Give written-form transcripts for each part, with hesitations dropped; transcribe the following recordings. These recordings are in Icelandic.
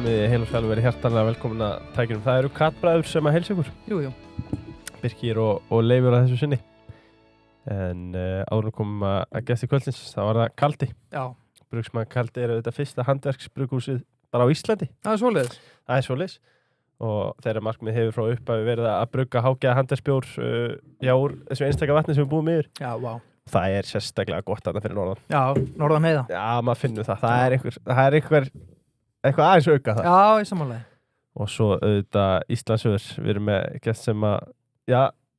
Komið heil og sæl verið hjartanlega velkomin að tækjunum. Það eru Katbræður sem að heilsa ykkur. Jú. Birkir og Leifur að þessu sinni. En áður komum að gesti kvöldsins, það var það Kaldi. Já. Brugsmaður Kaldi eru þetta fyrsta handverksbrughúsið bara á Íslandi. Það er svoleiðis. Það er svoleiðis. Og þeirra markmið hefur frá upphafi verið að brugga hágæða handverksbjór úr þessu einstaka vatni sem við búum yfir. Já, vá. Það er sérstaklega gott þarna fyrir norðan. Já, norðan heiða. Já, maður finnur það. Það er eitthvað aðeins auka það. Já, í samanlega. Og svo auðvitað Íslandsöður. Við erum með gest sem að,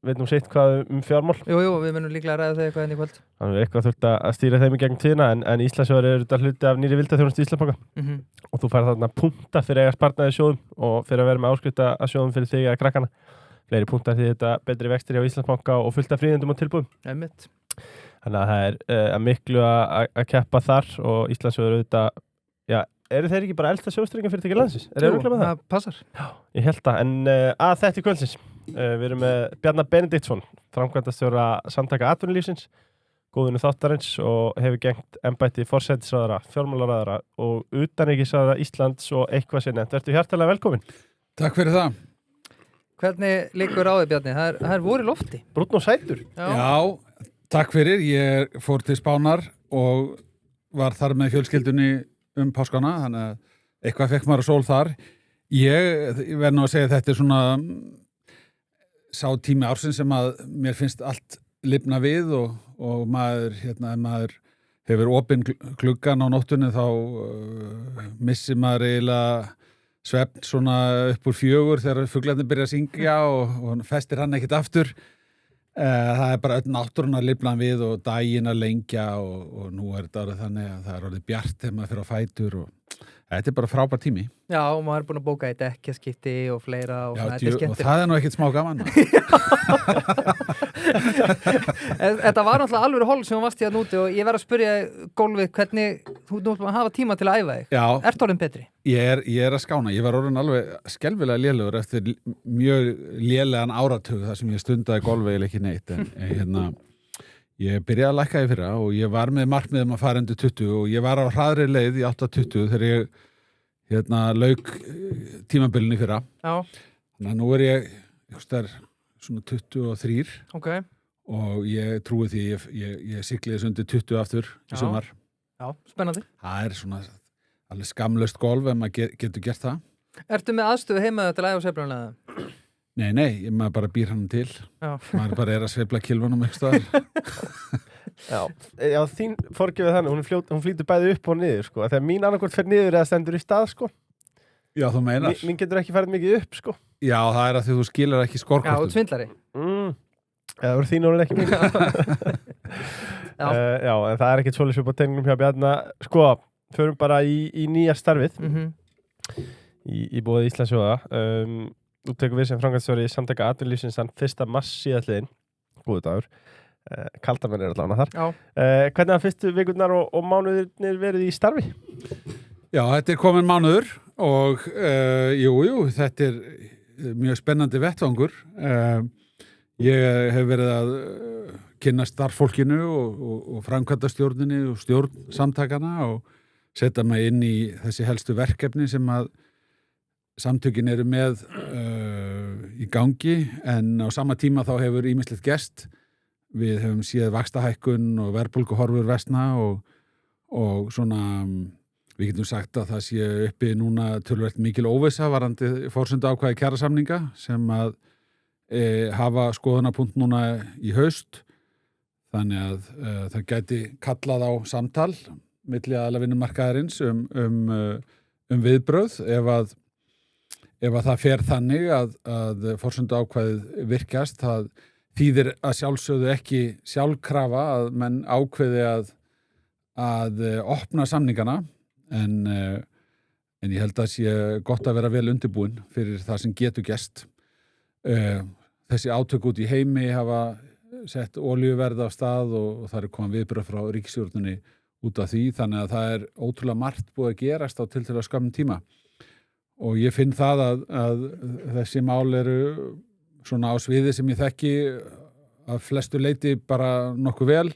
veit sitt hvað fjármál. Jú, við munum líklega að ræða þau eitthvað enn í kvöld. Þannig við eitthvað þurft að stýra þeim í gegnum tíðina, en Íslandsöður eru þetta hluti af nýri vildaþjónustu Íslandsbanka. Og þú færð þarna punkta fyrir að sparnaði sjóðum og fyrir að vera með áskrifta að sjóðum fyrir þig að krakkana. Fleiri punktar því þetta betri vextir hjá Íslandsbanka og fullt af fríðindum og tilbúðum. Einmitt. Þannig að það er að miklu að keppa þar og Íslandsöður auðvitað, eru þeir ekki bara elsta sjóðstryggingafyrirtæki landsins? Er Jú, það passar. Já, ég held það. En að þetta í kvöldsins. Við erum með Bjarna Benediktsson, framkvæmdastjóra Samtaka atvinnulífsins, góðinu þáttarins og hefur gegnt embætti forsætisráðherra, fjármálaráðherra og utanríkisráðherra Íslands og eitthvað sem nefnt. Vertu hjartanlega velkomin. Takk fyrir það. Hvernig liggur á þig, Bjarni? Það er voru lofti. Brúnn og sætur. Já, takk fyrir. Ég fór til Spánar og var þar með fjölskyldunni páskana, þannig að eitthvað fekk maður að sól þar. Ég verð nú að segja að þetta er svona sá tími ársins sem að mér finnst allt lifna við og maður hefur opinn gluggan á nóttunni þá missir maður eiginlega svefn svona upp úr 4 þegar fuglarnir byrja að syngja og festir hann ekkert aftur. Það er bara öll náttúran að lifna við og daginn að lengja og nú er þetta orðið þannig að það er orðið bjart þegar maður fyrir á fætur og þetta er bara frábær tími. Já, og maður er búin að bóka í dekkjaskipti og fleira og svona, þetta er skemmtilegt. Og það er nú ekkert smá gaman. Þetta var náttúrulega alveg hólf sem þú varst í að núti og ég verð að spyrja gólfið hvernig þú nú að hafa tíma til að æfa þig. Já. Ertu orðinn betri? Ég er að skána. Ég var orðinn alveg skelfilega lélegur eftir mjög lélegan áratug þar sem ég stundaði golfi eða ekki neitt. En ég byrjaði að lækka í fyrra og ég var með markmiðum að fara undir 20 og ég var á hraðri leið í 8:20 þegar ég lauk tímabilinu í fyrra. Já. Þannig að nú er ég svona 23. Ok. Og ég trúi því ég sigli þess undir 20 aftur í sumar. Já, spennandi. Það er svona alveg skamlaust golf ef maður getur gert það. Ertu með aðstöðu heima til að æfa sveiflulega? Nei, maður bara býr hann til. Já. Maður bara er að sveifla kilvunum eitthvað. Já, þín forgjöfið þannig, hún flýtur bæði upp og niður, sko. Þegar mín annarkvort fer niður eða stendur í stað, sko. Já, þú meinar. Mín getur ekki farið mikið upp, sko. Já, það er að því þú skilar ekki skorkortum. Já, svindlari. Það voru þín orðin ekki mín. Já, en það er ekkert svolítið upp á tegningum hjá Bjarna. Sko, förum bara í nýja starfið. Í boði Íslandsjóða. Þú tekur við sem framkvæmdastjóri Samtaka atvinnulífsins þann 1. mars síðastliðinn. Góður dagur. Kaldarmenn er allavega þar. Já. Hvernig hafa fyrstu vikurnar og mánuðirnir verið í starfi? Já, þetta er komin mánuður og jú, þetta er mjög spennandi vettvangur. Ég hef verið að kynna starffólkinu og framkvæmdastjórninni og stjórn samtakana og setja mig inn í þessi helstu verkefni sem að samtökin eru með í gangi en á sama tíma þá hefur ýmislegt gerst. Við hefum séð vaxtahækkun og verðbólguhorfur versna og svona við getum sagt að það sé uppi núna töluvert mikil óvissa varðandi forsendu ákvæði kjarasamninga sem að hafa skoðunarpunkt núna í haust. Þannig að það gæti kallað á samtal milli aðila vinnumarkaðarins um viðbrögð ef að það fer þannig að forsendu ákvæðið virkjast, það þýðir að sjálfsögðu ekki sjálfkrafa að menn ákveði að opna samningana en ég held að sé gott að vera vel undirbúin fyrir það sem getur gerst. Þessi átök út í heimi hafa sett olíuverð af stað og það er komið viðbrögð frá ríkisstjórninni út af því, þannig að það er ótrúlega margt búið að gerast á tiltölulega skömmum tíma. Og ég finn það að þessi mál eru svona á sviði sem ég þekki að flestu leiti bara nokkuð vel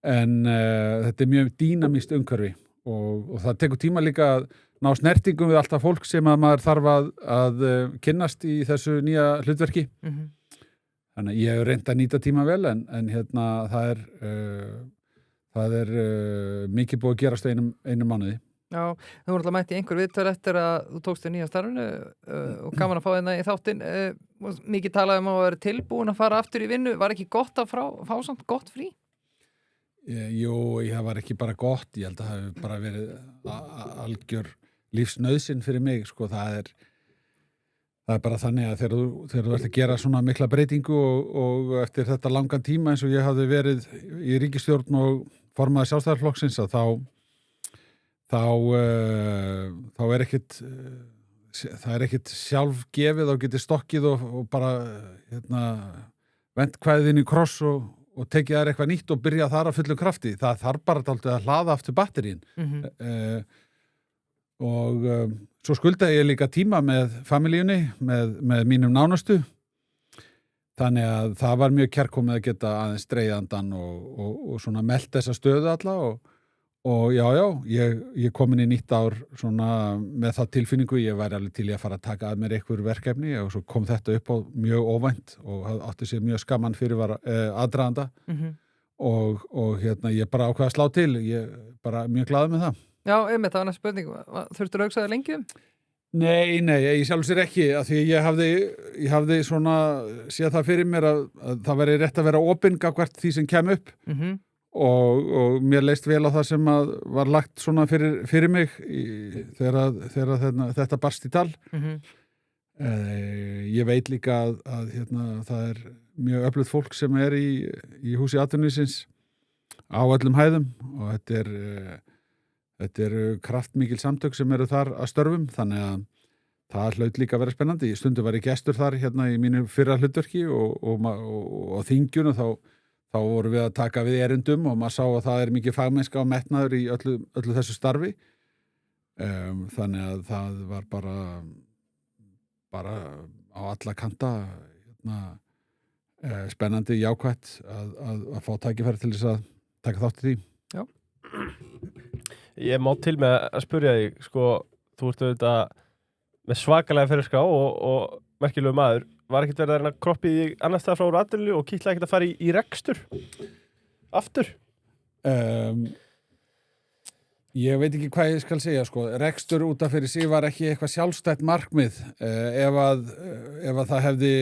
en þetta er mjög dýnamískt umhverfi og það tekur tíma líka að ná snertingum við alltaf fólk sem að maður þarf að kynnast í þessu nýja hlutverki. Þannig að ég hef reynt að nýta tíma vel en hérna það er mikið búið að gerast á einum mánuði. Já, þú voru alltaf mætt í einhver viðtöl eftir að þú tókst þér nýja starfinu og gaman að fá þérna í þáttinn. Mikið talaði að vera tilbúin að fara aftur í vinnu. Var ekki gott að fá samt gott frí? Jú, það var ekki bara gott. Ég held að það hefur bara verið algjör lífsnauðsyn fyrir mig. Sko, það er bara þannig að þegar þú ert að gera svona mikla breytingu og eftir þetta langan tíma eins og ég hafði verið í ríkisstjórn og formaði Sjálfstæðisflokksins að þá er ekkit það er ekkit sjálfgefið og getið stokkið og bara vent kvæðin í kross og tekið þær eitthvað nýtt og byrja þar að fullum krafti. Það þarf bara dálítið að hlaða aftur batterín. Og svo skuldaði ég líka tíma með familíunni, með mínum nánustu. Þannig að það var mjög kærkomið að geta aðeins dregið andan og svona melt þessa stöðu alla og já, ég komin í nýtt ár svona með það tilfinningu, ég væri alveg til í að fara að taka að mér einhver verkefni og svo kom þetta upp á mjög óvænt og átti sér mjög skamman fyrir aðdraganda og hérna ég bara ákvað að slá til, ég bara mjög glaður með það. Já, einmitt, það var næst spurning. Þurftur að hugsa það lengi um? Nei, ég sjálf sér ekki, af því ég hafði svona séð það fyrir mér að það væri rétt að vera opinn gagnvart því sem kem upp. Og mér leist vel á það sem var lagt svona fyrir mig þegar þetta barst í tal. Ég veit líka að það er mjög öflugt fólk sem er í húsi atvinnulífsins á öllum hæðum og þetta er kraftmikil samtök sem eru þar að störfum, þannig að það hlaut líka að vera spennandi. Stundum var ég gestur þar í mínu fyrra hlutverki og á þingjunu þá vorum við að taka við erindum og maður sá að það er mikið fagmennska og metnaður í öllu þessu starfi. Þannig að það var bara á alla kanta spennandi, jákvætt að fá tækifæri til þess að taka þátt í því. Já. Ég má til með að spyrja þig, sko, þú ert auðvitað með svakalega fyrirskrá og merkilegu maður. Var ekkert verið að reyna að kroppi í annars staðar frá úr atvinnu og kýtla ekkert að fara í rekstur? Aftur? Ég veit ekki hvað ég skal segja, sko. Rekstur út af fyrir sig var ekki eitthvað sjálfstætt markmið. Ef að það hefði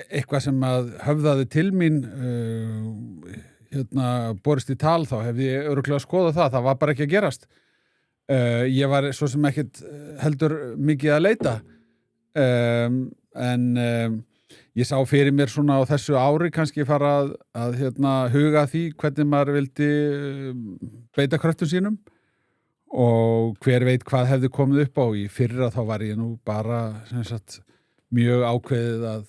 eitthvað sem að höfðaði til mín borist í tal, þá hefði ég örugglega skoðað það. Það var bara ekki að gerast. Ég var svo sem ekkert heldur mikið að leita. En ég sá fyrir mér svona á þessu ári kannski fara að huga því hvernig maður vildi beita kröftum sínum og hver veit hvað hefði komið upp á. Í fyrra þá var ég nú bara sem sagt mjög ákveðið að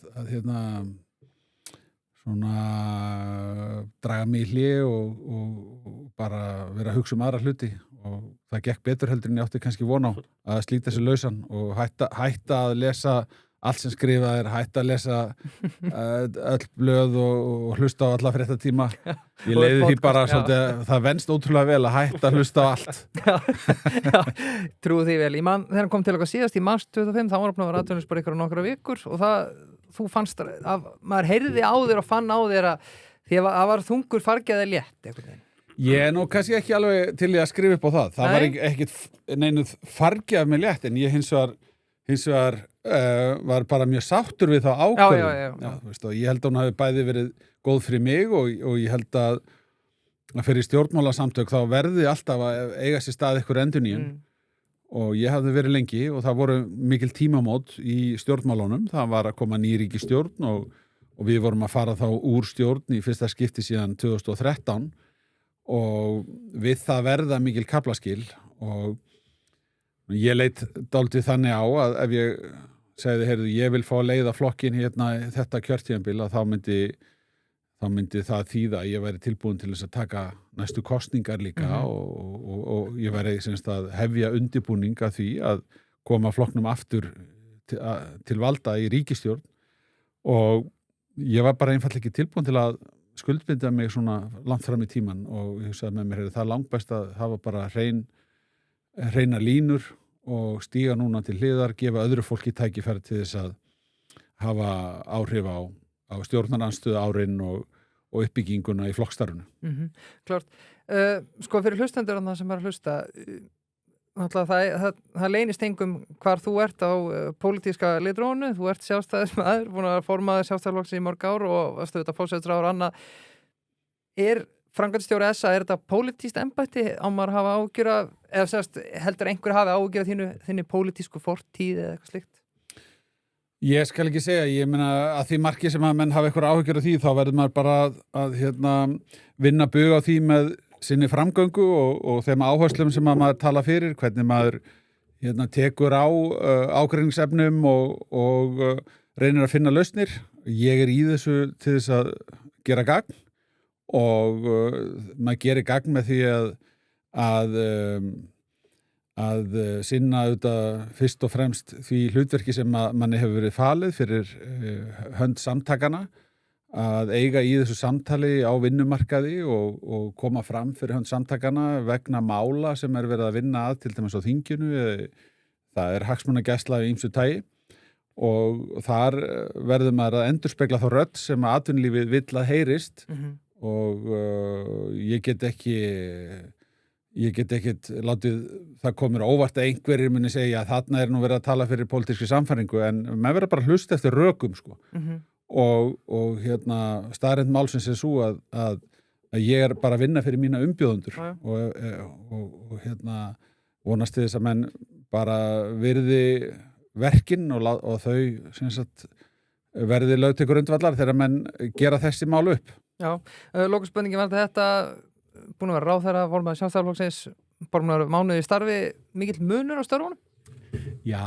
svona draga mig í hlé og bara vera að hugsa aðra hluti og það gekk betur heldur en ég átti kannski von á að slíta þessu lausan og hætta að lesa allt sem skrifað er, hætta að lesa öll blöð og hlusta á alla fréttatíma. Ég leiði því bara svolítið, það venst ótrúlega vel að hætta að hlusta á allt. Já, trúi því vel. Þegar hann kom til okkar síðast í mars 25, þá var opnaður atvinnus bara ykkur á nokkra vikur og þú fannst að maður heyrði á þér og fann á þér að því að var þungur fargjaði létt einhvern veginn. Ég er nú kannski ekki alveg til í að skrifa upp á það. Það var ekkit neinuð fargjað með létt en ég hins vegar var bara mjög sáttur við þá ákvörðun. Já, veist, og ég held að hún hafi bæði verið góð fyrir mig og ég held að fyrir stjórnmálasamtök þá verði alltaf að eiga sér stað ykkur endurnýjun og ég hafði verið lengi og það voru mikil tímamót í stjórnmálunum. Það var að koma ný ríkisstjórn og við vorum að fara þá úr stjórn í fyrsta skipti síðan 2013 og við það verða mikil kaflaskil og ég leit dálítið þannig á að ef ég segði, heyrðu, ég vil fá að leiða flokkin þetta kjörtímabil að þá myndi það þýða að ég væri tilbúin til þess að taka næstu kosningar líka og ég væri að hefja undirbúning að því að koma flokknum aftur til valda í ríkisstjórn og ég var bara einfaldlega ekki tilbúin til að skuldbinda mig svona langt fram í tíman og ég hugsaði með mér, það er langbest að hafa bara hreina línur og stíga núna til hliðar, gefa öðru fólki tækifæri til þess að hafa áhrif á stjórnarandstöðu árin og uppbygginguna í flokkstarfinu. Klart. Sko fyrir hlustendur sem er að hlusta, það leynist engum hvar þú ert á pólitíska litrónu, þú ert sjálfstæðismaður, búin að formaður Sjálfstæðisflokksins í mörg ár og varstu þetta forsætisráðherra annað. Er framkvæmdastjóri SA, er þetta pólitískt embætti á maður að hafa áhyggjur af, eða sérst, heldur einhver hafi áhyggjur af þinni pólitísku fortíð eða eitthvað slíkt? Ég skal ekki segja, ég meina að því marki sem að menn hafa eitthvað áhyggjur af því, þá verður maður bara að vinna bug á því með sinni framgöngu og þeim áherslum sem að maður tala fyrir, hvernig maður tekur á ágreiningsefnum og reynir að finna lausnir. Ég er í þessu til þess að gera gagn og maður gerir gagn með því að sinna auðvitað fyrst og fremst því hlutverki sem manni hefur verið falið fyrir hönd samtakana, að eiga í þessu samtali á vinnumarkaði og koma fram fyrir hönd samtakana vegna mála sem er verið að vinna að, til dæmis á þinginu. Það er hagsmunagæsla af ýmsu tagi og þar verður maður að endurspegla þá rödd sem að atvinnulífið vill að heyrist og ég get ekkit látið það komur óvart að einhverjir muni segja að þarna er nú verið að tala fyrir pólitískri samfæringu, en maður verður bara að hlusta eftir rökum sko. Og staðreynd málsins er svo að ég er bara að vinna fyrir mína umbjóðendur og vonast til þess að menn bara virði verkin og þau sem sagt verði lögð til grundvallar þegar menn gera þessi mál upp. Já, lokaspurningin var þetta, búin að vera ráðherra, formaður Sjálfstæðisflokksins, bara búin að vera mánuði í starfi, mikill munur á störfunum? Já,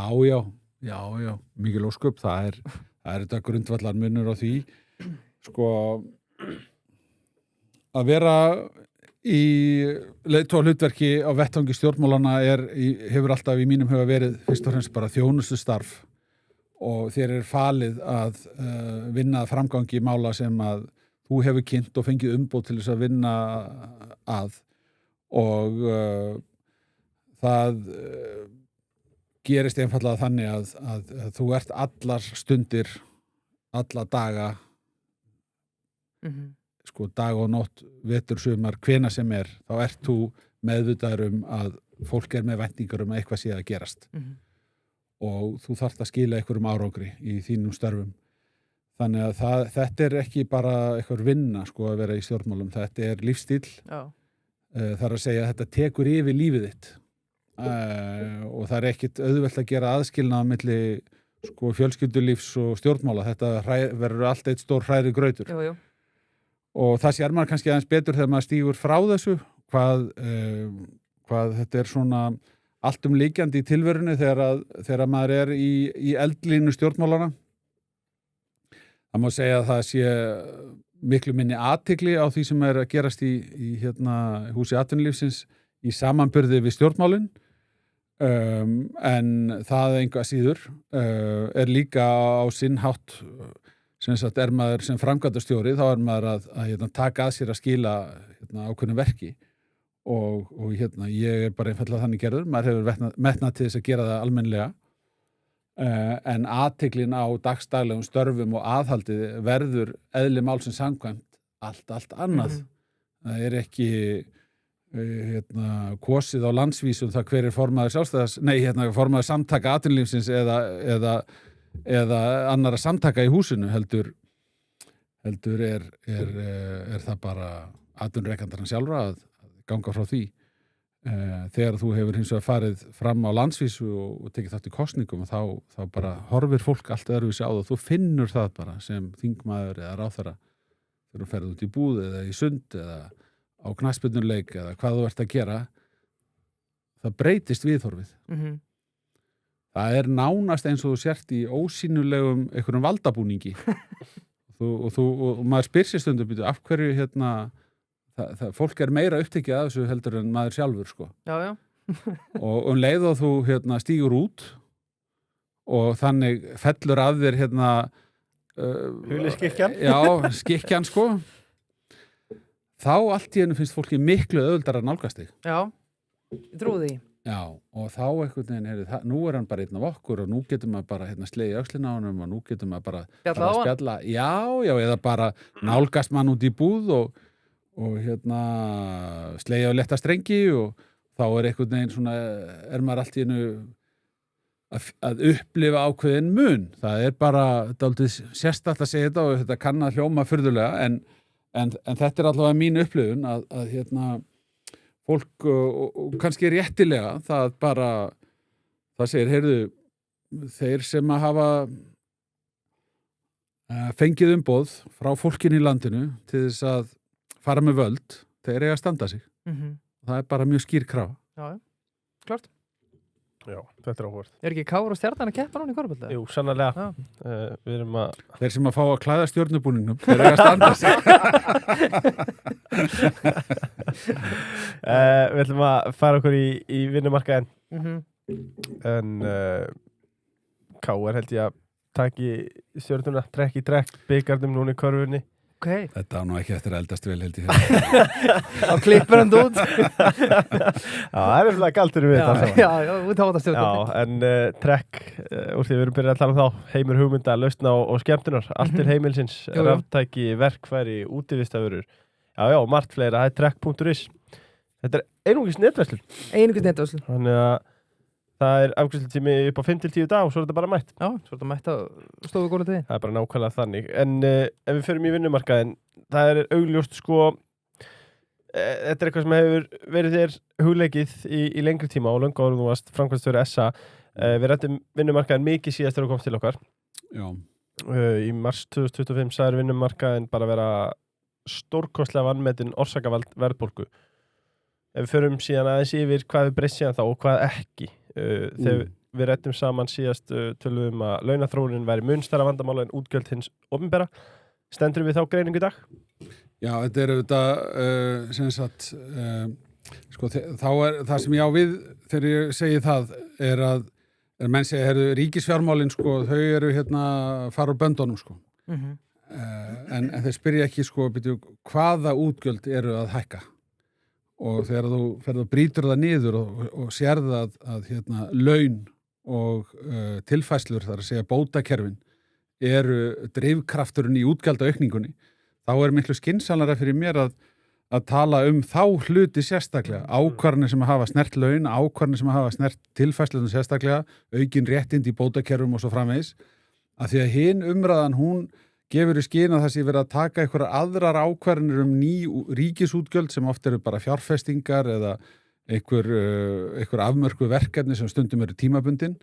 mikil ósköp, það er þetta grundvallar munur á því. Sko, að vera í leiðtogahlutverki á vettvangi stjórnmálana hefur alltaf í mínum huga verið fyrst og fremst bara þjónustustarf og þér er falið að vinna að framgangi mála sem að þú hefur kynnt og fengið umboð til þess að vinna að og það gerist einfallega þannig að þú ert allar stundir, alla daga, sko dag og nótt, vetur, sumar, hvena sem er, þá ert þú meðvitaður að fólk er með væntingar að eitthvað sé að gerast og þú þarft að skila einhverjum árangri í þínum störfum. Þannig að þetta er ekki bara eitthvað vinna sko að vera í stjórnmálum, þetta er lífstíll. Það er að segja að þetta tekur yfir lífið þitt og það er ekkit auðvelt að gera aðskilnað á milli sko fjölskyldulífs og stjórnmála, þetta verður allt eitt stór hræri grautur. Jú. Og það sér maður kannski aðeins betur þegar maður stígur frá þessu, hvað þetta er svona alltumlíkjandi í tilverunni þegar maður er í eldlínu stjórnmálana. Það má segja að það sé miklu minni athygli á því sem er að gerast í húsi atvinnulífsins í samanburði við stjórnmálin, en það einhvað síður er líka á sinn hátt, sem sagt er maður sem framkvæmdastjóri, þá er maður að taka að sér að skila ákveðnu verki og ég er bara einfaldlega þannig gerður, maður hefur metnað til þess að gera það almennilega. En athyglin á dagstaglegum störfum og aðhaldið verður eðli málsins samkvæmt allt annað. Það er ekki kosið á landsvísum það hver er formaður samtaka atvinnulífsins eða annara samtaka í húsinu, heldur er það bara atvinnurekandarinn sjálfra að ganga frá því. Þegar þú hefur hins vegar farið fram á landsvísu og tekið þátt í kosningum þá bara horfir fólk allt öðruvísi á það og þú finnur það bara sem þingmaður eða ráðherra þegar þú ferð út í búð eða í sund eða á knattspyrnuleik eða hvað þú ert að gera, það breytist viðhorfið. Það er nánast eins og þú sért í ósýnulegum einhverjum valdabúningi og maður spyr sér stundum af hverju fólk er meira upptekið af þessu heldur en maður sjálfur sko. Já. Og leið og þú stígur út og þannig fellur af þér Huli skikkjan. Já, skikkjan sko. þá allt í hennu finnst fólki miklu auðveldara að nálgast þig. Já, ég trúi því. Já, og þá einhvern veginn, nú hann bara einn af okkur og nú getur maður bara slegið öxlina á honum og nú getur maður bara Spjalla á hann? spjalla. Já, eða bara nálgast mann út í búð og slegið á létta strengi og þá einhvern veginn svona, maður allt í hennu að upplifa ákveðin mun. Það bara dálítið sérstakt að segja þetta og þetta kann að hljóma furðulega en þetta allavega mín upplifun að fólk og kannski réttilega það bara, það segir, heyrðu, þeir sem að hafa fengið umboð frá fólkinu í landinu til þess að fara með völd, þeir eiga að standa sig. Það bara mjög skýr krafa. Já, klart. Já, þetta áhugavert. Ekki Káur og Stjarnan að keppa núna í körfubolta? Jú, sannarlega. Við erum að... Þeir sem að fá að klæða stjörnubúningnum, þeir eiga að standa sig. Við ætlum að fara okkur í vinnumarkaðinn. En KR held ég að taki stjörnuna trekk í trekk, bikarnum núna í körfunni. Okay. Þetta á nú ekki eftir að eldast vel held ég. Á klippur hann út. Já, það er eitthvað galtur við þetta. Já, út á þetta stjórnum. Já, en trekk, úr því við erum byrjað að tala þá, heimur hugmynda, lausna og skemmtunar, allt til heimilsins, raftæki, verkfæri, útivistafurur. Já, margt fleira, það er trekk.is. Þetta er einungis netverslun. Einungis netverslun. Þannig að það er afgreiðslutími upp á 5-10 dag og svo er þetta bara mætt. Já, svo er þetta mætt að stofu góla til því. Það er bara nákvæmlega þannig. En ef við förum í vinnumarkaðinn, það er augljóst sko, þetta er eitthvað sem hefur verið þér hugleikið í lengri tíma og löngu árum þú varst framkvæmdastjóri SA. Við rættum vinnumarkaðinn mikið síðast þegar þú komst til okkar. Já. Í mars 2025 sagði vinnumarkaðinn bara vera stórkostlega vanmetin orsakavald verðbólgu. Ef við förum síðan aðeins yfir hvað við breyst síðan þá og hvað ekki. Þegar við rættum saman síðast tölum að launaþróunin væri mun stærra vandamála en útgjöld hins opinbera. Stendur við þá greiningu í dag? Já, þetta er auðvitað sem sagt sko, þá er það sem ég á við þegar ég segi það er að menn segja, heyrðu, ríkisfjármálin sko, þau eru fara úr böndunum sko. En þeir spyrja ekki sko, byrju, hvaða útgjöld eru að hækka. Og þegar þú ferð og brýtur það niður og sérð að laun og tilfærslur, þar að segja bótakerfin, eru drifkrafturinn í útgjaldaaukningunni, þá er miklu skynsamlega fyrir mér að tala þá hluti sérstaklega, ákvarðanir sem að hafa snert laun, ákvarðanir sem að hafa snert tilfærslunum sérstaklega, aukin réttind í bótakerfum og svo framvegis, að því að hin umræðan hún gefur í skyn að það sé verið að taka einhverjar aðrar ákvarðanir ný ríkisútgjöld sem oft eru bara fjárfestingar eða einhver afmörku verkefni sem stundum eru tímabundin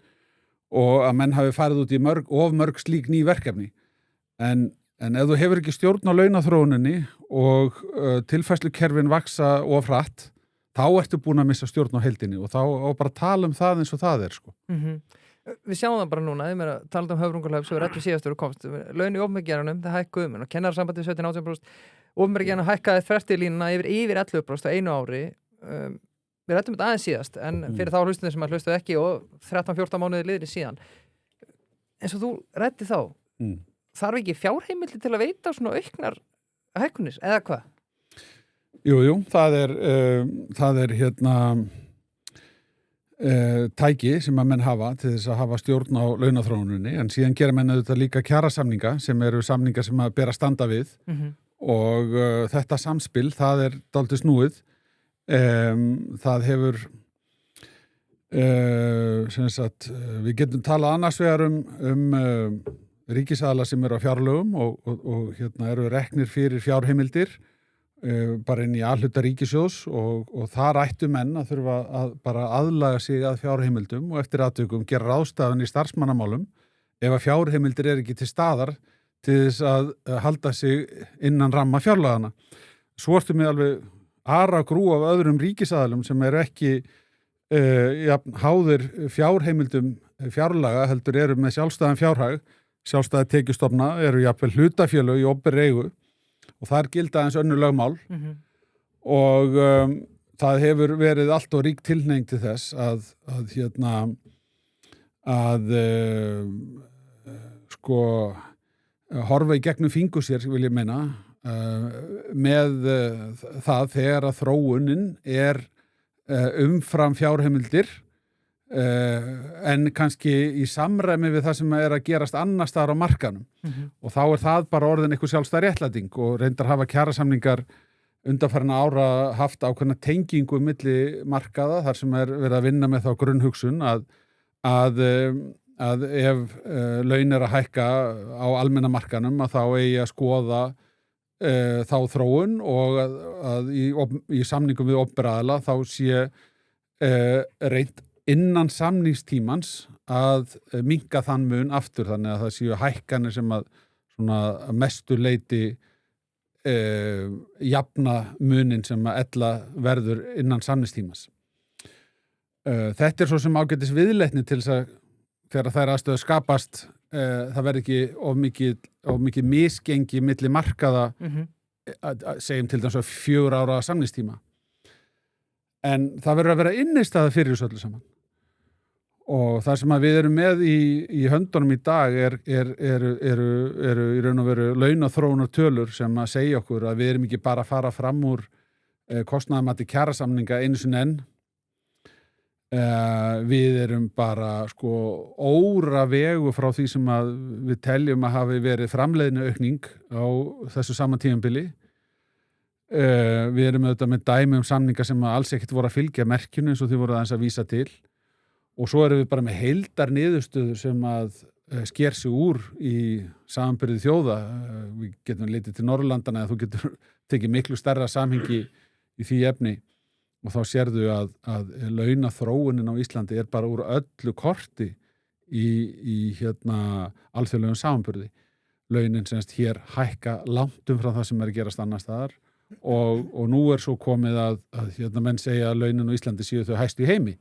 og að menn hafi farið út í mörg slík ný verkefni. En ef þú hefur ekki stjórn á launaþróuninni og tilfærslukerfin vaksa of hratt, þá ertu búin að missa stjórn á heildinni og þá á bara að tala um það eins og það er sko. Við sjáum það bara núna, þeim að tala höfrungarlöf sem við rættum síðastur og komst. Laun í opinbergeiranum, það hækkuðu og kennarasambandið 17-18%, opinbergeiranum hækkaði þvertilínuna yfir 11% á einu ári. Við rættum þetta aðeins síðast, en fyrir þá hlustunir sem að hlustuðu ekki og 13-14 mánuðir liðri síðan. Eins og þú rætti þá, þarf ekki fjárheimildi til að veita svona auknar hækkunis, eða hvað? Jú, það er tæki sem að menn hafa til þess að hafa stjórn á launaþróuninni en síðan gera menn auðvitað líka kjarasamninga sem eru samninga sem að bera standa við og þetta samspil, það er dálítið snúið. Það hefur við getum talað annars vegar um ríkisaðila sem eru á fjárlögum og eru reknir fyrir fjárheimildir bara inn í A-hluta ríkissjóðs og þar ættu menn að þurfa að bara aðlaga sig að fjárheimildum og eftir atvikum gera ráðstafan í starfsmannamálum ef að fjárheimildir er ekki til staðar til þess að halda sig innan ramma fjárlagana. Svo ertu með alveg ara grú af öðrum ríkisaðilum sem eru ekki háðir fjárheimildum fjárlaga heldur eru með sjálfstæðan fjárhag, sjálfstæða tekjustofna eru jafnvel hlutafélög í opinberri eigu og þar gilda eins önnur lögmál og það hefur verið allt og rík tilhneiging til þess að horfa í gegnum fingur sér, vil ég meina, með það þegar að þróunin umfram fjárheimildir en kannski í samræmi við það sem að gerast annars staðar á markanum og þá það bara orðin einhver sjálfstæð réttlæting og reyndar hafa kjarasamningar undanfarna ára haft ákveðna tengingu milli markaða þar sem verið að vinna með þá grunnhugsun að ef laun að hækka á almenna markanum að þá eigi að skoða þá þróun og að í samningum við opinbera aðila þá sé reynt innan samningstímans að minnka þann mun aftur þannig að það séu hækkanir sem að svona mestu leyti jafna munin sem að ella verður innan samningstímans. Þetta svo sem ágætis viðleitni til þess að þegar þær aðstöðu skapast það verður ekki of mikið misgengi milli markaða segjum til dæmis 4 ára samningstíma. En það verður að vera innistæða fyrir þessu öllu saman. Og það sem að við erum með í höndunum í dag eru í raun og veru launaþróunar tölur sem að segja okkur að við erum ekki bara að fara fram úr kostnaðarmati kjarasamninga einu sinni enn. Við erum bara óra vegu frá því sem að við teljum að hafi verið framleiðni aukning á þessu sama tímabili. Við erum auðvitað með dæmi samninga sem að alls ekkert voru að fylgja merkjunu eins og þið voru aðeins að vísa til og svo erum við bara með heildar niðurstöðu sem að sker sig úr í samanburði þjóða. Við getum litið til Norðurlandana eða þú getur tekið miklu stærra samhengi í því efni og þá sérðu að launaþróunin á Íslandi bara úr öllu korti í alþjóðlegum samanburði. Launin semst hér hækka langt umfram það sem að gerast annars staðar og nú svo komið að menn segja að launin á Íslandi séu þau hæstu í heimi.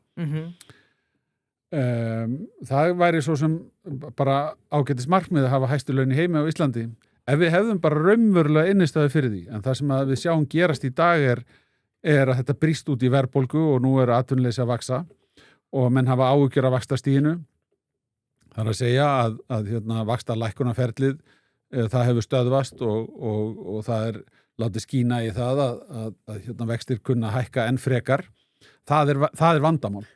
Það væri svo sem bara ágætis markmið að hafa hæstu laun í heimi á Íslandi ef við hefðum bara raunverulega innistæðu fyrir því en það sem að við sjáum gerast í dag að þetta brýst út í verðbólgu og nú atvinnuleysi að vaksa og menn hafa áhyggjur af vaxtastiginu. Það að segja að vaxtalækkunarferlið það hefur stöðvast og það látið skína í það að vextir kunna hækka enn frekar. Það er vandamál.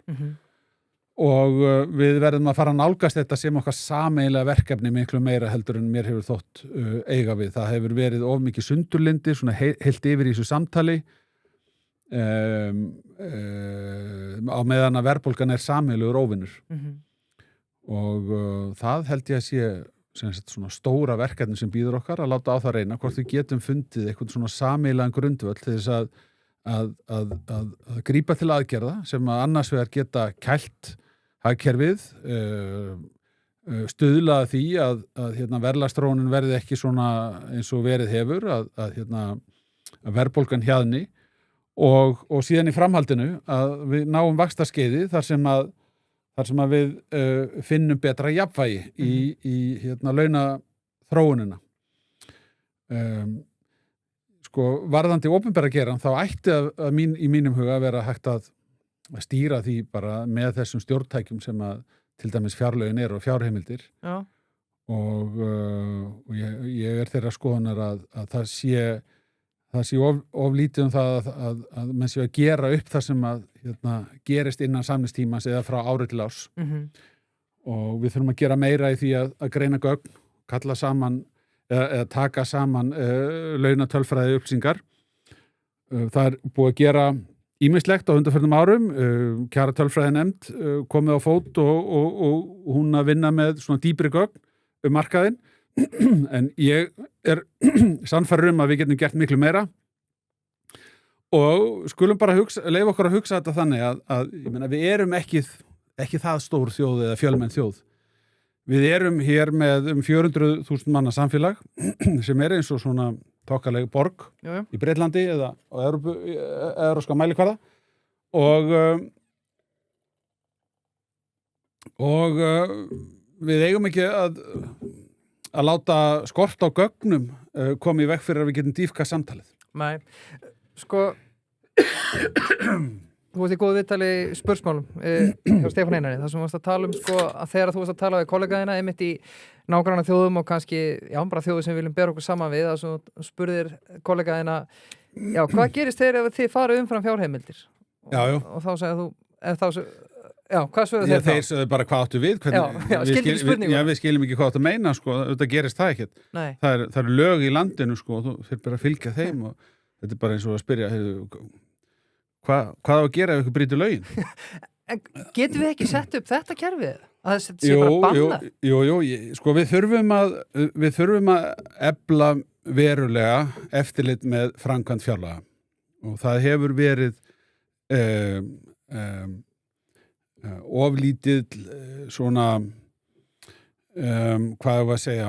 Og við verðum að fara að nálgast þetta sem okkar sameiginlega verkefni miklu meira heldur en mér hefur þótt eiga við. Það hefur verið of mikið sundurlyndi, svona heilt yfir í þessu samtali á meðan að verðbólgan sameiginlegur óvinur. Og það held ég að sé svona stóra verkefni sem býður okkar að láta á það reyna hvort við getum fundið eitthvað svona sameiginlegan grundvöll til þess að grípa til aðgerða sem að annars vegar geta kælt hagkerfið, stuðla að því að verðlagsþróunin verði ekki svona eins og verið hefur, að verðbólgan hjaðni og síðan í framhaldinu að við náum vaxtarskeiði þar sem að við finnum betra jafnvægi í launaþróunina. Varðandi opinbera geran þá ætti í mínum huga að vera hægt að stýra því bara með þessum stjórntækjum sem að til dæmis fjárlögin og fjárheimildir. Já. Og ég þeirra skoðunar að það sé of lítið það að menn sé að gera upp það sem að gerist innan samningstímans eða frá ári til árs. Og við þurfum að gera meira í því að greina gögn, kalla saman eða taka saman launatölfræði upplýsingar. Það búið að gera ýmislegt á undanförnum árum, kjaratölfræðinefnd komið á fót og hún að vinna með svona dýpri gögn markaðinn, en ég sannfærður að við getum gert miklu meira og skulum bara leyfa okkur að hugsa þetta þannig að ég meina, við erum ekki það stór þjóð eða fjölmenn þjóð. Við erum hér með 400.000 manna samfélag sem eins og svona tokkaleg borg í Breitlandi eða á evrópska mælikvarða og við eigum ekki að láta skort á gögnum koma í veg fyrir að við getum dýpkað samtalið. Nei, þú varst í góðu viðtali spursmálum hjá Stefán Einari, þar sem þú varst að tala sko, að þegar þú varst að tala við kollegaðina einmitt í nágranna þjóðum og kannski, bara þjóðu sem við viljum bera okkur saman við, að þú spurðir kollegaðina, hvað gerist þegar ef þið farið umfram fjárheimildir? Og þá segir þú, hvað sögðu þeir þá? Þeir sögðu bara hvað áttu við, skildi spurningu. Við skiljum ekki hvað áttu að meina, sko, þetta gerist það ekkert. Það eru lög í landinu, sko, og þú fyrir bara að fylgja þeim og þetta bara eins og að spyrja, hvað á að gera ef ykkur brýtur lögin? En getum við ekki sett upp þetta kerfið? Að það sé bara bannað? Jú, sko við þurfum að efla verulega eftirlit með framkvæmd fjárlaga og það hefur verið oflítið svona hvað er að segja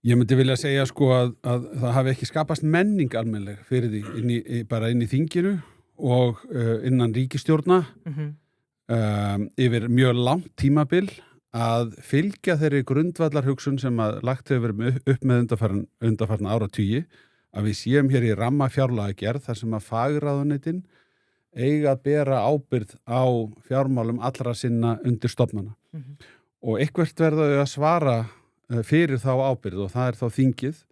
ég myndi vilja segja sko að það hafi ekki skapast menning almennileg fyrir því bara inn í þinginu og innan ríkisstjórna yfir mjög langt tímabil að fylgja þeirri grundvallarhugsun sem að lagt hefur verið upp með undanfarna áratugi að við séum hér í ramma fjárlagagerð þar sem að fagráðuneytin eiga að bera ábyrgð á fjármálum allra sinna undir stofnana og eitthvert verða þau að svara fyrir þá ábyrgð og það er þá þingið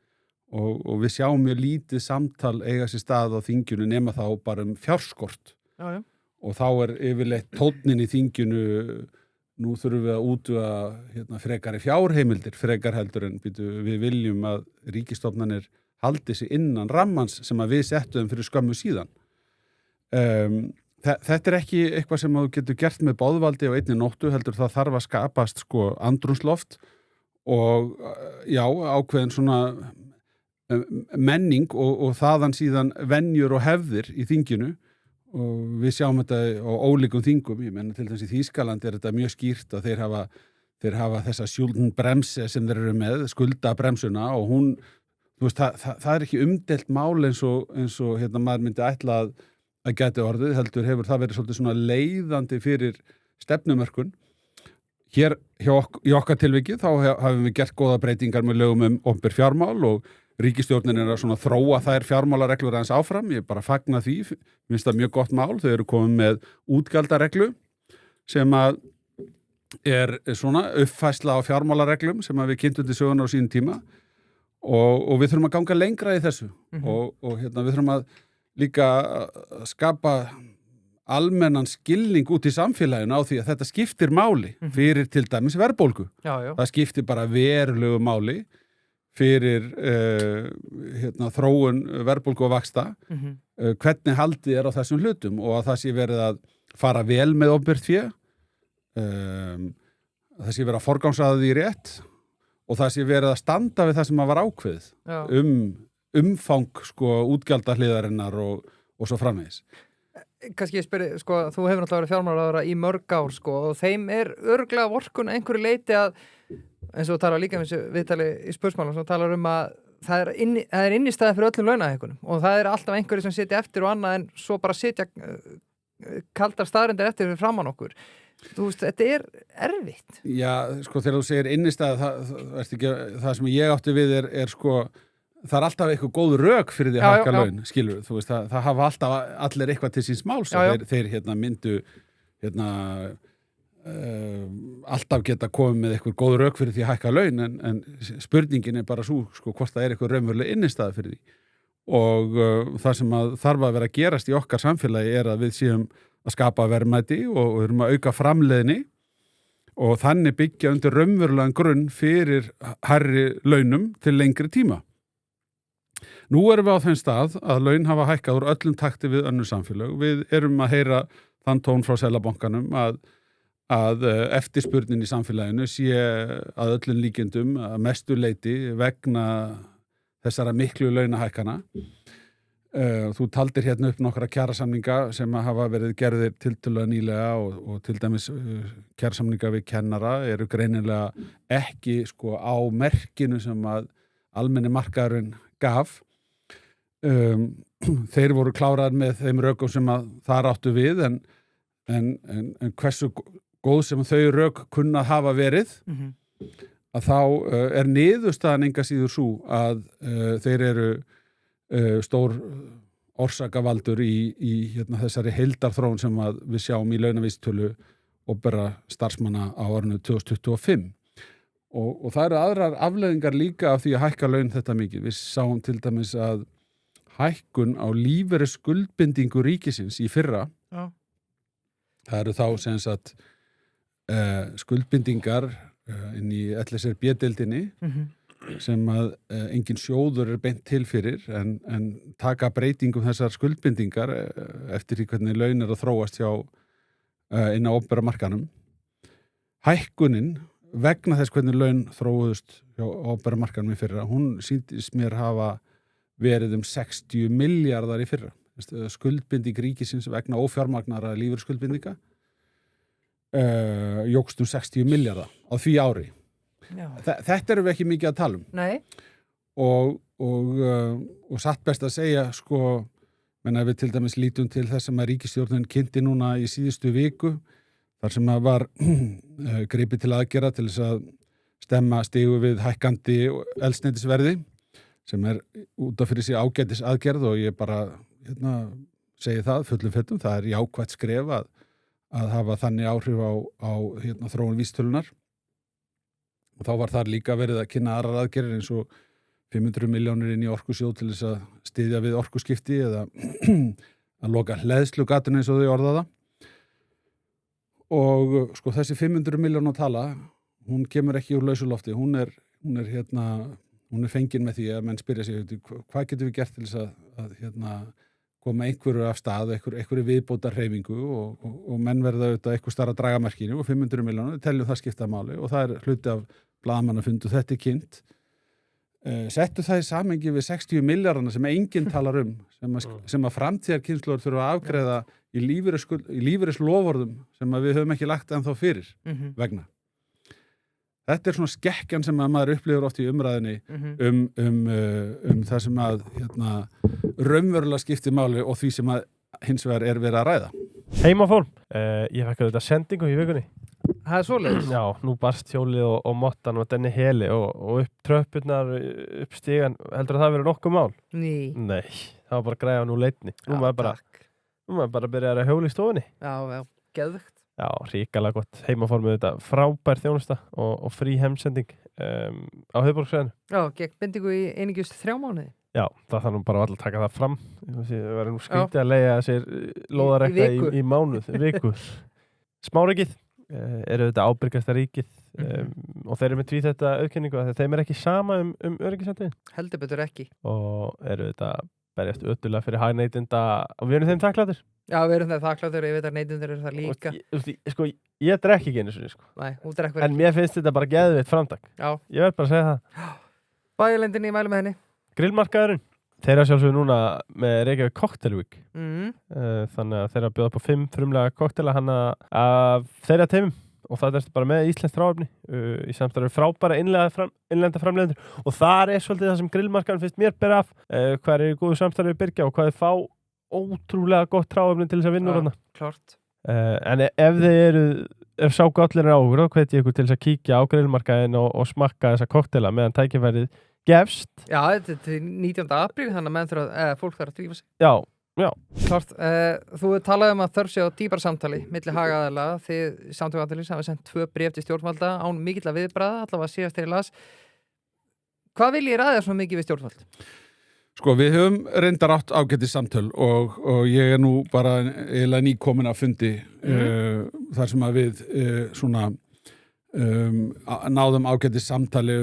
og við sjáum mjög lítið samtal eiga sér stað á þinginu nema þá bara fjárskort og þá er yfirleitt tónnin í þinginu nú þurfum við að útvega frekari fjárheimildir frekar heldur en við viljum að ríkisstofnanir haldi sig innan rammans sem að við settum fyrir skömmu síðan þetta er ekki eitthvað sem þú getur gert með báðvaldi á einni nóttu heldur það þarf að skapast sko andrúmsloft og ákveðin svona menning og þaðan síðan venjur og hefðir í þinginu og við sjáum þetta á ólíkum þingum, ég menna til dæmis í Þýskaland er þetta mjög skýrt að þeir hafa þessa Schuldenbremse sem þeir eru með, skuldabremsuna og hún, þú veist, það er ekki umdelt mál eins og maður myndi ætla að gæti orðið, heldur hefur það verið svolítið svona leiðandi fyrir stefnumörkun. Hér í okkar tilviki þá hafum við gert góða breytingar með lögum opinber fjármál og ríkisstjórnin er að svona þróa þær fjármálareglur aðeins áfram, ég bara fagna því, finnst það mjög gott mál, þau eru komið með útgjaldareglu sem að er svona uppfærsla á fjármálareglum sem að við kynntum til sögunar á sínum tíma og við þurfum að ganga lengra í þessu og við þurfum að líka skapa almennan skilning út í samfélaginu á því að þetta skiptir máli fyrir til dæmis verðbólgu. Það skiptir bara verulegu máli fyrir þróun verðbólgu og vaxta, hvernig haldið er á þessum hlutum og að það sé verið að fara vel með opinbert fé, það sé verið að forgangsraða því rétt og það sé verið að standa við það sem að var ákveðið umfang sko útgjaldahliðarinnar og svo framvegis. Kannski ég spyrir, sko, þú hefur náttúrulega verið fjármálaráðherra í mörg ár, sko, og þeim er örugglega vorkunn einhverju leiti að, eins og tala líka viðtali í spursmálum, sem talar að það er innistæði fyrir öllum launahækkunum og það er alltaf einhverju sem sitja eftir og annað en svo bara sitja kaldar staðreyndir eftir fyrir framan okkur. Þú veist, þetta er erfitt. Já, sko, þegar þú segir innistæði, það sem ég átti við er sko, það er alltaf eitthvað góð rök fyrir því að hækka laun, skilur, þú veist, það hafa alltaf allir eitthvað til síns máls og þeir myndu alltaf geta komið með eitthvað góð rök fyrir því að hækka laun en spurningin er bara svo, sko, hvort það er eitthvað raunveruleg innistæða fyrir því og það sem þarf að vera að gerast í okkar samfélagi er að við séum að skapa verðmæti og við erum að auka framleiðni og þannig byggja undir raunverulegan grunn fyrir hærri launum til lengri tíma. Nú erum við á þeim stað að laun hafa hækkað úr öllum takti við önnur samfélög. Við erum að heyra þann tón frá Seðlabankanum að eftirspurnin í samfélaginu sé að öllum líkindum að mestu leyti vegna þessara miklu launahækkana. Þú taldir hérna upp nokkra kjarasamninga sem hafa verið gerðir tiltölulega nýlega og til dæmis kjarasamninga við kennara eru greinilega ekki sko á merkinu sem að almenni markaðurinn gaf. Þeir voru kláraðir með þeim rökum sem að þar áttu við en hversu góð sem þau rök kunna hafa verið að þá er niðurstaðan enga síður svo að þeir eru stór orsakavaldur í hérna, þessari heildarþróun sem að við sjáum í launavísitölu opinberra starfsmanna á árinu 2025. Og það eru aðrar afleiðingar líka af því að hækka laun þetta mikið. Við sáum til dæmis að hækkun á lífeyrisskuldbindingu ríkisins í fyrra. Já. Það eru þá sem sagt skuldbindingar inn í LSRB-deildinni sem að engin sjóður beint til fyrir en taka breytingum þessar skuldbindingar eftir því hvernig laun að þróast hjá inn á opinbera markanum. Hækkunin vegna þess hvernig laun þróuðust hjá opinbera markanum í fyrra, hún sýndist mér hafa verið 60 milljarðar í fyrra. Skuldbinding ríkisins vegna ófjármagnara lífeyrisskuldbindinga jókst 60 milljarða á því ári. Þetta erum við ekki mikið að tala um. Nei. Og satt best að segja, sko, menn að við til dæmis lítum til þess sem að ríkisstjórnin kynnti núna í síðustu viku, þar sem að var gripið til aðgerða til þess að stemma stigu við hækkandi eldsneytisverði, sem út af fyrir sig ágætis aðgerð og ég bara segi það fullum fettum, það jákvætt skref að hafa þannig áhrif á þróun vísitölunar. Og þá var þar líka verið að kynna aðrar aðgerðir eins og 500 milljónir inn í orkusjóð til þess að styðja við orkuskipti eða að loka hleðslugatinu eins og þau orða það. Og sko þessi 500 milljóna tala, hún kemur ekki úr lausu lofti, hún er fengin með því að menn spyrja sig hvað getum við gert til þess að koma einhverju af stað, einhverju viðbótar hreyfingu og menn verða auðvitað eitthvað starra dragamarkinu og 500 milljónir, teljum það skipta máli og það hluti af blaðamannafundu, þetta kynnt. Settu það í samhengi við 60 milljarðana sem enginn talar sem að framtíðarkynslóður þurfa að afgreiða í lífeyrislofvörðum sem að við höfum ekki lagt ennþá fyrir vegna. Þetta svona skekkjan sem að maður upplifir oft í umræðinni það sem að raunverulega skiptir máli og því sem að hins vegar verið að ræða. Heimafólm, ég fekk þetta sendingu í vikunni. Það svoleiðis? Já, nú barst hjólið og mottan og denni heli og upp tröppurnar, upp stígan, heldur að það verið nokkuð mál? Nei, það var bara græða nú leitni. Nú maður bara byrjaði að hjóla í stofunni. Já, geðvegt. Já, ríkalega gott. Heimafólmið þetta frábær þjónusta og frí heimsending á höfuðborgarsvæðinu. Já, gegn bindingu í einungis 3 mánuði. Já, það þarf nú bara að taka það fram. Það verður nú skrítið að leigja sér lóðarekta í mánuð, viku. Smárikið eru þetta ábyrgasta ríkið og þeir eru með tvíþætta auðkenningu að þeim ekki sama öryggisendin. Heldur betur ekki. Og eru þetta berjast öttulega fyrir hagneytinda og við erum þeim þakklátir. Já, við erum þeim þakklátir og ég veit að neytendur eru það líka. Sko, ég drekk ekki einu sinni, sko. Nei, þú drekk verið. En mér finnst þetta bara geðveitt framtak. Já. Ég verð bara að segja það. Bæjarlendinni, ég mælu með henni. Grillmarkaðurinn. Þeir eru sjálfsögðu núna með Reykjavík Cocktail Week. Þannig að þeir eru að bjóða upp á 5 frumlega koktela hana af þeirra teimum og það bara með íslenskt hráefni í samstarfi frábæra innlenda framleiðendur og þar svolítið það sem grillmarkaðurinn finnst mér bera af hvað í góðu samstarfi við Birgja og hvað þeir fá ótrúlega gott hráefni til þess að vinna úr hana. Klart. En ef sá gotlir áhugur, þá hveti ég ykkur til þess að kíkja á grillmarkaðinn og smakka þessa koktela meðan tækifærið gefst. Já, þetta er 19. apríl, þannig að fólk þarf að drífa sig. Já. Klart, þú talaði að þörf sé á dýpara samtali milli hagaðala, þið Samtök atvinnulífsins hafa sendt 2 bréf til stjórnvalda án mikilla viðbragða, allavega síðast þegar ég las. Hvað vil ég ræða svona mikið við stjórnvald? Sko, við höfum reyndar átt ágætis samtöl og ég nú bara eiginlega nýkomin að fundi þar sem að við náðum ágætis samtali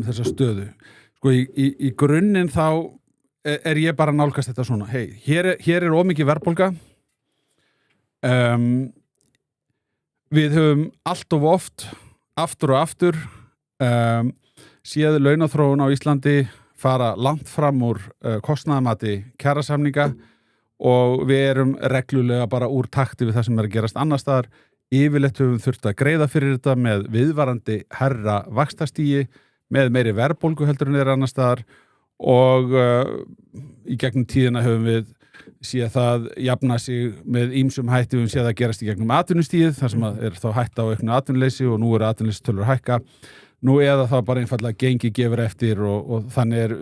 þessa stöðu. Sko, í grunninn þá ég bara að nálgast þetta svona. Hey, hér ómikið verðbólga. Við höfum allt of oft, aftur og aftur, séð launaþróun á Íslandi fara langt fram úr kostnaðarmati kjarasamninga og við erum reglulega bara úr takti við það sem að gerast annars staðar. Yfirleitt höfum þurft að greiða fyrir þetta með viðvarandi hærra vaxtastígi, með meiri verðbólgu heldur en annars staðar og í gegnum tíðina höfum við séð það jafna sig með ýmsum hætti, við höfum séð það gerast í gegnum atvinnustíð, þar sem þá hætta á auknu atvinnuleysi og nú atvinnuleysistölur að hækka. Nú eða þá bara einfallega gengi gefur eftir og þannig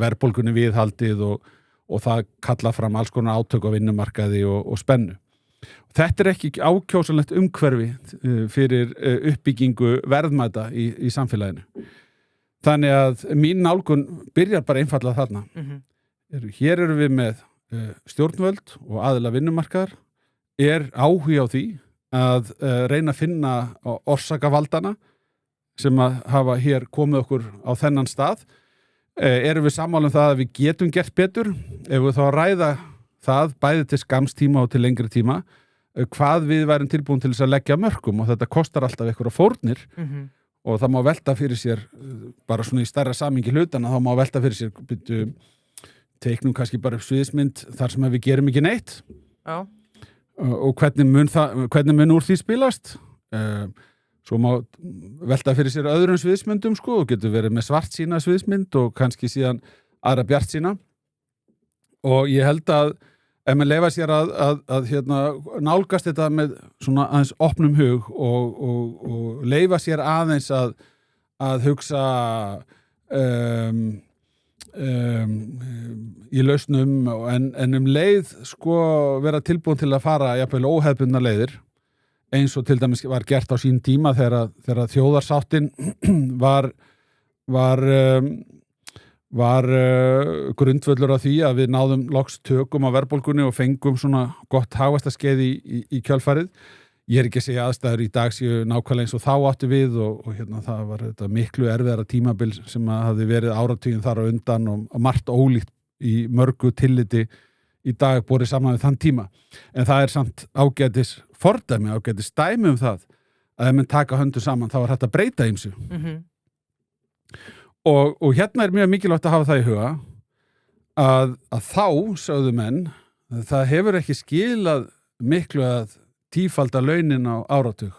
verðbólgunni viðhaldið og það kalla fram alls konar átök á vinnumarkaði og spennu. Þetta er ekki ákjósanlegt umhverfi fyrir uppbyggingu verðmæta í samfélaginu. Þannig að mín nálgun byrjar bara einfallega þarna. Hér erum við með stjórnvöld og aðila vinnumarkaðar, áhugi á því að reyna að finna orsakavaldana sem að hafa hér komið okkur á þennan stað. Erum við sammála um það að við getum gert betur, ef við þá að ræða það bæði til skamstíma og til lengri tíma, hvað við værum tilbúin til þess að leggja mörkum, og þetta kostar alltaf einhverja fórnir og það má velta fyrir sér, bara svona í stærra samingi hlutana, þá má velta fyrir sér teiknum kannski bara upp sviðsmynd þar sem við gerum ekki neitt. Já. Og hvernig mun úr því spilast. Svo má velta fyrir sér öðrum sviðsmyndum, og getur verið með svartsýna sviðsmynd og kannski síðan aðra bjartsýna. Og ég held að ef maður leyfa sér að nálgast þetta með svona aðeins opnum hug og leyfa sér aðeins að hugsa í lausnum en leið vera tilbúin til að fara jafnvel óhefbundna leiðir, eins og til dæmis var gert á sín tíma þegar þjóðarsáttin var grundvöllur af því að við náðum loks tökum á verðbólgunni og fengum svona gott hagvaxtarskeið í kjölfarið. Ég er ekki að segja aðstæður í dag séu nákvæmlega eins og þá átti við og það var þetta miklu erfiðara tímabil sem að hafði verið áratugin þar á undan og margt ólíkt í mörgu tilliti í dag borið saman við þann tíma. En það er samt ágætis fordæmi, ágætis dæmi um það að ef menn taka höndum saman þá er hægt að breyta ýmsu. Og hérna er mjög mikilvægt að hafa það í huga að þá, sögðu menn, það hefur ekki skilað miklu að tífalda launin á áratug.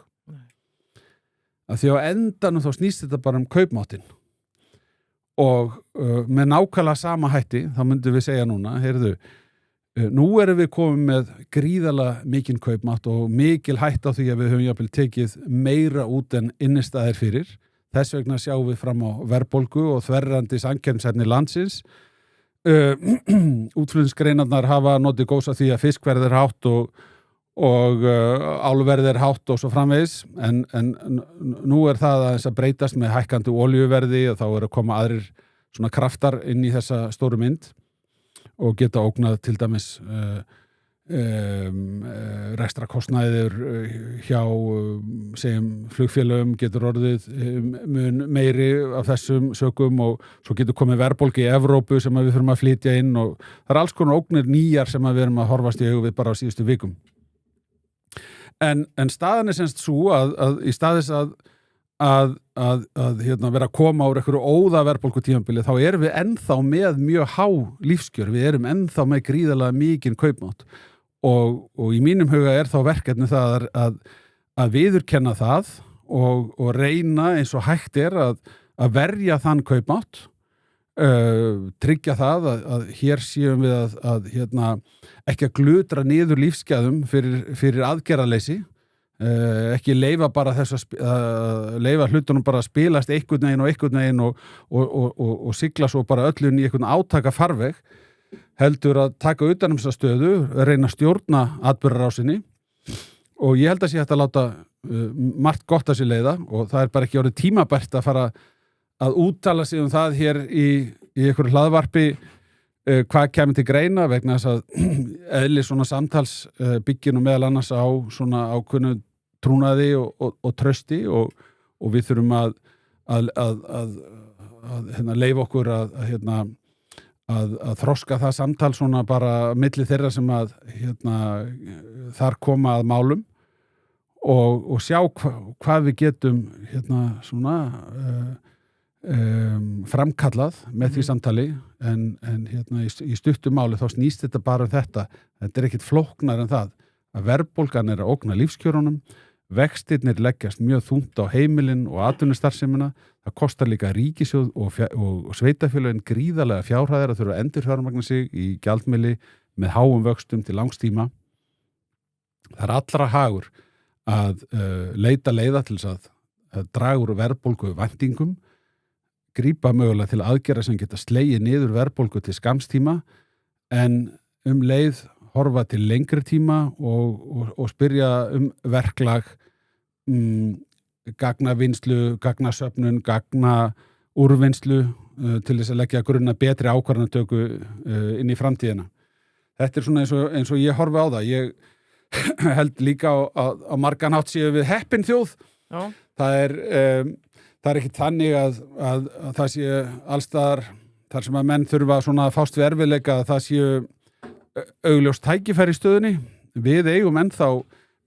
Að því á endanum þá snýst þetta bara um kaupmáttinn. Og með nákvæmlega sama hætti, þá myndum við segja núna, heyrðu, nú erum við komið með gríðarlega mikinn kaupmátt og mikil hætt á því að við höfum jafnvel tekið meira út en innistæðir fyrir. Þess vegna sjáum við fram á verðbólgu og þverrandi samkeppnishæfni landsins. Útflutningsgreinarnar hafa notið góðs af því að fiskverð er hátt og álverð er hátt og svo framvegis, en nú er það aðeins að breytast með hækkandi olíuverði og þá er að koma aðrir svona kraftar inn í þessa stóru mynd og geta ógnað til dæmis rekstrakostnaður hjá segjum flugfélögum getur orðið mun meiri af þessum sökum og svo getur komið verðbólga í Evrópu sem við þurfum að flytja inn og það er alls konar ógnir nýjar sem við erum að horfast í augu við bara á síðustu vikum. En staðan er semst svo að í staðis að vera að koma úr einhverju óða verðbólgutímabili þá erum við ennþá með mjög há lífskjör, við erum ennþá með gríðarlega mikinn kaupmátt og í mínum huga er þá verkefni það að viðurkenna það og reyna eins og hægt er að verja þann kaupmátt, tryggja það að hér séum við að ekki að glutra niður lífsgæðum fyrir aðgerðarleysi, ekki leyfa bara leyfa hlutunum bara að spilast einhvern veginn og sigla svo bara öllun í einhvern átaka farveg, heldur að taka utan þessa stöðu, reyna að stjórna atburðarásinni og ég held að sé hægt að láta margt gott að sér leiða og það er bara ekki orðið tímabært að fara að úttala sig um það hér í einhverju hlaðvarpi hvað kemur til greina vegna þess að eðli svona samtals byggir nú meðal annars á svona ákveðnu trúnaði og trausti og við þurfum að leyfa okkur að þroska það samtal svona bara milli þeirra sem þar koma að málum og sjá hvað við getum svona framkallað með því samtali en í stuttu máli þá snýst þetta bara um þetta er ekkit flóknar en það að verðbólgan er að ógna lífskjörunum, vextirnir leggjast mjög þungt á heimilin og atvinnustarfsemina, það kostar líka ríkissjóð og sveitafélögin gríðarlega fjárhæðir að þurfa að endurfjármagna sig í gjaldmiðli með háum vöxtum til langstíma. Það er allra hagur að leita leiða til þess að draga úr verðbólgu væntingum, grípa mögulega til aðgerða sem geta slegið niður verðbólgu til skamstíma en leið horfa til lengri tíma og spyrja verklag, gagnavinnslu, gagnasöfnun, gagnaúrvinnslu til þess að leggja grunna betri ákvarðanatöku inn í framtíðina. Þetta er svona eins og ég horfi á það. Ég held líka á margan hátt séu við heppin þjóð. Já. Það er ekki þannig að það sé allstaðar þar sem að menn þurfa svona að fást við erfiðleika að það séu augljóst tækifæri í stöðunni. Við eigum ennþá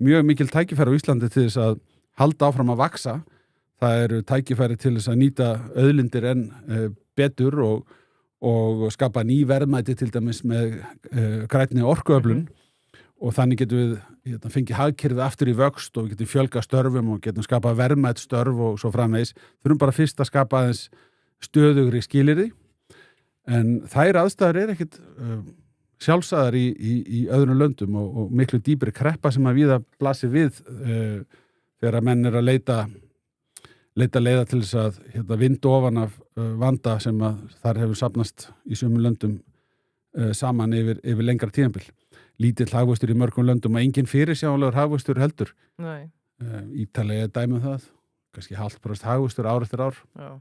mjög mikil tækifæri á Íslandi til þess að halda áfram að vaksa. Það eru tækifæri til þess að nýta auðlindir enn betur og skapa ný verðmæti til dæmis með grænni orkuöflun og þannig getum við fengið hagkerfið aftur í vöxt og við getum fjölga störfum og getum skapað verðmætt störf og svo framvegis. Þurfum bara fyrst að skapa aðeins stöðugri skilyrði en þær aðstæður ekkit sjálfsagðar í öðrum löndum og miklu dýpri kreppa sem að víða blasir við þegar að menn að leita leiða til þess að vinda ofan af vanda sem að þar hefur safnast í sumum löndum saman yfir lengra tímabil. Lítill hagvöxtur í mörgum löndum og engin fyrirsjáanlegur hagvöxtur heldur. Nei. Ítalía dæmi það, kannski 0,5% hagvöxtur ár eftir ár. Já.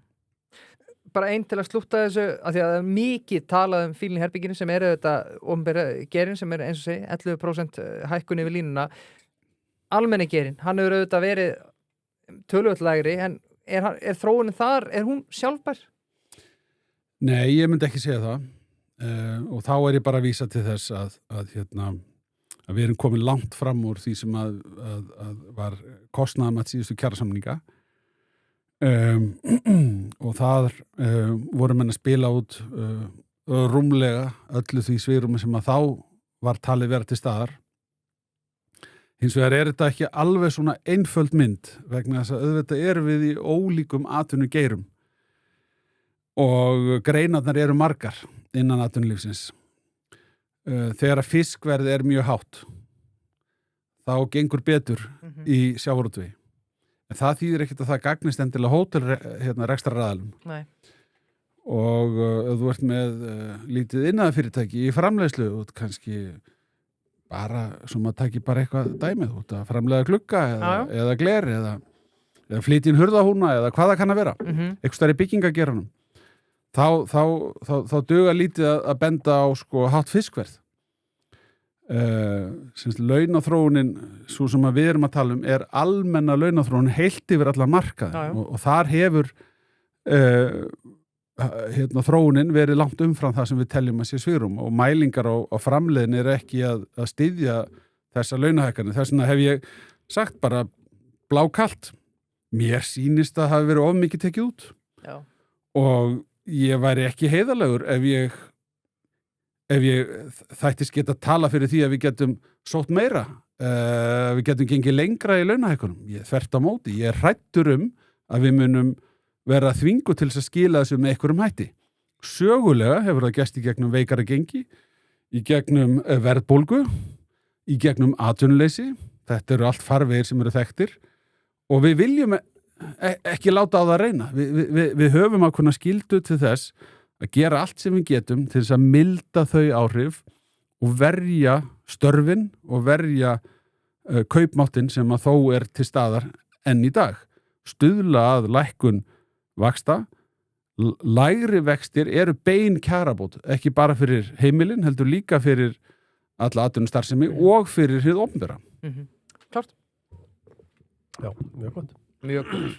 Bara einn til að slútta þessu, af því að það er mikið talað fílinn í herbygginu sem eru þetta opinbera gerin sem eins og segi 11% hækkun yfir línuna. Almenni gerin, hann hefur auðvitað verið töluvert lægri, en er þróunin þar, er hún sjálfbær? Nei, ég myndi ekki segja það og þá er ég bara að vísa til þess að við erum komin langt fram úr því sem að var kostnaðarmat síðustu kjarasamninga og þar voru menn að spila út rúmlega öllu því svigrúmi sem að þá var talið vera til staðar. Hins vegar er þetta ekki alveg svona einföld mynd vegna þess að auðvitað erum við í ólíkum atvinnugeirum og greinarnar eru margar innan atvinnulífsins. Þegar að fiskverð er mjög hátt þá gengur betur í sjávarútvegi. En það þýðir ekkert að það gagnist endilega hótelrekstraraðalum. Nei. Og ef þú ert með lítið iðnaðarfyrirtæki í framleiðslu og kannski bara, sem að taki bara eitthvað dæmið út að framleiða glugga eða gler eða flytja inn hurðahúna eða hvað það kann að vera. Eitthvað stærri byggingageranum. Þá duga lítið að benda á hátt fiskverð. Launaþróunin svo sem að við erum að tala er almenna launaþróun heilt yfir alla markaði og þar hefur þróunin verið langt umfram það sem við teljum að sé svigrúm og mælingar á framleiðin er ekki að styðja þessa launahækkanir. Þess vegna hef ég sagt bara blákalt. Mér sýnist að hafi verið of mikið tekið út. Já. Og ég væri ekki heiðarlegur ef ég þættist geta tala fyrir því að við getum sótt meira, við getum gengið lengra í launahækkunum. Ég þvert á móti. Ég er hræddur að við munum vera þvingu til þess að skila þessu með einhverjum hætti. Sögulega hefur það gerst í gegnum veikara gengi, í gegnum verðbólgu, í gegnum atvinnuleysi. Þetta eru allt farvegir sem eru þekktir og við viljum ekki láta á það reyna. Við höfum ákveðna skyldu til þess að gera allt sem við getum til þess að milda þau áhrif og verja störfin og verja kaupmáttinn sem að þó er til staðar enn í dag. Stuðla að lækkun vaxta. Lægri vextir eru bein kjarabót, ekki bara fyrir heimilin, heldur líka fyrir alla atvinnustarfsemi og fyrir hið opinbera. Klart. Já, mjög gott. Mjög gott.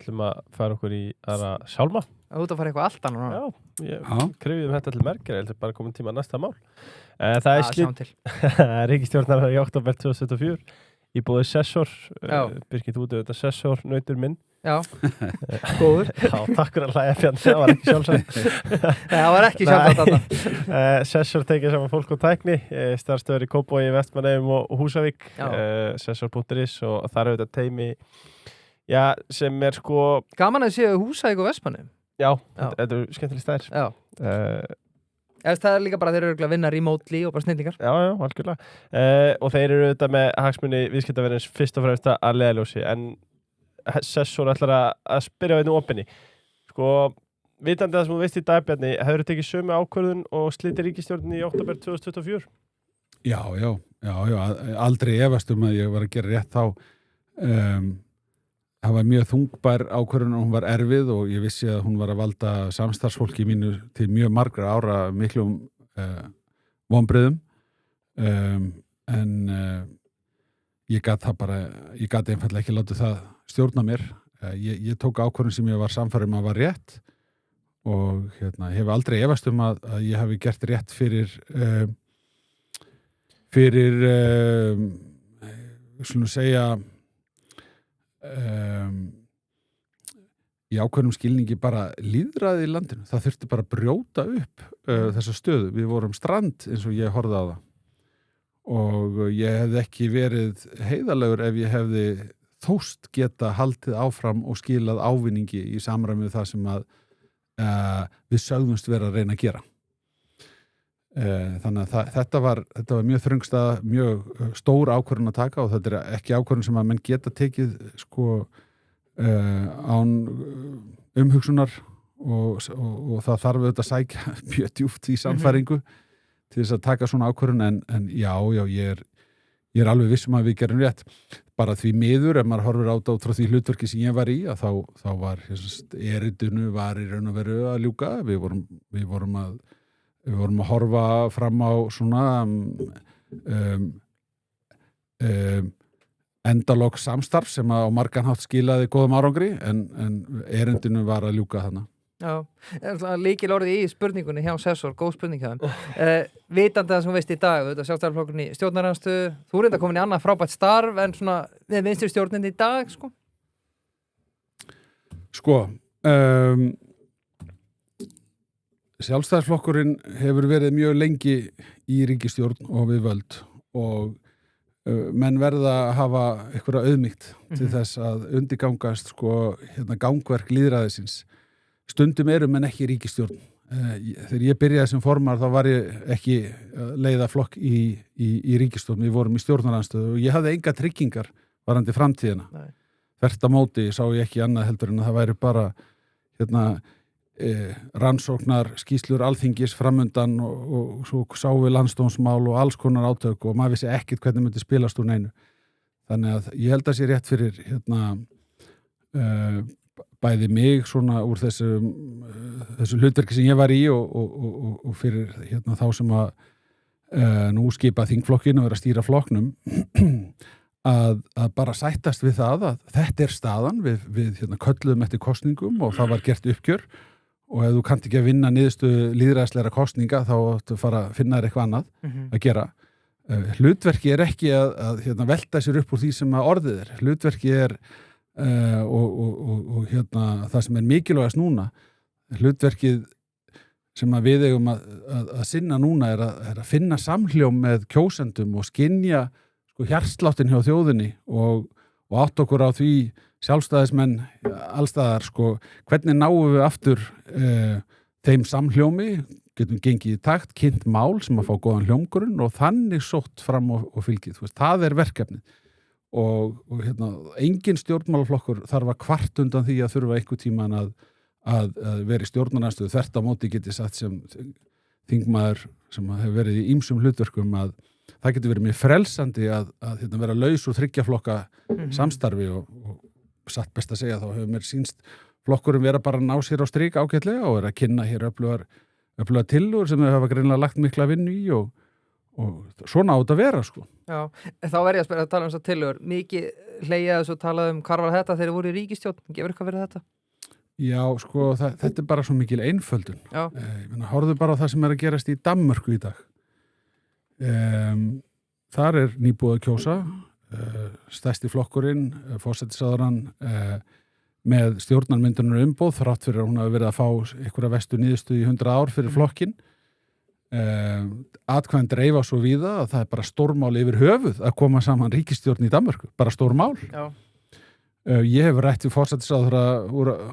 ætlum að fara okkur í aðra sjálma. Þú ert að fara eitthvað allt annað. Já, ég krifið þetta til merkir, ég held að bara komin tíma næsta mál. Það er sjáum til. ríkisstjórnar í október 2024 í búið Sessor, Birgit út auðvitað Sessor, nautur minn. Já, góður. Já, takk fyrir að hlæja fjand, það var ekki sjálfsagt. Nei, það var ekki sjálfsagt þetta. Sessor tekið saman fólk og tækni, starfstöður í Kópavogi, Vestmannaeyjum og Húsavík, Sessor.is og þar auðvitað teymi, já, sem er sko... Gaman að séu Húsavík og Vestmannaeyjum. Já, þetta eru skemmtileg stær. Já. Það er líka bara þeir eru að vinna remotely og bara snillingar. Já, algjörlega. Og þeir eru auðvitað með hagsmuni viðskiptaverðins fyrst og fremst að leiðarljósi, en Sessor ætlar að spyrja á einu opinni. Sko, vitandi það sem þú veist í dag, Bjarni, hefur tekið sömu ákvörðun og slitið ríkisstjórninni í október 2024? Já, aldrei efast að ég var að gera rétt þá. Það var mjög þungbær ákvörðun og hún var erfið og ég vissi að hún var að valda samstarfsfólki mínu til mjög margra ára miklum vonbrigðum. En ég gat einfaldlega ekki látið það stjórna mér. Ég tók ákvörðun sem ég var sannfærður að var rétt og hef aldrei efast að ég hafi gert rétt fyrir skulum segja í ákveðnum skilningi bara lýðræði í landinu. Það þurfti bara að brjóta upp þessa stöðu. Við vorum strand eins og ég horfði á það og ég hefði ekki verið heiðarlegur ef ég hefði þóst geta haldið áfram og skilað ávinningi í samræmi við það sem að við sögðumst vera að reyna að gera. Þannig að þetta var mjög þröngstaða, mjög stór ákvörðun að taka og þetta er ekki ákvörðun sem að menn geta tekið án umhugsunar og það þarf auðvitað að sækja mjög djúpt í sannfæringu til þess að taka svona ákvörðun en já, ég er alveg viss að við gerum rétt. Bara því miður, ef maður horfir á þetta frá því hlutverki sem ég var í, að þá var erindinu var í raun og veru að ljúka. Við vorum að horfa fram á svona endalok samstarf sem á margan hátt skilaði góðum árangri en erindinu var að ljúka þarna. Já, líkil orðið í spurningunni hjá Sessor, góð spurning hjá þeim. Vitandi það sem þú veist í dag, sjálfstæðarflokkurinn í stjórnarandstöðu, þú reynda komin í annað frábært starf en svona við vinstri stjórninni í dag, sko? Sjálfstæðarflokkurinn hefur verið mjög lengi í ríkisstjórn og við völd og menn verða að hafa einhverja auðmýkt til þess að undirgangast gangverk lýðræðisins. Stundum menn ekki ríkisstjórn. Þegar ég byrjaði sem formar þá var ég ekki leiða flokk í ríkisstjórn. Við vorum í stjórnarandstöðu og ég hafði enga tryggingar varandi framtíðina. Þvert á móti sá ég ekki annað heldur en að það væri bara rannsóknar skýrslur Alþingis framundan og svo sáum við landsdómsmál og alls konar átök og maður vissi ekkert hvernig myndi spilast úr neinu. Þannig að ég held að sé rétt fyrir bæði mig svona úr þessu hlutverki sem ég var í og fyrir þá sem að nú skipa þingflokkinu og vera að stýra flokknum að bara sættast við það að þetta er staðan við kölluðum eftir kosningum og það var gert uppgjör og ef þú kannt ekki að vinna niðurstöðu lýðræðislegra kosninga þá áttu að fara að finna þér eitthvað annað að gera. Hlutverki er ekki að velta sér upp úr því sem að orðið er. Hlutverki er og það sem er mikilvægast núna, hlutverkið sem að við eigum að sinna núna er að finna samhljóm með kjósendum og skynja hjartsláttin hjá þjóðinni og átt okkur á því sjálfstæðismenn allstaðar hvernig náum við aftur þeim samhljómi, getum gengið í takt, kynnt mál sem að fá góðan hljómgrunn og þannig sótt fram og fylgið. Það er verkefnið. Og engin stjórnmálaflokkur þarf að kvart undan því að þurfa einhver tíman að vera í stjórnarandstöðu. Þvert á móti geti sagt sem þingmaður sem hefur verið í ýmsum hlutverkum að það getur verið mjög frelsandi að vera laus úr þryggjaflokka samstarfi og satt best að segja þá hefur mér sýnst flokkurum vera bara að ná sér á strik ágætlega og er að kynna hér öflugar tillögur sem þau hafa greinilega lagt mikla vinnu í og svona átt að vera Já, þá verð ég að spyrja að tala um þessar tillögur. Mikið hlegið þessu og talað hvar var þetta þegar þið voru í ríkisstjórn? Gefur eitthvað verið þetta? Já, þetta er bara svo mikil einföldun. Horfðu bara á það sem er að gerast í Danmörku í dag. Þar er nýbúið að kjósa, stærsti flokkurinn, forsætisráðherrann með stjórnarmyndunar umboð, þrátt fyrir að hún hafi verið að fá einhverja vestu niðurstöðu í 100 ár fyrir flokkinn. Atkvæðin dreifa svo víða að það er bara stórmál yfir höfuð að koma saman ríkisstjórn í Danmörku, bara stórmál. Ég hef rætt við forsætisráðherra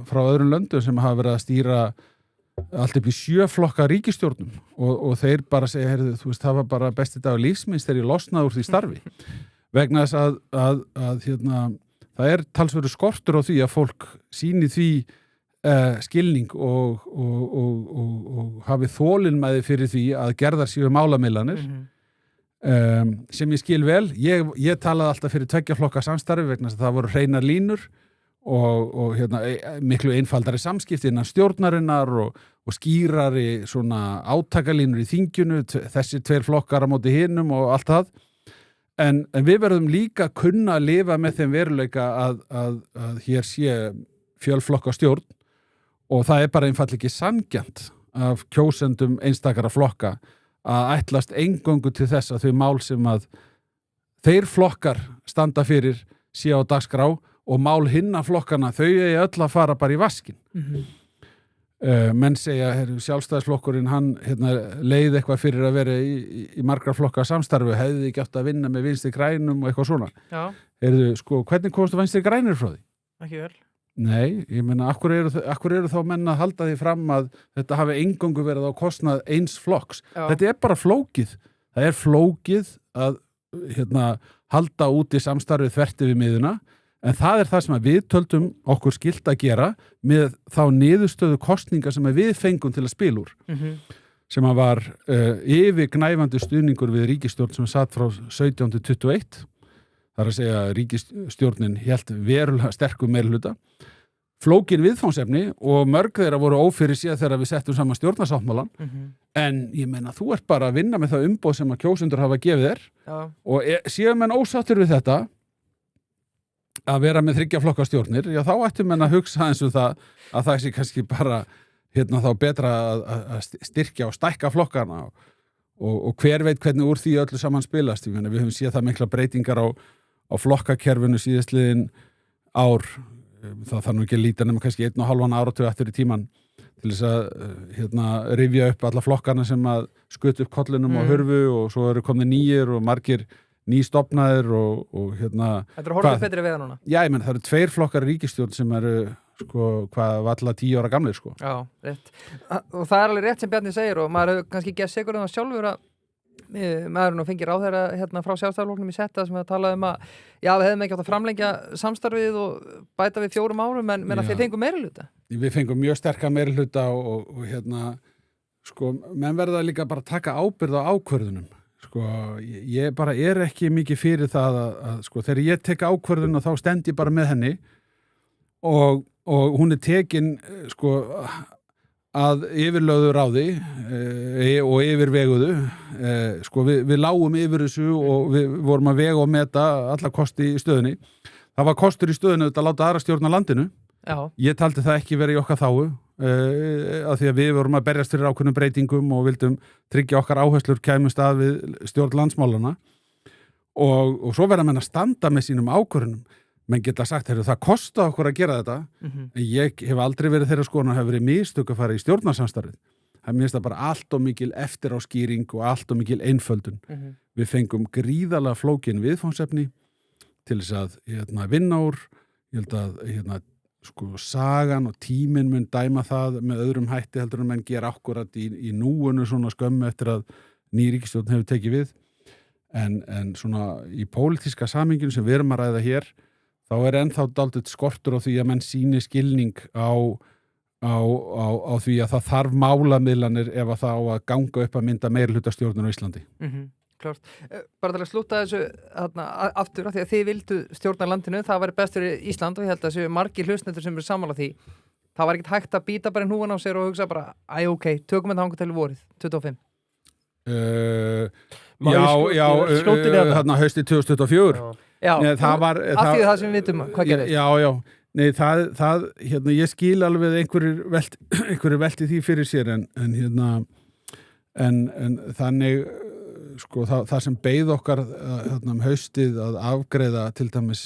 frá öðrum löndum sem hafa verið að stýra allt upp í 7 flokka ríkisstjórnum og þeir bara segja, það var bara besti dag lífsminns þegar ég losnaði úr því starfi vegna þess að það er talsverður skortur á því að fólk sýni því skilning og hafið þolinmæði fyrir því að gerðar séu málamiðlanir sem ég skil vel. Ég talaði alltaf fyrir 2 flokka samstarfi vegna þess að það voru hreinar línur og hérna, miklu einfaldari samskipti innan stjórnarinnar og skýrari svona átakalínur í þinginu, þessi 2 flokkar á móti hinum og allt það. En við verðum líka kunna að lifa með þeim veruleika að hér sé fjölflokka stjórn og það bara einfall ekki sanngjarnt af kjósendum einstakara flokka að ætlast eingöngu til þess að þau mál sem að þeir flokkar standa fyrir sé á dagskrá og mál hinna flokkana þau eigi öll að fara bara í vaskin. Menn segja, sjálfstæðisflokkurinn hann leið eitthvað fyrir að vera í margra flokka samstarfi, hefði ekki átt að vinna með Vinstri grænum og eitthvað svona. Já. Sko, hvernig komstu Vinstri grænir frá því? Ekki vel. Nei, ég meina, akkur eru þá menn að halda því fram að þetta hafi eingöngu verið á kostnað eins flokks. Já. Þetta bara flókið. Það flókið að halda út í samstarfið þvert yfir miðuna. En það það sem að við töldum okkur skylt að gera með þá niðurstöðu kosninga sem að við fengum til að spila úr. Sem að var yfirgnæfandi stuðningur við ríkisstjórn sem satt frá 17 til 21. Það að segja að ríkisstjórnin hélt verulega sterkum meirihluta. Flókin viðfangsefni og mörg þeirra voru ófyrirséð þegar við settum saman stjórnarsáttmálann. En ég meina, þú bara að vinna með það umboð sem að kjósendur hafa gefið þér. Já. Og séu menn ósáttir við þetta að vera með 3 flokka stjórnir, já þá ættum menn að hugsa eins og það að það sé kannski bara þá betra að styrkja og stækka flokkana og hver veit hvernig úr því öllu saman spilast. Við höfum séð það mikla breytingar á flokkakerfinu síðastliðin ár. Það þarf nú ekki að líta nema kannski 1,5 áratug eftir í tíman til þess að rifja upp alla flokkana sem að skutu upp kollinum og hurfu og svo eru komnir nýjir og margir nýstofnaðir og Þetta horfður betri við núna? Já, ég menn, það eru 2 flokkar ríkisstjórn sem eru valla 10 ára gamlir, sko. Já, rétt. Og það alveg rétt sem Bjarni segir og maður hefur kannski gert sigur það sjálfur að maður fengir ráðherra frá sjálfstæðarflokknum í setta sem að tala að við hefðum ekki átt að framlengja samstarfið og bæta við 4 árum en að þið fengum meirihluta. Við fengum mjög sterka meirihluta og menn verða líka bara að taka ábyrgð á ákvörðunum. Ég bara ekki mikið fyrir það að þegar ég tek ákvörðun og þá stend ég bara með henni og hún tekin að yfirlögðu ráði og yfirveguðu við lágum yfir þessu og við vorum að vega og meta alla kosti í stöðunni. Það var kostur í stöðunni að láta aðra stjórna landinu. Já. Ég taldi það ekki verið í okkar þágu af því að við vorum að berjast fyrir ákveðnum breytingum og vildum tryggja okkar áherslur kæmust að við stjórn landsmálana og svo verða menn að standa með sínum ákvörðunum. Menn geta sagt, það kosta okkur að gera þetta en ég hef aldrei verið þeirra skoðun að hafa verið mistök að fara í stjórnarsamstarfið. Það minnst það bara allt og mikil eftiráskýring og allt og mikil einföldun. Við fengum gríðarlega flókin viðfangsefni til þess að vinna úr. Ég held að sagan og tíminn mun dæma það með öðrum hætti heldur en menn gera akkurat í núinu svona skömmu eftir að ný ríkisstjórn hefur tekið við en svona í pólitíska samhenginu sem við erum að ræða hér þá ennþá dálítið skortur á því að menn sýni skilning á því að það þarf málamiðlanir ef að það á að ganga upp að mynda meirihlutastjórnun á Íslandi. Klart. Bara til að slúta þessu aftur af því að þið vildu stjórna landinu, það væri best fyrir Ísland og ég held að þessu margir hlustendur sem eru sammála því. Það var ekkert hægt að býta bara húan á sér og hugsa bara, ok, tökum við þangað til vorið, 25. Þarna haustið 2024. Já, af því það sem við vitum, hvað gerðist? Já. Nei, ég skil alveg einhverju velti því fyrir sér en þannig það sem beið okkar haustið að afgreiða til dæmis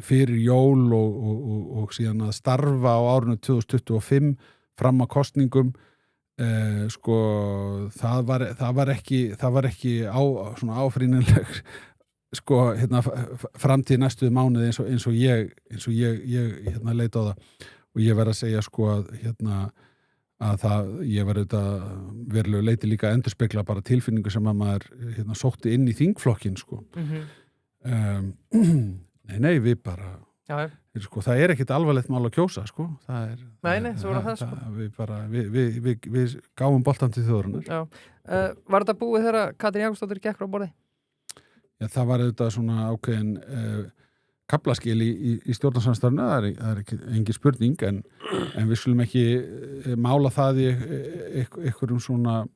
fyrir jól og síðan að starfa á árinu 2025 fram að kosningum það var ekki svona áfrýnileg framtíð næstu mánuði eins og ég leit á það og ég verð að segja að ég var auðvitað verulega leiti líka að endurspegla bara tilfinningu sem að maður sótti inn í þingflokkin Nei, við bara Já, sko, það er ekkit alvarlegt mál að kjósa sko. Nei, svo er það sko. Við gáum boltan til þjóðurinnar. Já. Var þetta búið þegar Katrín Jakobsdóttir gekk frá borði? Já, það var auðvitað svona ákveðin kaflaskil í stjórnarsamstarfinu, það er ekki engin spurning, en við skulum ekki mála það í einhverjum svona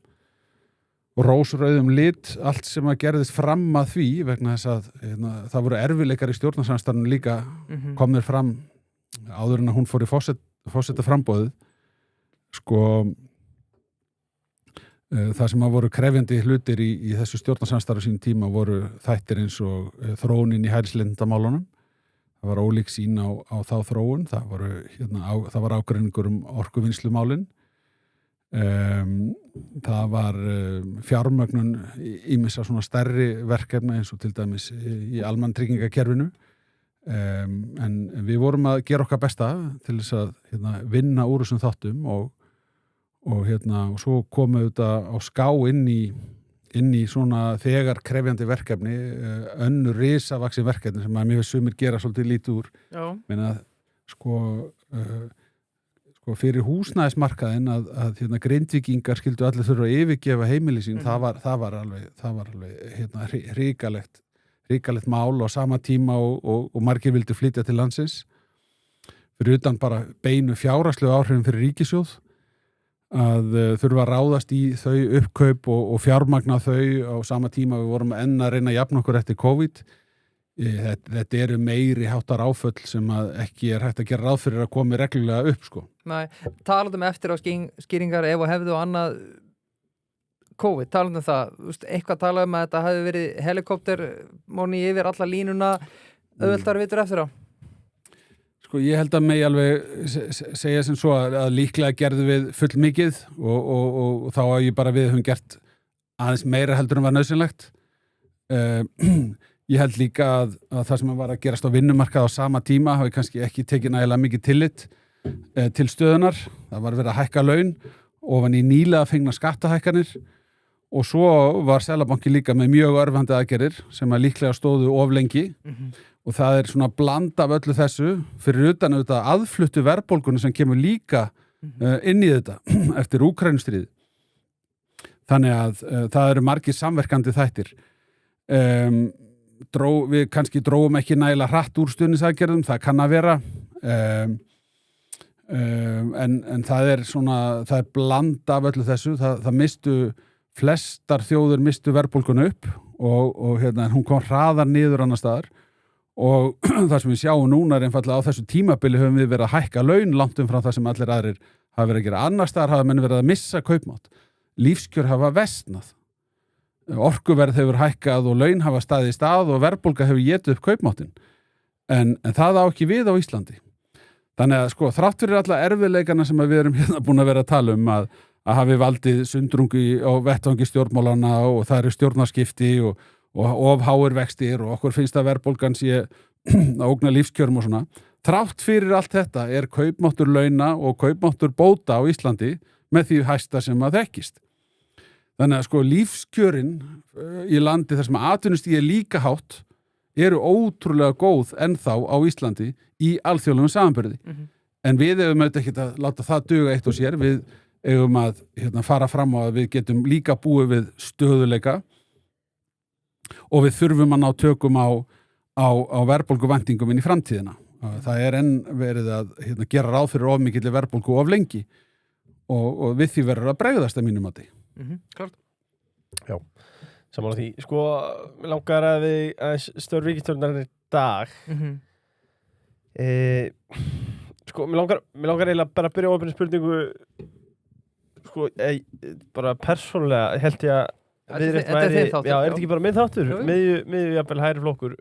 rósrauðum lit allt sem að gerðist fram að því vegna þess að það voru erfiðleikar í stjórnarsamstarfinu líka komnir fram áður en að hún fór í forseta frambóðið sko það sem að voru krefjandi hlutir í þessu stjórnarsamstarfi sín tíma voru þættir eins og þróunin í hælisleitendamálunum. Það var ólík sín á þá þróun, það var ágreiningur orkuvinnslumálin. Það var fjármögnun ýmissa svona stærri verkefna eins og til dæmis í almannatryggingakerfinu en við vorum að gera okkar besta til þess að vinna úr þessum þáttum og svo komum við þetta á ská inn í svona þegar krefjandi verkefni önnur risavaksin verkefni sem að mér finnst sumir gera svolítið lítið úr menna sko fyrir húsnæðismarkaðin að Grindvíkingar skyldu allir þurfa að yfirgefa heimili sín, það var alveg hrikalegt mál á sama tíma og margir vildu flytja til landsins fyrir utan bara beinu fjárhagslegu áhrifin fyrir ríkissjóð að þurfa að ráðast í þau uppkaup og fjármagna þau á sama tíma við vorum enn að reyna að jafna okkur eftir COVID. Þetta eru meiri háttar áföll sem að ekki er hægt að gera ráð fyrir að komi reglulega upp sko. Nei, talandum eftir á skýringar ef og hefðu og annað COVID, talandum það, eitthvað talað um að þetta hafi verið helikóptermóni yfir alla línuna, auðveldar vitur eftir á? Sko ég held að megi alveg segja sem svo að líklega gerðu við full mikið og þá að ég bara við höfum gert aðeins meira heldur en var nauðsynlegt. Ég held líka að það sem var að gerast á vinnumarkað á sama tíma hafi kannski ekki tekið nægilega mikið tillit til stöðunar. Það var verið að hækka laun ofan í nýlega fengna skattahækkanir og svo var Seðlabanki líka með mjög örvandi aðgerðir sem að líklega stóðu of lengi og það er svona bland af öllu þessu fyrir utan auðvitað aðfluttu verðbólguna sem kemur líka inn í þetta eftir Úkraínustríð. Þannig að það eru margir samverkandi þættir. Við kannski dróum ekki nægilega hratt úr stuðningsaðgerðum, það kann að vera en það er bland af öllu þessu, það mistu flestar þjóður mistu verðbólguna upp og hún kom hraðar niður annar staðar og það sem við sjáum núna er einfallega á þessu tímabili höfum við verið að hækka laun langt umfram það sem allir aðrir hafa verið að gera annar staðar hafa menn verið að missa kaupmátt, lífskjör hafa versnað. Orkuverð hefur hækkað og laun hafa staðið í stað og verðbólga hefur étið upp kaupmáttin en það á ekki við á Íslandi þannig að sko þrátt fyrir alla erfiðleikana sem við erum hérna búin að vera að tala um að hafi valdið sundrungu á vettvangi stjórnmálana og það eru stjórnarskipti og of háir vextir og okkur finnst að verðbólgan sé að ógna lífskjörum og svona þrátt fyrir allt þetta er kaupmáttur launa og kaupmáttur bóta á Íslandi með því hæsta sem að þekkist. Þannig að sko lífskjörin í landi þar sem atvinnustigið er líka hátt eru ótrúlega góð ennþá á Íslandi í alþjóðlegum samanburði. En við eigum auðvitað ekki að láta það duga eitt og sér, við eigum að fara fram á að við getum líka búið við stöðuleika og við þurfum að ná tökum á verðbólguvæntingum inn í framtíðina. Það er enn verið að gera ráð fyrir of mikilli verðbólgu of lengi og við því verður að bregðast að mínum mati. Klart. Já, saman á því. Sko, mér langar að við stór ríkisstjórnar í dag. Sko, mér langar eiginlega bara að byrja á opinni spurningu sko, bara persónulega held ég að Þetta er þinn þáttur. Já, er þetta ekki bara minn þáttur? Miðju jafnvel hægri flokkur.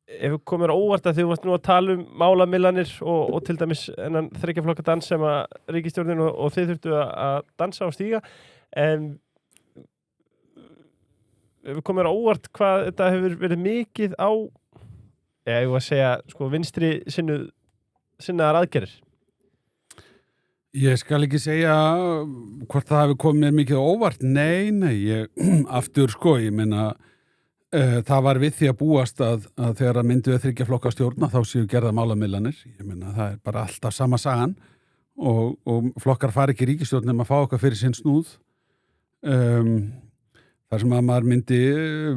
Ef við komum óvart að þið varst nú að tala um málamillanir og til dæmis enn þriggja flokka dans sem að ríkisstjórnin og þið þurftu að dansa og stíga en ef við komum óvart hvað þetta hefur verið mikið á ég var að segja sko vinstri sinnaðar aðgerðir. Ég skal ekki segja hvort það hefur komið mér mikið óvart. Nei, ég aftur sko, ég meina það var við því að búast að þegar að myndu við þriggja flokka stjórna þá séu gerða málamiðlanir. Ég meina það er bara alltaf sama sagan og flokkar fari ekki í ríkisstjórn nema að fá okkar fyrir sinn snúð. Þar sem að maður myndi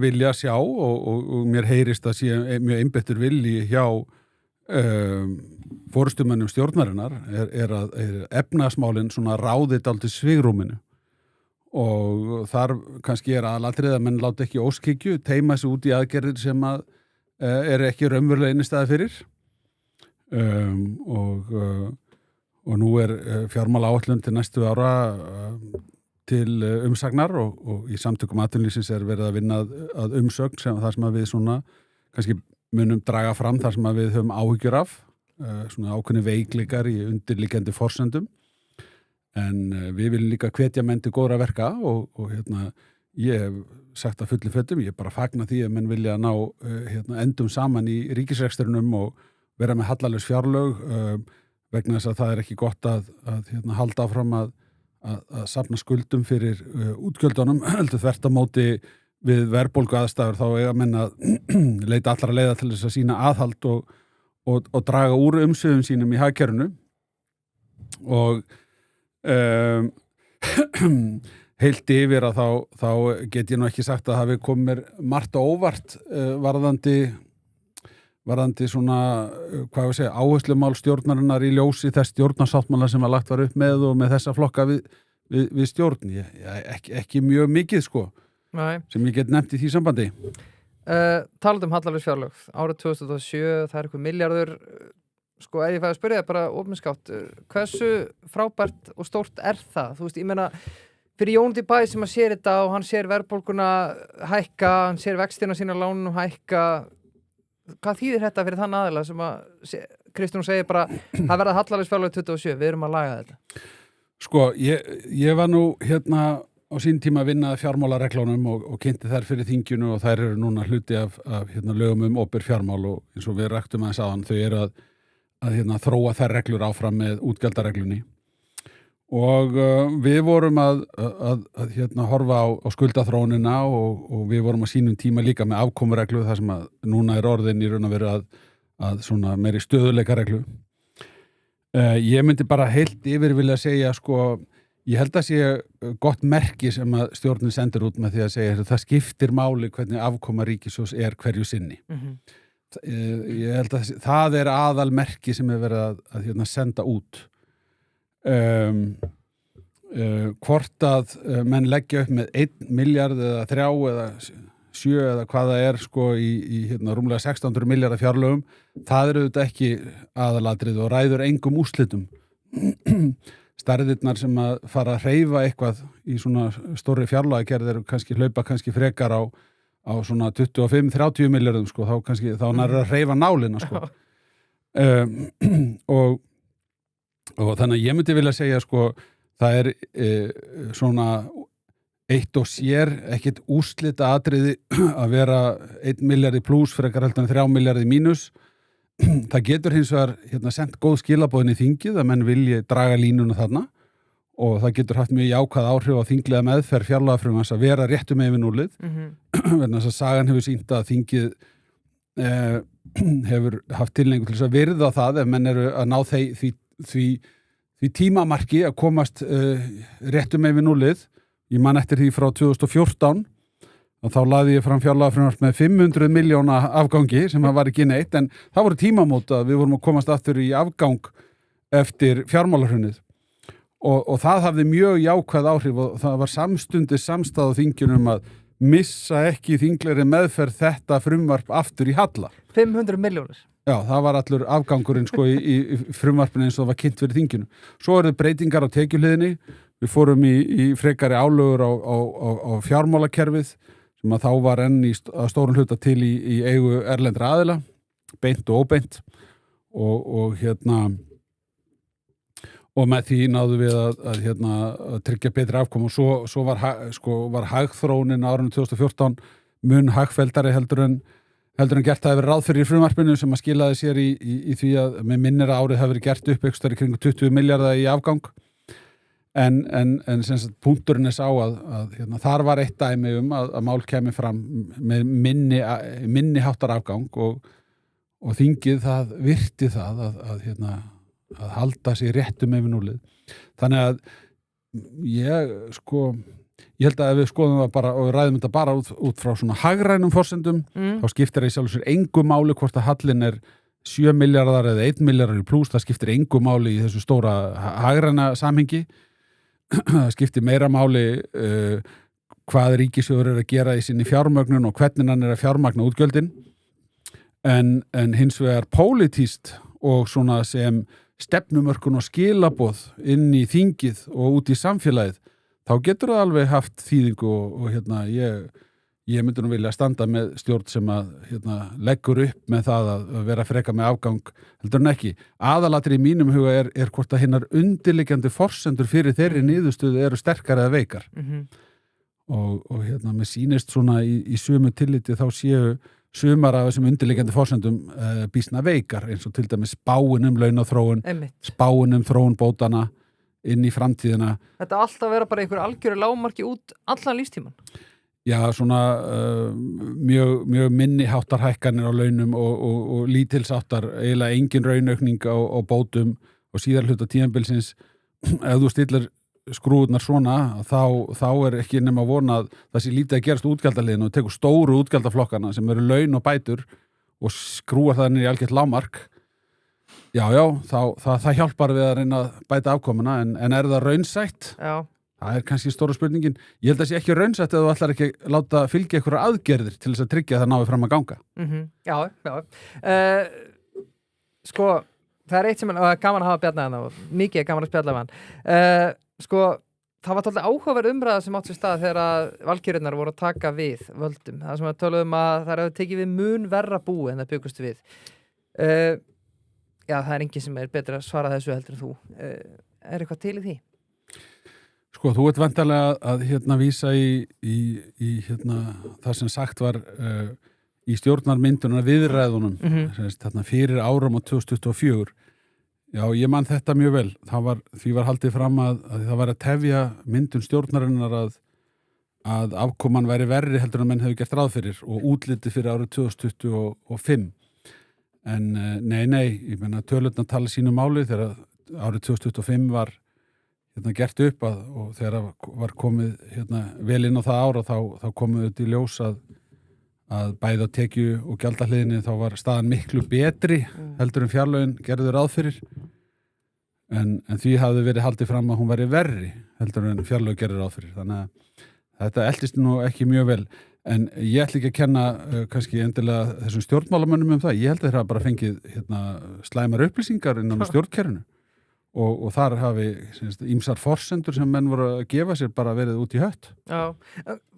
vilja sjá og mér heyrist að sé mjög einbeittur vilji hjá forystumönnum stjórnarinnar er að efnahagsmálin svona ráðið dálítið svigrúminu og þar kannski aðalatriði að menn láta ekki óskhyggju teima sig út í aðgerðir sem að ekki raunverulega innistæða fyrir og nú fjármálaáætlun til næstu ára til umsagnar og í samtökum atvinnulífsins verið að vinna að umsögn þar sem að við svona kannski munum draga fram þar sem að við höfum áhyggjur af svona ákveðni veikleikar í undirliggjandi forsendum en við viljum líka hvetja menn til góðra verka og ég hef sagt að fullu fötum, ég bara fagna því að menn vilja ná endum saman í ríkisrekstrinum og vera með hallalaus fjárlög vegna þess að það er ekki gott að halda áfram að safna skuldum fyrir útgjöldunum heldur þvert á móti við verðbólgu aðstæður þá eiga menn að leita allra leiða til þess að sína aðhald og draga úr umsvifum sínum í hagkerfinu og heilt yfir að þá get ég nú ekki sagt að hafi komið mér margt á óvart varðandi svona, hvað ég segja, áherslumál stjórnarinnar í ljósi þess stjórnarsáttmála sem að lagt var upp með og með þessa flokka við stjórn. Ekki mjög mikið, sko. Nei. Sem ég get nefnt í því sambandi. Talandi hallalaus fjárlög, árið 2007, það eitthvað milljarður, sko, ef ég fæði að spyrja það bara opinskátt, hversu frábært og stórt það? Þú veist, ég meina, fyrir Jóni Bæ sem að sér þetta og hann sér verðbólguna hækka, hann sér vextina sína lánum hækka, hvað þýðir þetta fyrir þann aðila sem að Kristján segir bara, það verða hallalaus fjárlög 27, við erum að laga þetta? Sko, ég var nú á sín tíma að vinna fjármálareglunum og kynnti þær fyrir þinginu og þær eru núna hluti af lögum opinber fjármál og eins og við ræktum aðeins áðan þau eru að þróa þær reglur áfram með útgjaldareglunni og við vorum að horfa á skuldaþróunina og við vorum á sínum tíma líka með afkomureglu þar sem að núna orðin í raun að vera að svona meiri stöðuleikareglu. Ég myndi bara heilt yfir vilja segja sko ég held að sé gott merki sem að stjórnin sendir út með því að segja það skiptir máli hvernig afkoma ríkissjóðs hverju sinni. Ég held að það aðal merki sem verið að senda út. Hvort að menn leggja upp með 1 milljarð eða 3 eða 7 eða hvað það sko í rúmlega 1600 milljarða fjárlögum, það auðvitað ekki aðalatrið og ræður engum úrslitum. Stærðirnar sem að fara að hreyfa eitthvað í svona stórri fjárlagagerð kannski hlaupa kannski frekar á svona 25-30 milljörðum sko, þá nærður að hreyfa nálina sko. Og þannig að ég myndi vilja segja sko, það svona eitt og sér ekkit úrslita atriði að vera 1 milljarði pluss frekar heldur en 3 milljarði mínus. Það getur hins vegar sendt góð skilaboðin í þingið að menn vilji draga línuna þarna og það getur haft mjög jákvæð áhrif á þinglega meðferð fjárlagafrumvarps að vera réttum yfir núlið. Vegna þess að sagan hefur sýnt að þingið hefur haft tilneigingu til þess að virða það ef menn eru að ná því tímamarki að komast réttum yfir núlið. Ég man eftir því frá 2014 og þá lagði ég fram fjárlagafrumvarp með 500 milljóna afgangi sem var ekki neitt en það voru tímamót að við vorum að komast aftur í afgang eftir fjármálahrunið og það hafði mjög jákvæð áhrif og það var samstundis samstæð á þingjunum að missa ekki þinglegri meðferð þetta frumvarp aftur í halla. 500 milljónir? Já, það var allur afgangurinn sko í frumvarpinu eins og það var kynnt fyrir þinginu. Svo eru breytingar á tekjuhliðinni, við fórum í frekari álögur á fjármálakerfið sem að þá var enn að stórun hluta til í eigu erlendra aðila, beint og óbeint og með því náðu við að tryggja betri afkomu og svo var hagþróunin á árinu 2014 mun hagfelldari heldur en gert það hefur verið ráð fyrir í frumvarpinu sem að skilaði sér í því að með minnir árið hafi verið gert upp einhvers staðar í kringum 20 milljarða í afgang en sem sagt punkturinn sá að hérna, þar var eitt dæmi að mál kemi fram með minni háttar afgang og þingið það virti það að halda sig réttum yfir núlið. Þannig að ég held að ef við skoðum það bara og ræðum þetta bara út frá svona hagrænum forsendum, þá skiptir það í sjálfu sér engu máli hvort að hallinn 7 milljarðar eða 1 milljarðar í plús, það skiptir engu máli í þessu stóra hagræna samhengi. Það skiptir meira máli hvað ríkissjóður að gera í sinni fjármögnun og hvernig hann að fjármagna útgjöldin en hins vegar pólitískt og svona sem stefnumörkun og skilaboð inn í þingið og út í samfélagið, þá getur það alveg haft þýðingu og ég myndi nú vilja standa með stjórn sem að leggur upp með það að vera freka með afgang heldur en ekki. Aðalatriði í mínum huga er hvort að hinnar undirliggjandi forsendur fyrir þeirri niðurstöðu eru sterkar eða veikar. Og mér sýnist svona í sumu tilliti þá séu sumar af þessum undirliggjandi forsendum býsna veikar eins og til dæmis spáin launaþróun, spáin þróun bótana inn í framtíðina. Þetta alltaf vera bara einhver algjöru lágmarki út allan lífstíman. Já, svona mjög minni háttarhækkanir á launum og lítilsáttar, eiginlega engin raunaukning á bótum og síðar hluta tímabilsins. Ef þú stillir skrúðnar svona, þá ekki nema að vona að það sé lítið að gerast útgjaldaliðinu og tekur stóru útgjaldaflokkana sem eru laun og bætur og skrúar það niður í algjört lágmark. Já, það hjálpar við að reyna að bæta afkomuna, en er það raunsætt? Já. Það kannski stóra spurningin. Ég held að það sé ekki raunsætt ef þú ætlar ekki að láta fylgja einhverjar aðgerðir til þess að tryggja að það nái fram að ganga. Já. Sko, það eitt sem er gaman að hafa Bjarna hérna og mikið er gaman að spjalla við hann. Sko, það var tólið áhugaverð umræða sem átt sér stað þegar valkyrjurnar voru að taka við völdum. Það sem að töluðum að það tekið við mun verra búi en það byggust við. Já, það engin sem er betur að svara þessu heldur en þú. Er eitthvað til í því? Sko, þú ert vantarlega að vísa í það sem sagt var í stjórnarmyndunar viðræðunum fyrir árum á 2024. Já, ég man þetta mjög vel. Því var haldið fram að það var að tefja myndun stjórnarinnar að afkoman væri verri heldur en menn hefur gert ráð fyrir og útlitið fyrir árið 2025. En nei, ég meina tölurnar tala sínu máli þegar árið 2025 var gert upp og þegar var komið vel inn á það ára þá komið þetta í ljós að bæði á tekju og gjaldahliðinni þá var staðan miklu betri heldur en fjárlögin gerðu ráð fyrir en því hafði verið haldið fram að hún væri verri heldur en fjárlög gerðu ráð fyrir þannig að þetta eltist nú ekki mjög vel en ég ætla ekki að kenna kannski endilega þessum stjórnmálamönnum það, ég held að þeir hafa bara fengið slæmar upplýsingar innan stjórnkerfinu og þar hafi ýmsar forsendur sem menn voru að gefa sér bara verið út í hött. Já,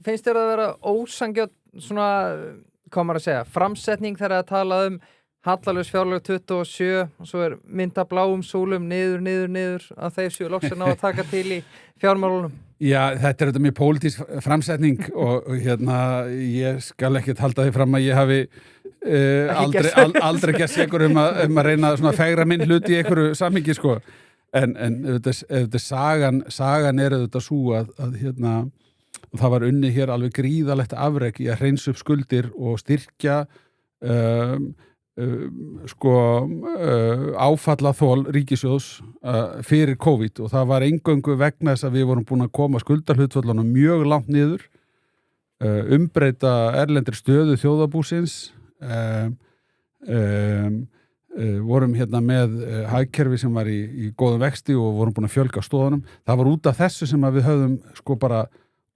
finnst þér að vera ósangjöld svona, hvað maður að segja, framsetning þegar að tala hallarlaus fjárlög 27 og svo mynda bláum súlum niður að þeir séu loksin á að taka til í fjármálunum? Já, þetta er þetta mjög pólitísk framsetning og ég skal ekkert halda því fram að ég hafi aldrei gert segur að reyna að fegra minn hluti í einhverju samhengi sko. En sagan er þetta svo að það var unnið hér alveg gríðalegt afrek í að hreinsa upp skuldir og styrkja áfallaþol ríkissjóðs fyrir COVID og það var eingöngu vegna þess að við vorum búin að koma skuldarhlutföllunum mjög langt niður umbreyta erlendri stöðu þjóðarbúsins vorum með hagkerfi sem var í góðum vexti og vorum búin að fjölga stóðunum. Það var út af þessu sem að við höfðum bara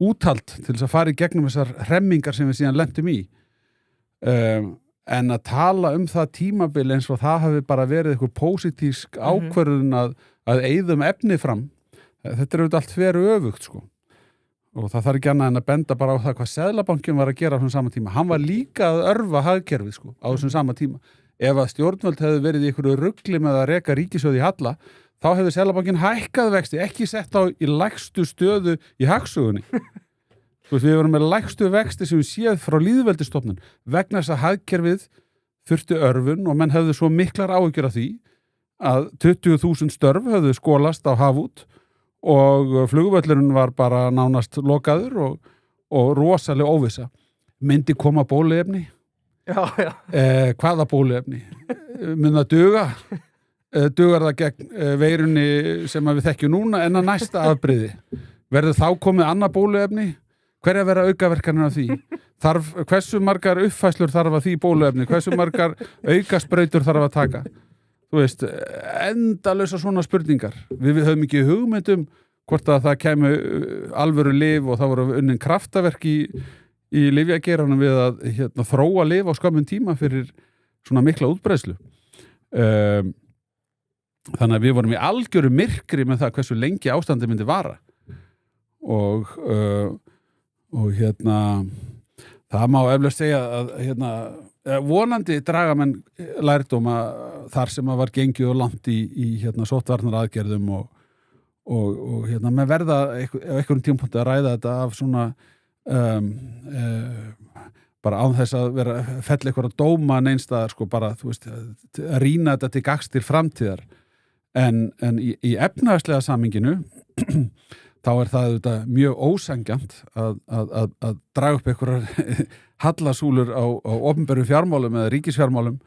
úthald til þess að fara í gegnum þessar hremmingar sem við síðan lentum í. En að tala það tímabil eins og það hafi bara verið eitthvað pósitísk ákvörðun að eyðum efni fram. Þetta er auðvitað allt veru öfugt sko. Og það þarf ekki annað en að benda bara á það hvað Seðlabankinn var að gera á þessum sama tíma. Hann var líka að örva hagkerfið sko, á þessum sama tíma. Ef að stjórnvöld hefði verið í einhverju rugli með að reka ríkissjóð í halla, þá hefði Seðlabankinn hækkað vexti, ekki sett á í lægstu stöðu í hagsögunni. Við vorum með lægstu vexti sem við séð frá lýðveldisstofnun vegna þess að hagkerfið þurfti örfun og menn hefðu svo miklar áhyggjur af því að 20.000 störf hefðu skolast á hafút og flugvöllurinn var bara nánast lokaður og rosalega óvissa. Myndi koma bóluefni? Já. Hvaða bóluefni? Mun það duga? Dugar það gegn veirunni sem við þekkjum núna en að næsta afbrigði? Verður þá komið annað bóluefni? Hverja vera aukaverkanir af því? Hversu margar uppfæslur þarf að því bóluefni? Hversu margar aukasprautur þarf að taka? Þú veist, endalausar svona spurningar. Við höfum ekki hugmyndum hvort að það kemur alvöru lyf og það voru unnin kraftaverk í lyfjageiranum við að þróa lyf á skömmum tíma fyrir svona mikla útbreiðslu. Þannig að við vorum í algjöru myrkri með það hversu lengi ástandi myndi vara. Og það má eflaust segja að vonandi draga menn lærdóma þar sem að var gengið og langt í sóttvarnar aðgerðum og með verða á einhverjum tímapunkti að ræða þetta af svona bara án þess að vera fell eitthvað að dóma neinstaðar sko bara þú veist að rýna þetta til gagns til framtíðar en í efnahagslega samhenginu þá það auðvitað mjög ósanngjarnt að draga upp einhverjar hallasúlur á opinberum fjármálum eða ríkisfjármálum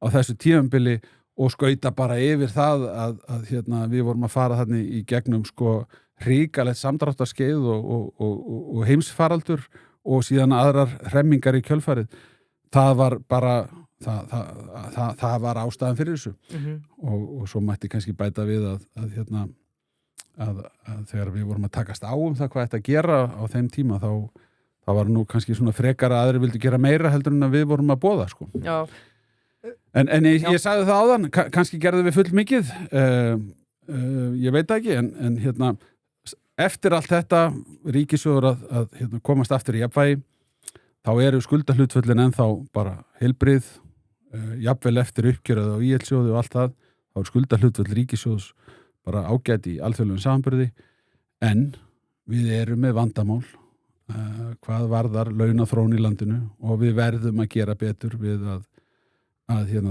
á þessu tímabili og skauta bara yfir það að við vorum að fara þannig í gegnum sko hrikalegt samdráttarskeið og heimsfaraldur og síðan aðrar hremmingar í kjölfarið. Það var bara það var ástæðan fyrir þessu og svo mætti kannski bæta við að þegar við vorum að takast á það hvað þetta að gera á þeim tíma þá var nú kannski svona frekar að aðri vildu gera meira heldur en að við vorum að boða sko. Já. En ég sagði það áðan, kannski gerðum við full mikið ég veit ekki en eftir allt þetta ríkissjóður að komast aftur í jafnvægi þá eru skuldahlutföllin ennþá bara heilbrigð jafnvel eftir uppgjörað á ÍL-sjóði og allt það þá er skuldahlutföll ríkissjóðs bara ágæti í alþjóðlegum samanburði en við erum með vandamál hvað varðar launaþróun í landinu og við verðum að gera betur við að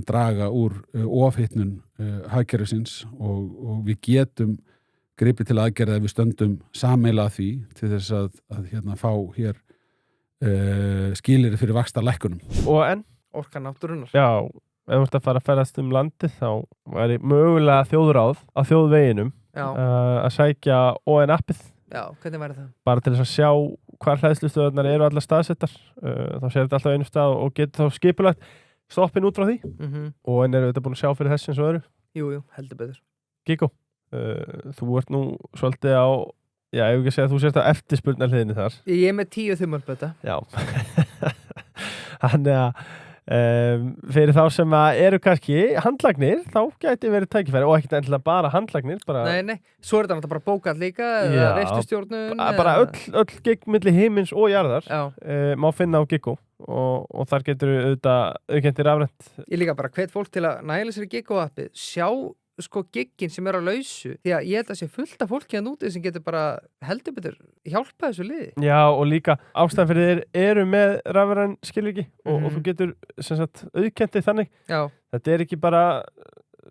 draga úr ofhitnun hagkerfisins og við getum gripið til aðgerða ef við stöndum sameiginlega að því til þess að fá hér skilyrði fyrir vaxtalækkunum. Og en? Orka náttúrunnar. Já, ef þú ert að fara að ferðast landið þá væri mögulega þjóðráð á þjóðveginum að sækja ON-appið. Já, hvernig væri það? Bara til þess að sjá hvar hleðslustöðunar eru allar staðsettar. Þá sér þetta alltaf einu stað og getur þá skipulagt stoppin út frá því. ON eru þetta búin að sjá fyrir þessi eins og öðru. Jú, heldur betur. Gíkó, þú ert nú svolítið á, já, ég hef ekki að segja að þú sért á eftirspurnarhliðinni þar. Ég er með 10 þumalböta. Já. Þannig að fyrir þá sem eru kannski handlagnir, þá gæti verið tækifæri og ekkert endilega bara handlagnir bara... Nei, svo er þetta bara bókað líka eða reistustjórnun bara öll gigg milli himins og jarðar má finna á Giggo og þar getur auðvitað auðkendir afrænt. Ég líka bara hvet fólk til að næla sér í Giggo appið, sjá sko giggin sem á lausu því að ég held að sé fullt af fólki að núti sem getur bara heldur betur hjálpa þessu liði. Já og líka ástæðan fyrir þeir eru með rafræn skilríki og þú getur sem sagt auðkendið þannig. Já. Þetta er ekki bara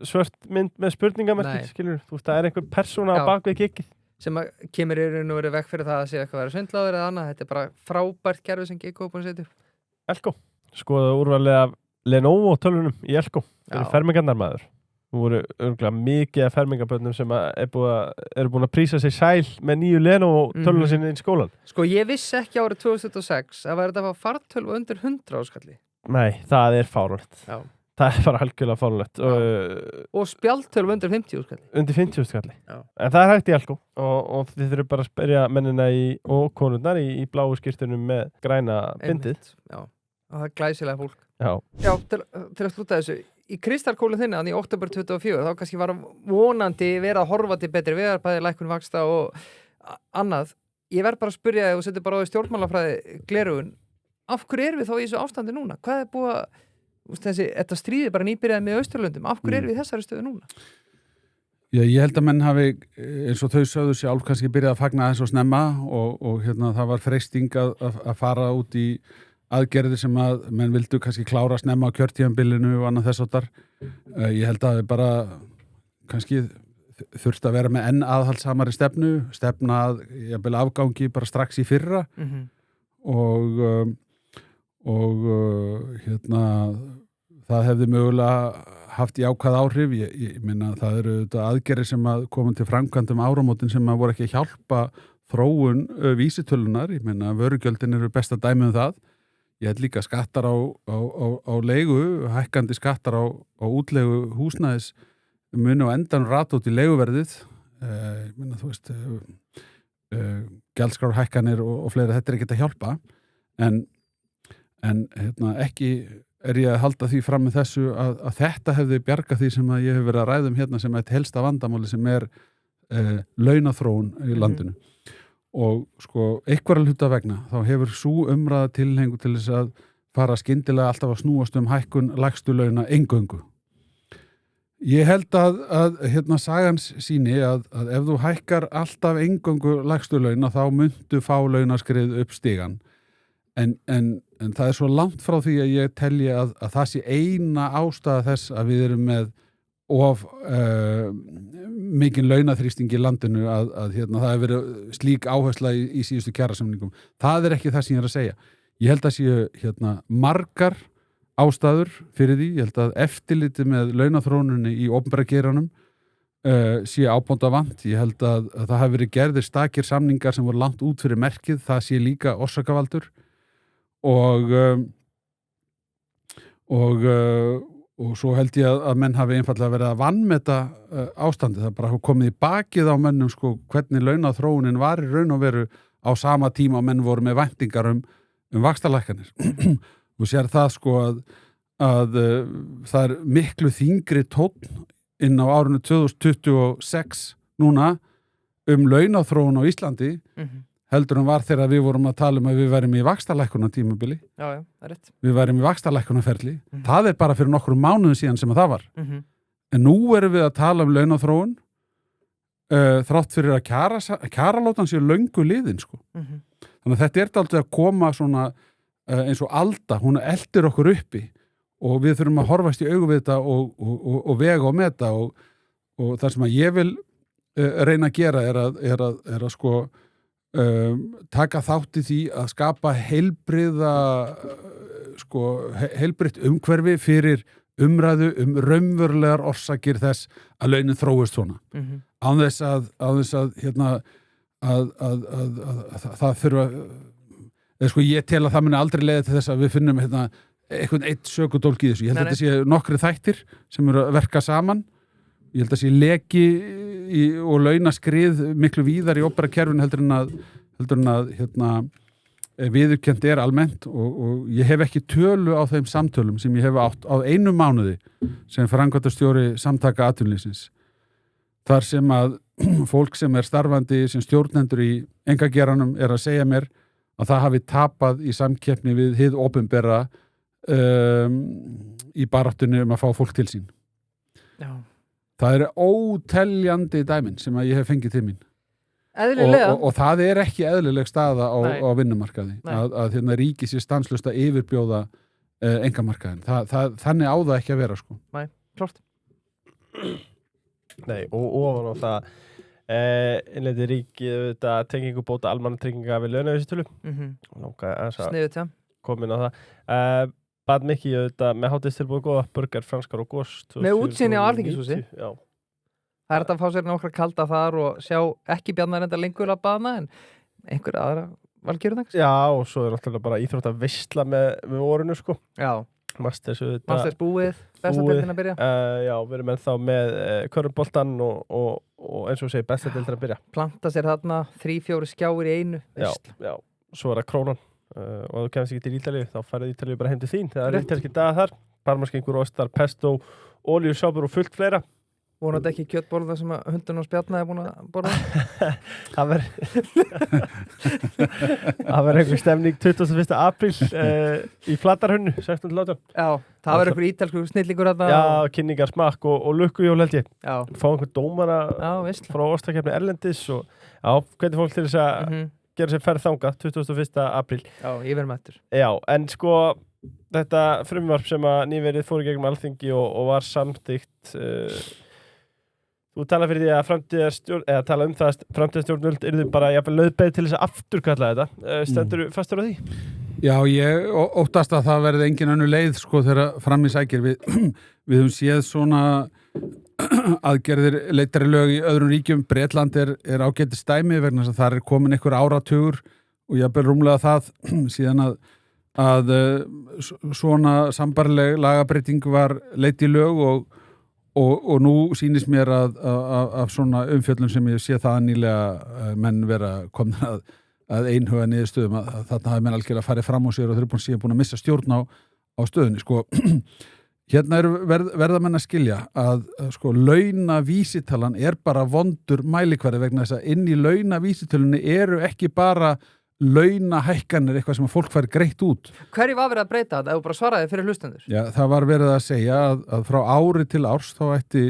svört mynd með spurningamerki skilur, þú veist það er einhver persóna á bakvið giggið. Sem að kemur í raun og verið vekk fyrir það að sé eitthvað verið svindlaður eða annað, þetta er bara frábært kerfi sem Giggo búin að setja upp. Elko, skoða úrvalið af Lenovo tölvunum í Elko, fyrir fermingarnar maður. Nú voru örgulega mikið af fermingabönnum sem eru búin að prísa sig sæl með nýju Lenovo tölvuna sinni í skólan. Sko ég vissi ekki árið 2006 að væri þetta að fá fartölvu undir 100 áskalli. Nei, það er fáránlegt. Já. Það er bara algjörlega fáránlegt. Og spjaldtölvu undir 50 áskalli. Undir 50 áskalli. Já. En það er hægt í Elko og þið þurfum bara að spyrja mennina og konurnar í bláu skyrtunum með græna bindið. Já, og það er glæsilega fólk. Já, til að slúta þessu. Í kristalkúlun þinni, þannig í október 24, þá kannski var vonandi verið að horfa til betri vegar, bæði lækkun vaxta og annað. Ég verð bara að spyrja þig og setja bara á því stjórnmálafræði glerugun. Af hverju erum við þá í þessu ástandi núna? Hvað er búið að, þetta stríði bara nýbyrjaði með Austurlöndum, af hverju erum við í þessari stöðu núna? Já, ég held að menn hafi, eins og þau sögðu sjálf, kannski byrjað að fagna aðeins og snemma og það var freisting að fara út í aðgerðir sem að menn vildu kannski klára snemma á kjörtíðanbillinu og annað þess áttar. Ég held að við bara kannski þurft að vera með enn aðhaldsamari stefna að jafnvel afgangi bara strax í fyrra og það hefði mögulega haft jákvæð áhrif. Ég meina það eru aðgerðir sem að koma til framkvæmdum áramótin sem að voru ekki að hjálpa þróun vísitölunar. Ég meina vörugjöldin eru besta dæmi það. Ég held líka skattar á leigu, hækkandi skattar á útlegu húsnæðis muni á endan rata út í leiguverðið. Ég meina þú veist gjaldskrárhækkanir og fleira, þetta er ekki að hjálpa en ekki er ég að halda því fram með þessu að þetta hefði bjargað því sem að ég hef verið að ræða hérna sem eitt helsta vandamáli sem er launaþróun í landinu. Og sko, einhverja hluta vegna, þá hefur sú umræða tilhengu til þess að fara skyndilega alltaf að snúast hækkun lægstu launa eingöngu. Ég held að sagans sýni að ef þú hækkar alltaf eingöngu lægstu launa, þá muntu fá launaskrið upp stigann. En það er svo langt frá því að ég telji að það sé eina ástæða þess að við erum með of mikinn launaþrýsting í landinu að það hefur verið slík áhersla í síðustu kjarasamningum. Það er ekki það sem ég er að segja. Ég held að séu margar ástæður fyrir því. Ég held að eftirlitið með launaþróuninni í opinbera geiranum sé ábónda vant. Ég held að það hafi verið gerðir stakir samningar sem voru langt út fyrir merkið. Það sé líka orsakavaldur og svo held ég að menn hafi einfallega verið að vanmeta ástandi. Það bara hafa komið í bakið á mönnum sko, hvernig launaþróunin var í raun og veru á sama tíma og menn voru með væntingar vaxtalækkanir. Þú sér það sko að það er miklu þyngri tónn inn á árinu 2026 núna launaþróun á Íslandi heldur var þegar við vorum að tala að við værum í vaxtalækkunar tímabili. Já, það er rétt. Við værum í vaxtalækkunarferli. Það er bara fyrir nokkrum mánuðum síðan sem það var. En nú erum við að tala launaþróun þrátt fyrir að kjaralótan sé löngu liðin sko. Þannig að þetta er dálítið að koma svona eins og alda, hún eldir okkur uppi og við þurfum að horfast í augu við þetta og vega og meta og það sem að ég vil reyna að gera er að sko taka þátt í því að skapa heilbrigt umhverfi fyrir umræðu raunverulegar orsakir þess að launin þróist svona. Án þess að það þurfa sko ég tel að það muni aldrei leiða til þess að við finnum einhvern eitt sökudólk í þessu. Ég held að þetta sé nokkri þættir sem eru að verka saman. Ég held að sé leki og launaskrið miklu víðar í opera kerfinu heldur en að viðurkennt almennt og ég hef ekki tölu á þeim samtölum sem ég hef átt á einu mánuði sem framkvæmdastjóri Samtaka atvinnulífsins. Þar sem að fólk sem starfandi sem stjórnendur í einkageiranum að segja mér að það hafi tapað í samkeppni við hið opinbera í baráttunni að fá fólk til sín. Já. Það eru óteljandi dæmin sem að ég hef fengið til mín. Eðlilega. Og það er ekki eðlileg staða á vinnumarkaði. Að ríki sé stanslaust að yfirbjóða einkamarkaðin. Þannig á það ekki að vera sko. Nei, klart. Nei, og ofan á það innleiddi ríkið auðvitað tengingubóta almannatrygginga við launavísitölu. Sniðut, já. Komin á það. Bað mikið auðvitað með hátíðistilboð góða burger, franskar og gost. Með útsýni á Alþingishúsi. Já. Það er þetta að fá sér nokkra kalda þar og sjá ekki Bjarnar enda lengur að bana en einhver aðra valgjörðan. Já, og svo er náttúrulega bara íþrótt að veisla með orðinu sko. Já. Masters búið, bestadeildin að byrja. Já, við erum ennþá með körfuboltann og eins og segir bestadeildin að byrja. Planta sér þarna 3-4 skjáir í einu. Já, svo er það krónan. Og ef þú kemst ekki til Ítalíu þá farið Ítalíu bara heim til þín þegar það er ítalski dagar þar, parmaskingur, ostar, pesto, olíusápur og fullt fleira. Vonandi ekki kjötborða sem að hundun og spjarna er búin að borða. Það verður einhver stemning 21. apríl í Flatarhönnu 16-18. Já, það verður einhver ítalsku snillingur þarna. Já, kynningar, smakk og lukkujól held ég. Já. Fá einhver dómara frá ostakefni erlendis og hvernig fólk til þess að gera sér ferð þangað 21. apríl. Já, ég verð mættur. Já, en sko þetta frumvarp sem að nýverið fór í gegnum Alþingi og var samþykkt Þú tala fyrir því að framtíðarstjórn, eða tala það að framtíðarstjórnvöld yrðu bara jafnvel löðbeið til þess að afturkalla þetta. Stendur fastur á því? Já, ég óttast að það verði engin önnur leið sko þegar fram í sækir. Við höfum séð svona aðgerðir leitari lög í öðrum ríkjum. Bretland er ágætis dæmi vegna þess að þar komin einhver áratugur og jafnvel rúmlega það síðan að svona sambarileg lagabreyting var leitt í lög og nú sýnist mér af svona umfjöllum sem ég sé það nýlega menn vera komin að einhuga niðurstöðum að þarna hafi menn algjörlega farið fram á sér og þeir eru síðan búin að missa stjórn á stöðunni. Sko, hérna verða menn að skilja að sko launavísitalan er bara vondur mælikvarði vegna þess að inn í launavísitalunni eru ekki bara launahækkanir eitthvað sem að fólk fær greitt út. Hverju var verið að breyta þetta ef þú bara svaraði fyrir hlustendur? Já, það var verið að segja að frá ári til árs þá ætti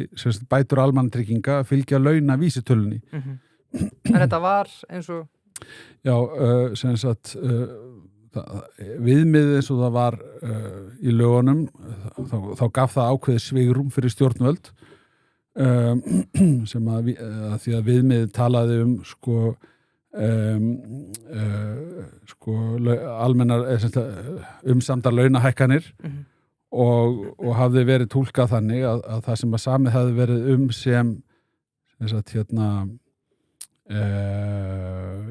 bætur almannatrygginga að fylgja launavísitölunni. En þetta var eins og... Já, viðmiðið eins og það var í lögunum þá gaf það ákveðið svigrúm fyrir stjórnvöld sem að því að viðmiðið talaði almennar umsamdar launahækkanir og hafði verið túlkað þannig að það sem að samið hafði verið sem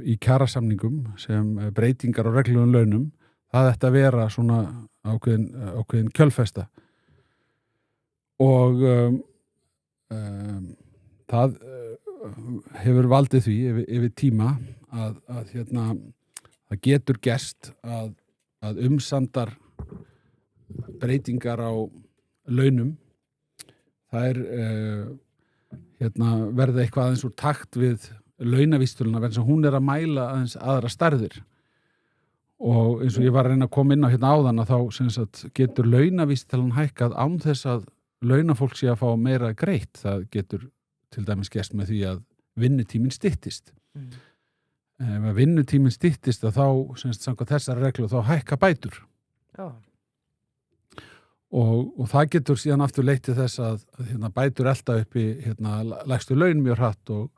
í kjarasamningum sem breytingar á reglum launum, það ætti að vera svona ákveðin kjölfesta og það hefur valdið því yfir tíma að það getur gerst að umsamdar breytingar á launum það verða eitthvað aðeins úr takt við launavísitöluna vegna sem hún að mæla aðeins aðra stærðir og eins og ég var að reyna að koma inn á áðan að þá getur launavísitalan hækkað án þess að launafólk sé að fá meira greitt. Það getur til dæmis gerst með því að vinnutíminn styttist. Ef að vinnutíminn styttist að þá samkvæmt þessar reglu þá hækka bætur. Já. Og það getur síðan aftur leitt til þess að bætur elta upp í lægstu laun mjög hratt og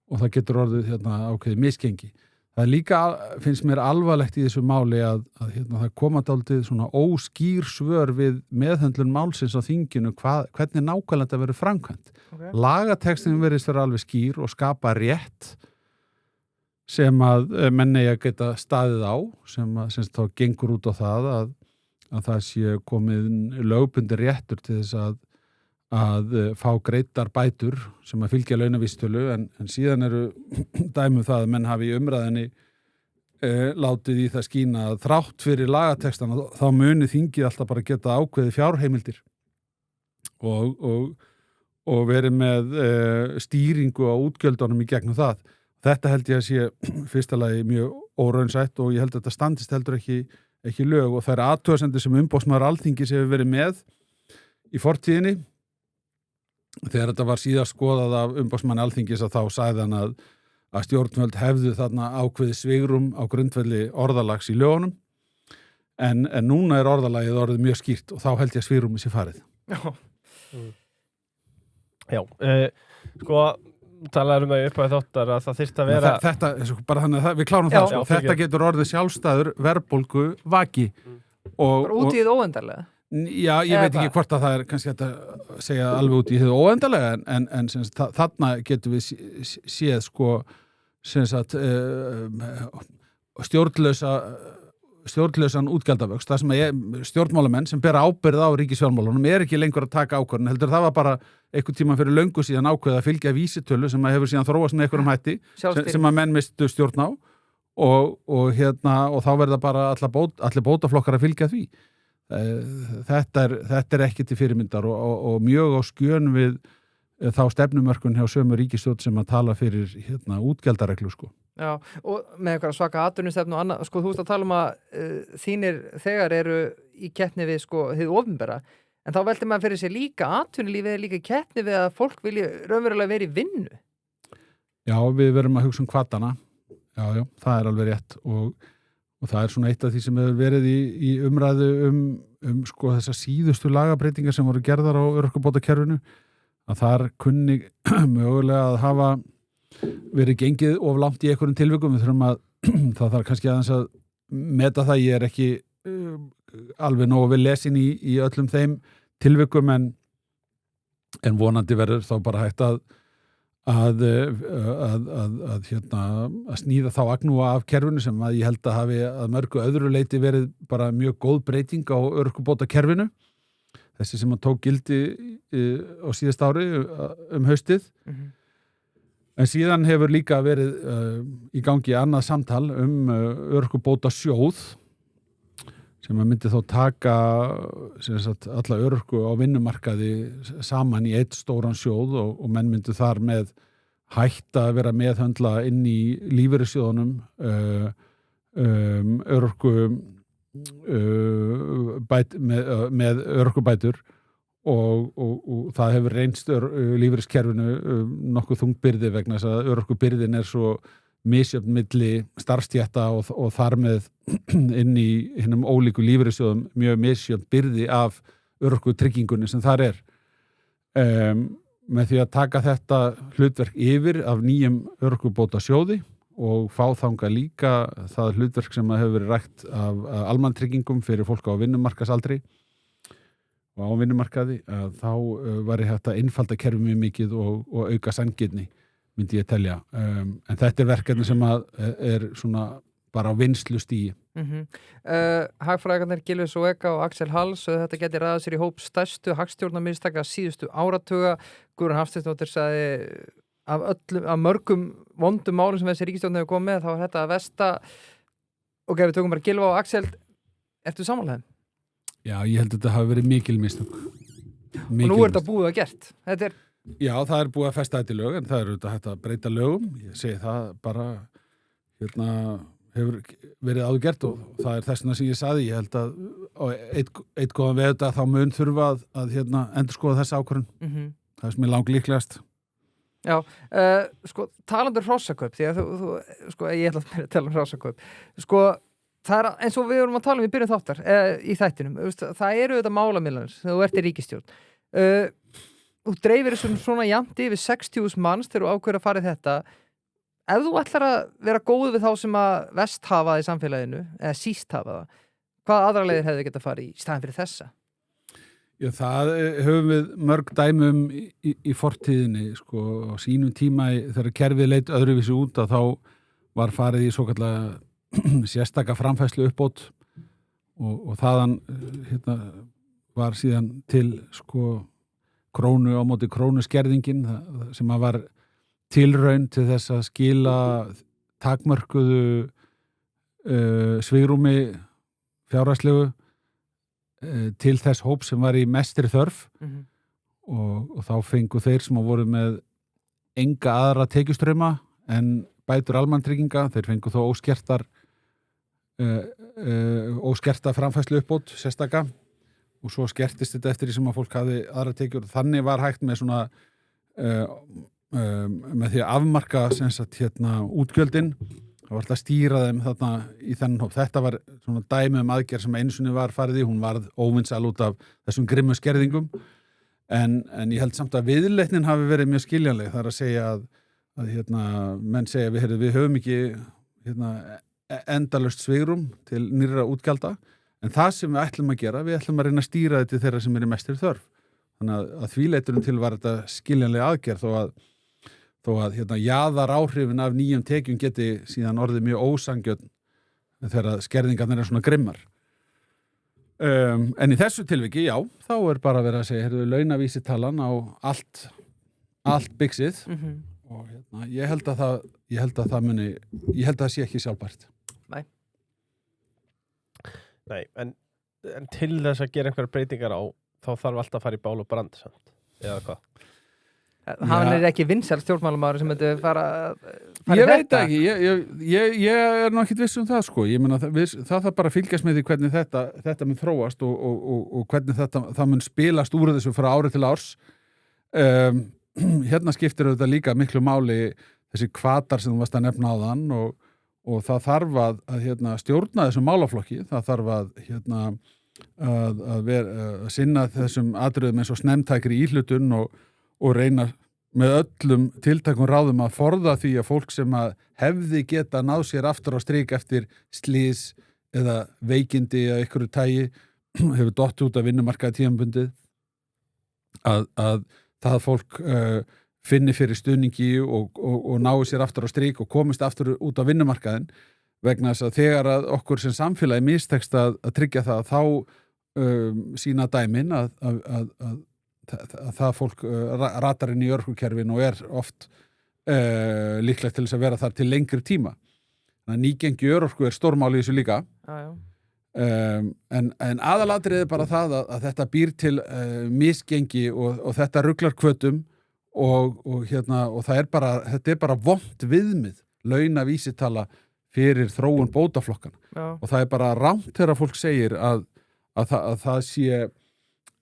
það getur orðið ákveðið misgengi. Það er líka, finnst mér alvarlegt í þessu máli að það koma dálítið svona óskýr svör við meðhöndlun málsins á þinginu hvernig nákvæmlega þetta verður framkvæmt. Okay. Lagatextin verðist vera alveg skýr og skapa rétt sem að menn eigi að geta staðið á sem þá gengur út á það að það sé komið lögbundin réttur til þess að fá greiddar bætur sem að fylgja launavísitölu en síðan eru dæmi það að menn hafi í umræðinni látið í það skína að þrátt fyrir lagatextana þá muni þingið alltaf bara geta ákveðið fjárheimildir og verið með stýringu á útgjöldunum í gegnum það. Þetta held ég að sé fyrsta lagi mjög óraunsætt og ég held að þetta standist heldur ekki lög og það athugasemdir sem umboðsmaður Alþingis hefur verið með í fortíðinni. Þegar þetta var síðast skoðað af umboðsmanni Alþingis að þá sagði hann að stjórnvöld hefðu þarna ákveðið svigrum á grundvelli orðalags í lögunum en núna er orðalagið orðið mjög skýrt og þá held ég að svigrumi sé farið. Já, sko talaður það upp á þáttar að það þyrfti að vera þetta, bara þannig að við klárum það þetta getur orðið sjálfstæður verðbólgu vaki bara út í það óendarlega. Já, ég veit ekki hvort að það er kannski að segja alveg út í það óendarlega en þarna getum við séð sko stjórnlausan útgjaldavöxt, það sem stjórnmálamenn sem bera ábyrgð á ríkisfjármálunum ekki lengur að taka ákvörðun, heldur það var bara einhvern tíma fyrir löngu síðan ákveð að fylgja vísitölu sem að hefur síðan þróast með einhverjum hætti sem að menn mistu stjórn á og þá verða bara allir bótaflokkar að fylgja því. Þetta er ekki til fyrirmyndar og mjög á skjön við þá stefnumörkun hjá sömu ríkisstjórn sem að tala fyrir útgjaldareglu sko. Já, og með einhverja svaka atvinnustefnu og annað, sko þú veist að tala þínir þegar eru í keppni við sko hið opinbera, en þá veltir maður fyrir sér líka atvinnulífið líka í keppni við að fólk vilji raunverulega vera í vinnu. Já, við verum að hugsa hvatana. Já, það er alveg rétt og það er svona eitt af því sem hefur verið í umræðu sko þessar síðustu lagabreitingar sem voru gerðar á örorkubótakerfinu að þar kunni mögulega að hafa verið gengið of langt í einhverjum tilvikum. Við þurfum að það þarf kannski aðeins að meta það. Ég er ekki alveg nógu vel lesin í öllum þeim tilvikum en vonandi verður þá bara hægt að sníða þá agnúa af kerfinu sem að ég held að hafi að mörgu öðru leiti verið bara mjög góð breyting á örorkubótakerfinu. Þessi sem að tók gildi á síðast ári haustið. En síðan hefur líka verið í gangi annað samtal örorkubótasjóð sem að myndi þá taka alla örorku á vinnumarkaði saman í eitt stóran sjóð og menn myndu þar með hætta að vera meðhöndla inn í lífeyrissjóðunum örorku með örorkubætur og það hefur reynst lífeyriskerfinu nokkuð þungbyrði vegna þess að örorkubyrðin er svo misjöfn milli starfstétta og þar með inn í hinnum ólíku lífeyrissjóðum mjög misjöfn byrði af örorkutryggingunni sem þar er. Með því að taka þetta hlutverk yfir af nýjum örorkubótasjóði og fá þangað líka það hlutverk sem hefur verið rætt af almannatryggingum fyrir fólk á vinnumarkaðsaldri og á vinnumarkaði, að þá væri hægt að einfalda kerfið mjög mikið og auka sanngirni, myndi ég telja. En þetta er verkefni sem er svona bara á vinnslustigi. Hagfræðingarnir Gylfi Zoëga og Axel Hall sögðu þetta geti raðað sér í hóp stærstu hagstjórnarmistaka síðustu áratuga. Guðrún Hafsteinsdóttir sagði af mörgum vondum málum sem þessi ríkisstjórn hefur komið með, þá var þetta að versta. Ok, við tökum bara Gylfa og Axel. Ertu sammála þeim? Já, ég held að þetta hafi verið mikil mistök. Og nú er þetta búið að gert. Þetta er... Já, það er búið að festa þetta í lög, en það er auðvitað hægt að breyta lögum. Ég segi það bara, hefur verið áður gert og það er þessna sem ég saði. Ég held að á eitt góðan við þetta þá mun þurfa að endurskoða þessa ákvörðun. Það er sem er langlíklegast. Já, talandur hrossakaup, því að þú ég ætla að tala hrossakaup. Það er eins og við vorum að tala í byrjun þáttar í þættinum. Það eru þetta málamiðlanir þegar þú ert í ríkisstjórn. Þú dreifir þessum svona jafnt yfir 60.000 manns þegar þú ákveður að fara í þetta. Ef þú ætlar að vera góð við þá sem að vest hafa það í samfélaginu, eða síst hafa það, hvaða aðra leiðir hefðu getað farið í staðan fyrir þessa? Já, það höfum við mörg dæmum í fortíðinni, á sínum tíma þegar kerfið leit öðruvísi út að þá var farið í svokallega sérstaka framfærslu uppbót og þaðan var síðan til krónu á móti krónuskerðingin sem að var tilraun til þess að skila takmörkuðu svigrúmi fjárhagslegu til þess hóp sem var í mestri þörf og þá fengu þeir sem voru með enga aðra tekjustrauma en bætur almannatrygginga, þeir fengu þó óskerta framfærslu uppbót sérstaka og svo skertist þetta eftir því sem að fólk hafði aðra tekjur. Þannig var hægt með svona með því að afmarka útgjöldin. Það var alltaf að stýra þeim þarna í þennan hóp. Þetta var svona dæmi aðgerð sem einu sinni var farið í. Hún varð óvinsæl út af þessum grimmu skerðingum. En ég held samt að viðleitnin hafi verið mjög skiljanleg. Það er að segja að menn segja við höfum ekki endalaust svigrum til nýrra útgjalda. En það sem við ætlum að gera, við ætlum að reyna að stýra þetta til þeirra sem er í mestri þörf. Þannig að því leiturinn til var þetta skiljanlega aðgerð þó að jaðar áhrifin af nýjum tekjum geti síðan orðið mjög ósanngjörn þegar skerðingarnir er svona grimmar. En í þessu tilviki, já, þá er bara verið að segja, launavísitalan á allt byggðið og ég held að það sé ekki sjálfbært. Nei, en til þess að gera einhverjar breytingar á, þá þarf alltaf að fara í bál og brand, eða hvað? Hann er ekki vinsæll stjórnmálamaður sem myndi fara ég veit ekki, ég er nú ekkert viss um það Ég meina, það þarf bara að fylgjast með því hvernig þetta mun þróast og hvernig það mun spilast úr þessu frá ári til árs. Hérna skiptir þetta líka miklu máli þessi hvatar sem þú varst að nefna áðan og það þarf að stjórna þessum málaflokki, það þarf að sinna þessum atriðum eins og snemmtækri íhlutun og reyna með öllum tiltækum ráðum að forða því að fólk sem að hefði geta náð sér aftur á strik eftir slys eða veikindi eða einhverju tægi hefur dott út af vinnumarkaði tímabundið að það fólk finni fyrir stuðningi og nái sér aftur á strik og komist aftur út af vinnumarkaðin vegna þess að þegar að okkur sem samfélagi mistekst að tryggja það þá sína dæmin að það fólk ratar inn í örorkukerfin og oft líklegt til þess að vera þar til lengri tíma. Þannig að nýgengi örorku stórmál í þessu líka. Já. En aðalatriði bara það að þetta býr til misgengi og þetta ruglar hvötum og þetta er bara vont viðmið, launavísitala fyrir þróun bótaflokkana. Já. Og það er bara rangt þegar fólk segir að það sé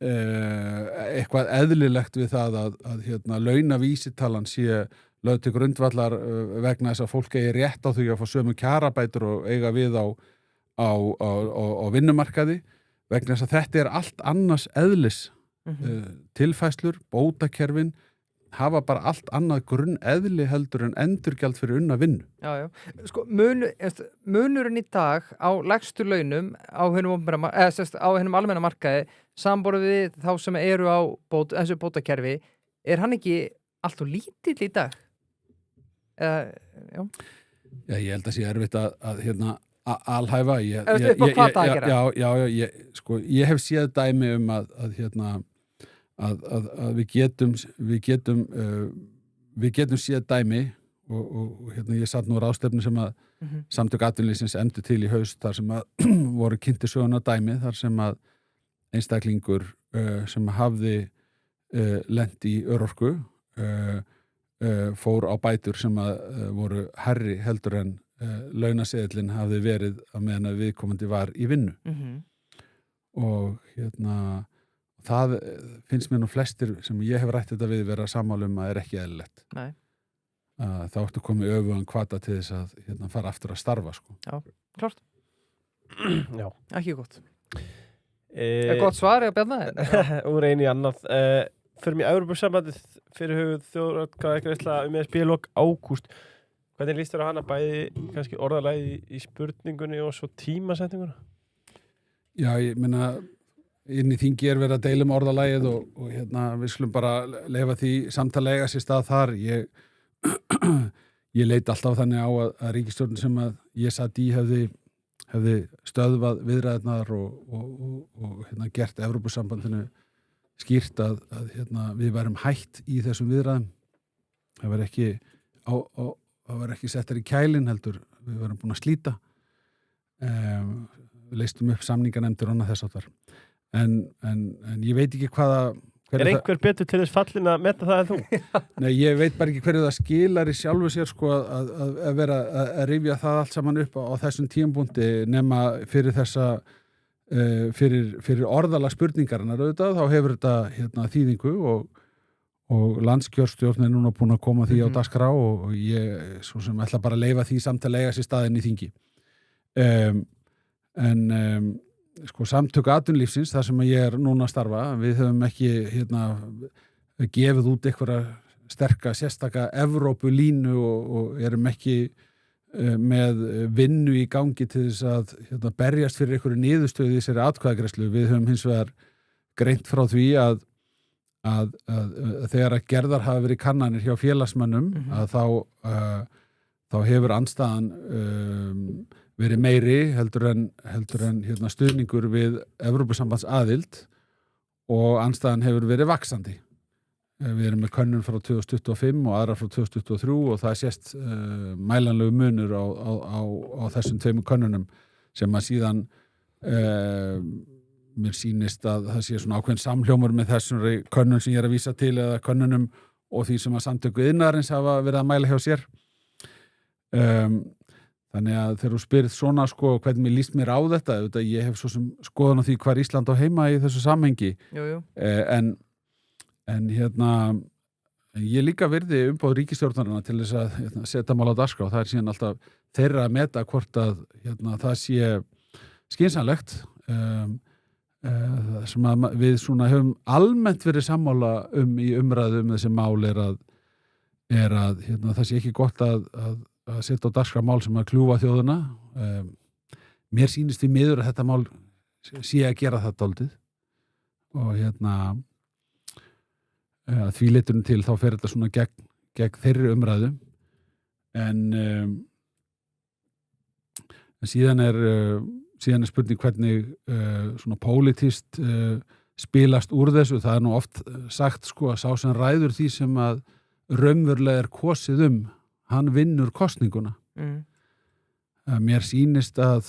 eitthvað eðlilegt við það að launavísitalan sé lögð til grundvallar vegna þess að fólk eigi rétt á því að fá sömu kjarabætur og eiga við á vinnumarkaði vegna þess að þetta er allt annars eðlis tilfæslur, bótakerfin hafa bara allt annað grunneðli heldur en endurgjald fyrir unna vinnu. Já. Sko, munurinn í dag á lægstu launum á hinum almenna markaði samborið við þá sem eru á þessu bótakerfi, er hann ekki allt og lítill í dag? Já, ég held að sé erfitt að alhæfa. Ég hef séð dæmi að við getum séð dæmi og ég satt nú á ráðstefnu sem að Samtök atvinnulífsins efndu til í haust þar sem að voru kynnti söguna dæmi þar sem að einstaklingur sem hafði lent í örorku fór á bætur sem að voru hærri heldur en launaseðlinn hafði verið á meðan að viðkomandi var í vinnu. Og það finnst mér nú flestir sem ég hef rætt þetta við vera sammála að er ekki eðlilegt. Nei. Þá ertu komið öfugan hvata til þess að fara aftur að starfa, sko. Já, klart. Já. Ekki gott. Er gott svar eða Bjarni? Úr einu í annað. Förum í Evrópusambandið fyrir hugð þjóðaratkvæðagreiðsla ESB í lok ágúst. Hvernig líst þér á hana bæði kannski orðalagi í spurningunni og svo tímasetninguna? Já, ég meina inn í þingi er verið að deila orðalagið og við skulum bara leyfa því samtala eiga sér stað þar. Ég leit alltaf þannig á að ríkisstjórnin sem að ég satt í hefði stöðvað viðræðnar og gert Evrópusambandinu skýrt að við værum hætt í þessum viðræðum. Það var ekki settar í kælin heldur, við varum búin að slíta. Við leistum upp samninganefndir og annað þess áttar. En ég veit ekki Er einhver betur til þess fallin að meta það en þú? Nei, ég veit bara ekki hverju það skilar í sjálfu sér sko að vera að rifja það allt saman upp á þessum tímapunkti nema fyrir þessa fyrir orðalag spurningarinnar auðvitað, þá hefur þetta þýðingu og landskjörstjórn er núna búin að koma því á dagskrá og ég svo sem ætla bara að leyfa því samtala eiga sér staðinn í þingi. Sko Samtök atvinnulífsins, þar sem ég er núna að starfa, við höfum ekki gefið út einhverja sérstaka Evrópulínu og erum ekki með vinnu í gangi til þess að berjast fyrir einhverju niðurstöðu í þessari atkvæðagreiðslu. Við höfum hins vegar greint frá því að þegar að gerðar hafa verið kannanir hjá félagsmönnum að þá hefur andstaðan verið meiri heldur en stuðningur við Evrópusambands aðild og andstaðan hefur verið vaxandi. Við erum með könnun frá 2025 og aðra frá 2023 og það sést mælanlegu munur á þessum tveimur könnunum sem að síðan mér sýnist að það sé svona ákveðin samhljómur með þessum könnun sem ég er að vísa til eða könnunum og því sem að Samtök iðnaðarins hafa verið að mæla hjá sér. Þannig að þegar þú spyrir svona sko hvernig mér líst mér á þetta, ég hef svo sem skoðun á því hvar Ísland á heima í þessu samhengi. Jú. En ég líka virði umboð ríkisstjórnarina til þess að setja mál á dagskrá. Það er síðan alltaf þeirra að meta hvort að það sé skynsamlegt. sem að við svona höfum almennt verið sammála í umræðu þessi mál er að hérna, það sé ekki gott að setja á dagskrá mál sem að kljúfa þjóðina. Mér sýnist því miður að þetta mál sé að gera það dálítið og hérna því leitunum til þá fer þetta svona gegn þeirri umræðu en síðan er spurning hvernig svona pólitískt spilast úr þessu. Það er nú oft sagt sko að sá sem ræður því sem að raunverulega er kosið hann vinnur kosninguna. Mér sýnist að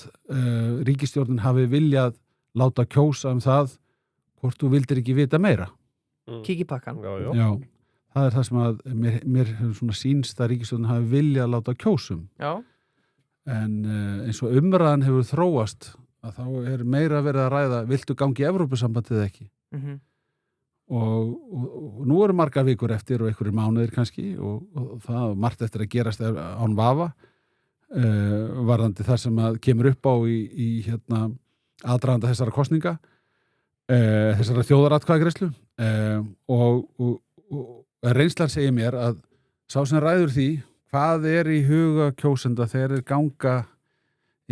ríkisstjórnin hafi viljað láta kjósa það hvort þú vildir ekki vita meira. Kíkja í pakkan. Já, það er það sem að mér svona sýnst að ríkisstjórnin hafi viljað láta kjósum. Já. En eins og umræðan hefur þróast að þá er meira verið að ræða viltu gangi í Evrópusambandið ekki og nú eru margar vikur eftir og einhverjir mánuðir kannski og það margt eftir að gerast án vafa varðandi það sem að kemur upp á í hérna aðdraganda þessara kosninga þessara þjóðaratkvæðagreiðslu og reynslan segir mér að sá sem ræður því hvað er í huga kjósenda þegar þeir ganga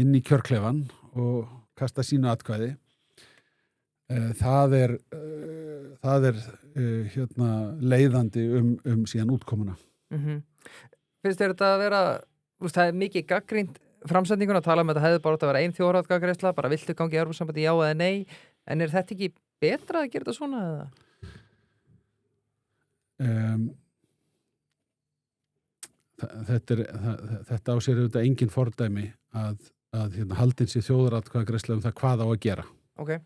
inn í kjörklefan og kasta sínu atkvæði. Það er hérna leiðandi síðan útkomuna. Finnst þér þetta að vera, það er mikið gagnrýnt framsetningun að tala um að þetta hefði bara átt að vera ein þjóðaratkvæðagreiðsla, bara viltu gangi í Evrópusambandið já eða nei, en er þetta ekki betra að gera þetta svona eða? Þetta á sér auðvitað engin fordæmi að hérna, haldin sér þjóðaratkvæðagreiðsla það hvað á að gera. Okay.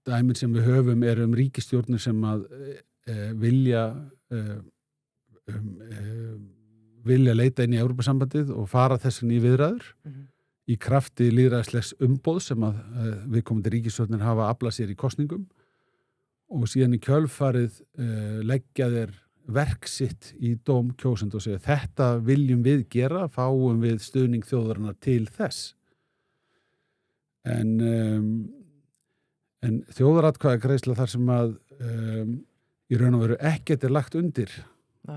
Dæmin sem við höfum ríkisstjórnir sem að vilja leita inn í Evrópusambandið og fara þessin í viðræður í krafti lýðræðislegs umboð sem að viðkomandi ríkisstjórnir hafa aflað sér í kosningum og síðan í kjölfarið leggja þeir verk sitt í dóm kjósenda og segja þetta viljum við gera, fáum við stuðning þjóðarinnar til þess. En þjóðaratkvæðagreiðsla þar sem að í raun og veru ekkert lagt undir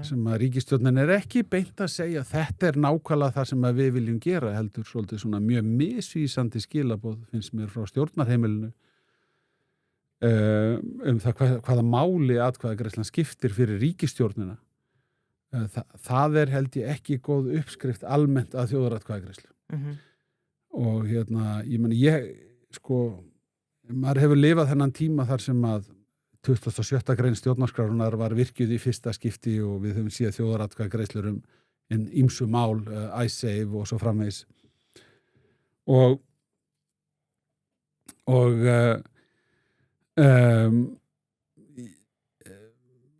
sem að ríkisstjórnin ekki beint að segja þetta nákvæmlega það sem að við viljum gera heldur svolítið svona mjög misvísandi skilaboð finnst mér frá stjórnarheimilinu það hvaða máli atkvæðagreiðslan skiptir fyrir ríkisstjórnina það held ég ekki góð uppskrift almennt að þjóðaratkvæðagreiðslu og hérna maður hefur lifað þennan tíma þar sem að 27. grein stjórnarskrárinnar var virkjuð í fyrsta skipti og við höfum séð þjóðaratkvæðagreiðslur ýmsu mál, Icesave og svo framvegis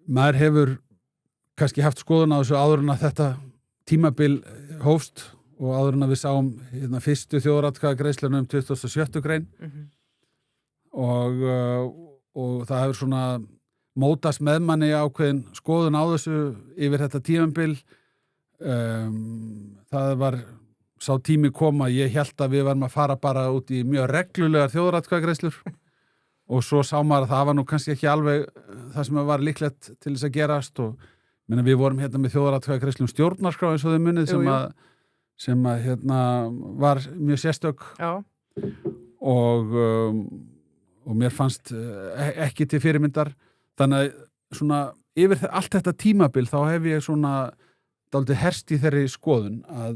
maður hefur kannski haft skoðun á þessu áður en að þetta tímabil hófst og áður en að við sáum hérna, fyrstu þjóðaratkvæðagreiðsluna 27. grein og það hefur svona mótast með manni ákveðin skoðun á þessu yfir þetta tímabil það var sá tími kom að ég hélt að við varum að fara bara út í mjög reglulegar þjóðaratkvæðagreiðslur og svo sá maður að það var nú kannski ekki alveg það sem var líklegt til þess að gerast og við vorum hérna með þjóðaratkvæðagreiðslum stjórnarskrá eins og þau munið sem að hérna var mjög sérstök og mér fannst ekki til fyrirmyndar þannig að svona yfir allt þetta tímabil þá hef ég svona dálítið herst í þeirri skoðun að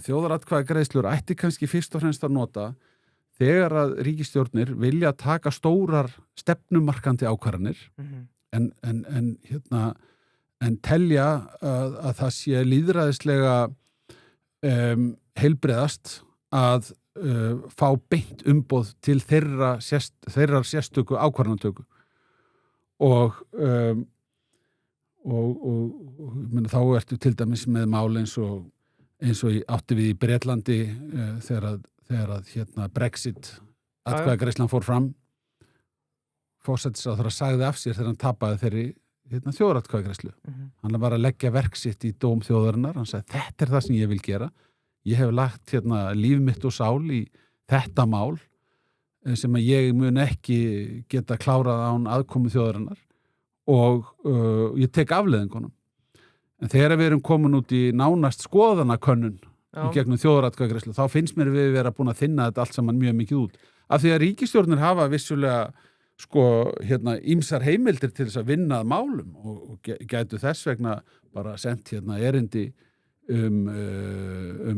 þjóðaratkvæðagreiðslur ætti kannski fyrst og fremst að nota þegar að ríkisstjórnir vilja taka stórar stefnumarkandi ákvarðanir en telja að það sé lýðræðislega heilbrigðast að fá beint umboð til þeirrar sérstöku ákvarðanatöku og þá ertu til dæmis með mál eins og átti við í Bretlandi þegar að hérna Brexit atkvæðagreiðslan fór fram forsætisráðherra sagði af sér þegar hann tapaði þeirri þjóðaratkvæðagreiðslu hann var að leggja verk sitt í dóm þjóðarinnar hann sagði þetta er það sem ég vil gera ég hef lagt líf mitt og sál í þetta mál sem að ég mun ekki geta klárað án aðkomu þjóðarinnar og ég tek afleiðingunum. En þegar við erum komin út í nánast skoðanakönnun í gegnum þjóðaratkvæðagreiðslu, þá finnst mér við vera búin að þynna þetta allt saman mjög mikið út. Af því að ríkisstjórnir hafa vissulega ýmsar heimildir til þess að vinna að málum og gætu þess vegna bara sendt erindi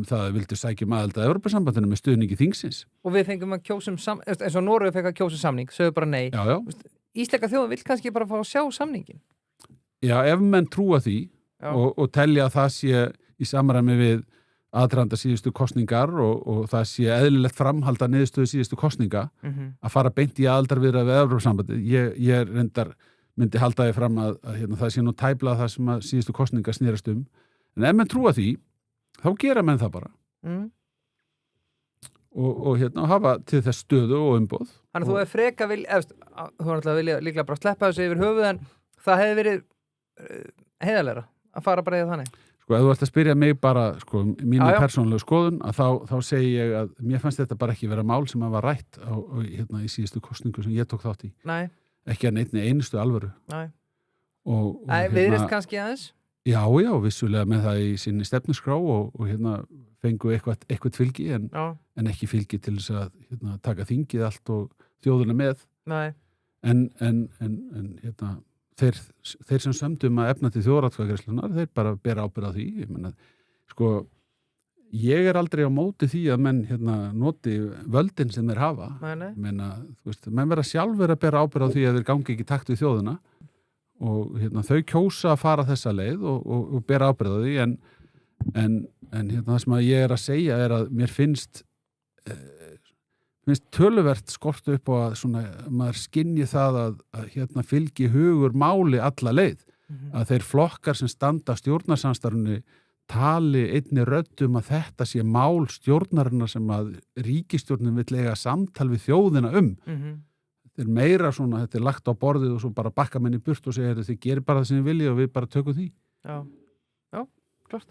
það að vildu sækja aðild að Evrópusambandinu með stuðningi þingsins. Og við fengum að kjósa eins og Noregi fekk að kjósa samning, sögðu bara nei. Já. Íslenska þjóðin vill kannski bara fá að sjá samningin. Já, ef menn trúa því og telja að það sé í samræmi við aðdraganda síðustu kosningar og það sé eðlilegt framhald að niðurstöðu síðustu kosninga að fara beint í aðildarviðræður við Evrópusambandið. Ég reyndar myndi halda því fram að það sé nú tæplega það sem að síðustu kosningar snerist En ef menn trúa því, þá gera menn það bara. Og hafa til þess stöðu og umboð. Þannig að þú hefur freka þú var alltaf líklega bara að sleppa þessu yfir höfuð en það hefði verið heiðarlegra að fara bara í þannig. Ef þú ert að spyrja mig bara, mínu persónulegu skoðun, að þá segi ég að mér fannst þetta bara ekki vera mál sem að var rætt í síðustu kosningu sem ég tók þátt í. Nei. Ekki að neinni einustu alvöru. Nei. Viðreist kannski aðeins? Já, vissulega með það í sinni stefnuskrá og fengu eitthvað fylgi en ekki fylgi til þess að taka þingið allt og þjóðuna með. Nei. En þeir sem sömdum að efna til þjóðaratkvæðagreiðslunnar, þeir bara bera ábyrgð á því. Ég aldrei á móti því að menn noti völdin sem þeir hafa. Nei. Menn vera sjálfur að bera ábyrgð á því að þeir gangi ekki í takt við þjóðuna og þau kjósa að fara þessa leið og bera ábyrgð á því en það sem að ég að segja að mér finnst töluvert skort upp á að maður skynji það að fylgi hugur máli alla leið að þeir flokkar sem standa stjórnarsamstarfinu tali einni röddum að þetta sé mál stjórnarinnar sem að ríkisstjórnin vill eiga samtal við þjóðina Þetta er meira þetta er lagt á borðið og svo bara bakka menn í burt og segja þið gerir bara það sem þið vilja og við bara tökum því. Já, klart.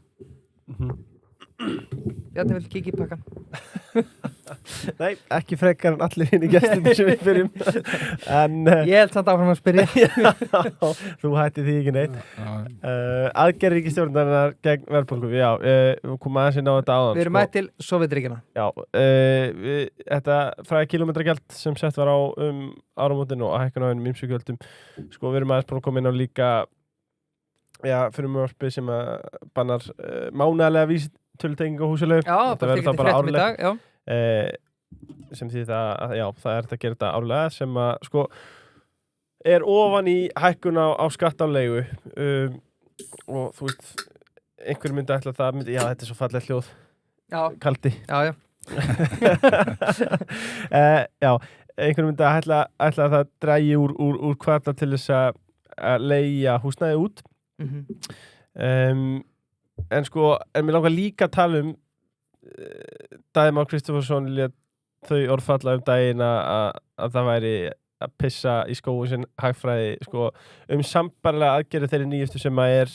Bjarni vil kíkja í pakkan. Nei, ekki frekar en allir hinn í gestinni sem við byrjum. Ég held samt áfram að spyrja. Þú hætti því ekki neitt. Aðgerð ríkisstjórnarinnar gegn verðbólgu. Við komum aðeins inn á þetta áðan. Við erum mætt til Sovétríkjanna. Já, þetta fræða kílómetragjald sem sett var á áramótin og hækkun á einum ýmsu gjöldum. Við erum aðeins búin að koma inn á líka fyrir mörpi sem bannar mánaðarlega vísitölutengingu á húsalegu. Já, það verður það bara árlega. Sem því það er þetta að gera þetta árlega sem að er ofan í hækkun á skattaleigu og þú veist einhver myndi ætla það þetta er svo fallega hljóð kaldi einhver myndi ætla að það drægi úr kvarta til þess að leigja húsnæði út en mér langar líka að tala Daði Már Kristófersson lét þau orðfalla daginn að það væri að pissa í skóin sinn hagfræði sambærilega aðgerið þeirri nýjustu sem er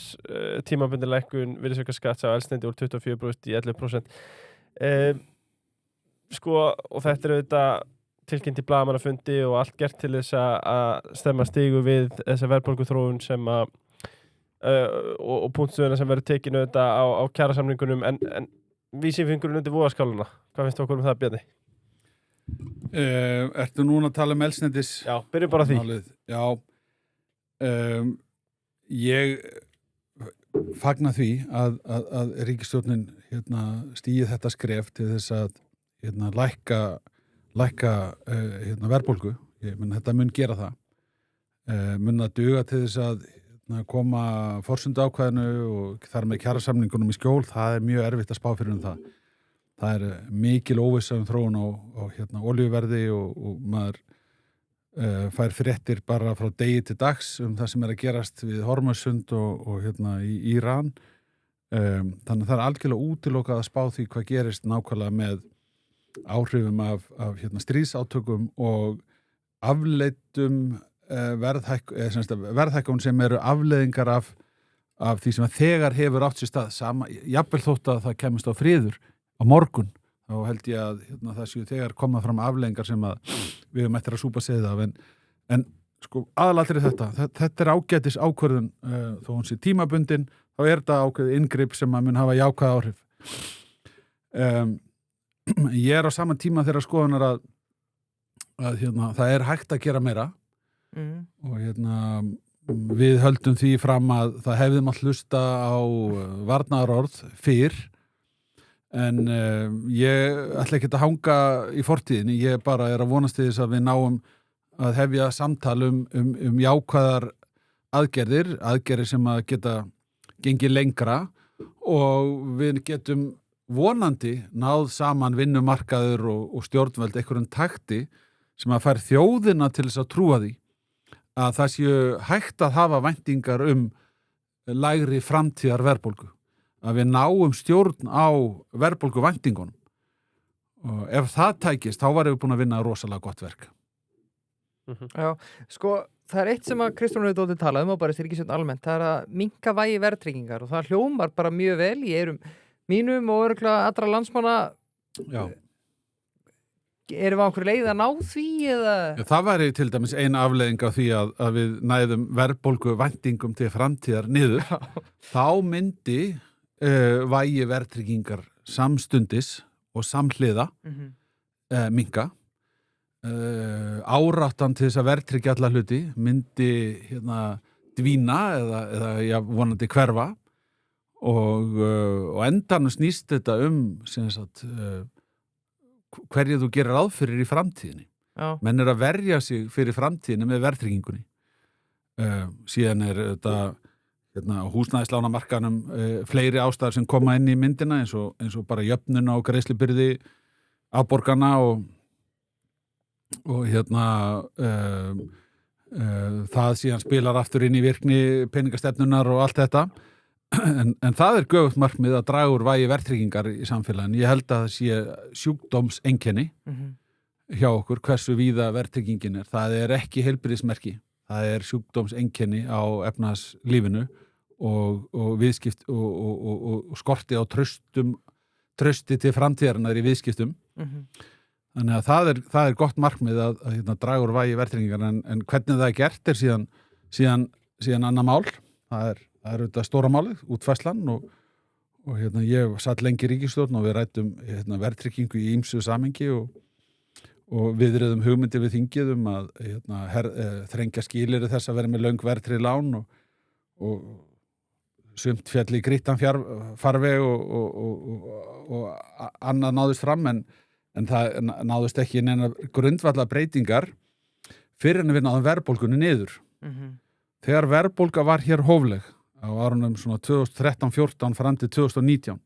tímabundin lækkun virðisaukaskatts á eldsneyti úr 24% í 11%. Og þetta er auðvitað tilkynnt í blaðamannafundi og allt gert til þess að stemma stigu við þessa verðbólguþróun sem og punktstöðuna sem verður tekin auðvitað á kjarasamningunum en vísifingurinn undir vogaskáluna. Hvað finnst okkur það, Bjarni? Ertu núna að tala eldsneytis? Já, byrjum bara því. Já, ég fagna því að ríkisstjórnin stígi þetta skref til þess að lækka verðbólgu. Þetta mun gera það. Mun að duga til þess að koma forsendu ákvæðinu og þar með kjarasamningunum í skjól, það er mjög erfitt að spá fyrir það. Það er mikil óvissa þróun á olíuverði og maður fær fréttir bara frá degi til dags það sem er að gerast við Hormuzsund og í Íran. Þannig það er algjörlega útilokað að spá því hvað gerist nákvæmlega með áhrifum af stríðsátökum og afleiddum verðhækkun sem eru afleiðingar af því sem þegar hefur átt sér stað jafnvel þótt að það kemist á friður á morgun, þá held ég að það séu þegar koma fram afleiðingar sem að við höfum eftir að súpa segið af en sko aðalatrið þetta er ágætis ákvörðun þó hún sé tímabundin, þá er þetta ákveðið inngrip sem að mun hafa jákvæð áhrif. Ég er á sama tíma þeirra skoðunar að það er hægt að gera meira og við höldum því fram að það hefði mátt hlusta á varnaðarorð fyrr en ég ætla ekki að hanga í fortíðinni, ég bara er að vonast til þess að við náum að hefja samtal um jákvæðar aðgerðir sem að geta gengið lengra og við getum vonandi náð saman vinnumarkaður og stjórnvöld einhverjum takti sem að fær þjóðina til þess að trúa því að það séu hægt að hafa væntingar lægri framtíðar verðbólgu, að við náum stjórn á verðbólgu væntingunum og ef það tækist þá varum við búin að vinna rosalega gott verk. Já, sko það er eitt sem að Kristrún hefur dóttir talað og bara ríkisstjórn almennt, það er að minnka vægi verðtryggingar og það hljómar bara mjög vel í eyrum mínum og örugglega allra landsmanna. Já. Erum við á einhverju leið að ná því eða? Já, það væri til dæmis ein afleiðing af því að við næðum verðbólgu væntingum til framtíðar niður. Þá myndi vægi verðtryggingar samstundis og samhliða minnka. Áráttan til þess að verðtryggja alla hluti myndi dvína eða vonandi hverfa og endanum snýst þetta sem sagt hverju þú gerir ráð fyrir í framtíðinni. Já. Menn að verja sig fyrir framtíðinni með verðtryggingunni. Síðan þetta húsnæðislánamarkanum fleiri ástæður sem koma inn í myndina eins og bara jöfnun á greiðslubyrði afborgana og það síðan spilar aftur inn í virkni peningastefnunar og allt þetta en það er göfugt markmið að draga úr vægi verðtryggingar í samfélaginu. Ég held að það sé sjúkdómseinkenni hjá okkur hversu víða verðtryggingin er. Það er ekki heilbrigðismerki, það er sjúkdómseinkenni á efnahagslífinu og viðskipt og skorti á trausti til framtíðarinnar í viðskiptum. Þannig að það er gott markmið að draga úr vægi verðtryggingar en hvernig það er gert er síðan annað mál. Það er auðvitað stóra málið, útfærslan og ég satt lengi í ríkisstjórn og við ræddum verðtryggingu í ýmsu samhengi og viðriðum hugmyndir við þingið að þrengja skilyrði þess að vera með löng verðtryggð lán og sumt fjall í grýttan farveg og annað náðist fram en það náðist ekki neina grundvalla breytingar fyrir en við náðum verðbólgunni niður. Þegar verðbólga var hér hófleg á árunum svona 2013-14 fram til 2019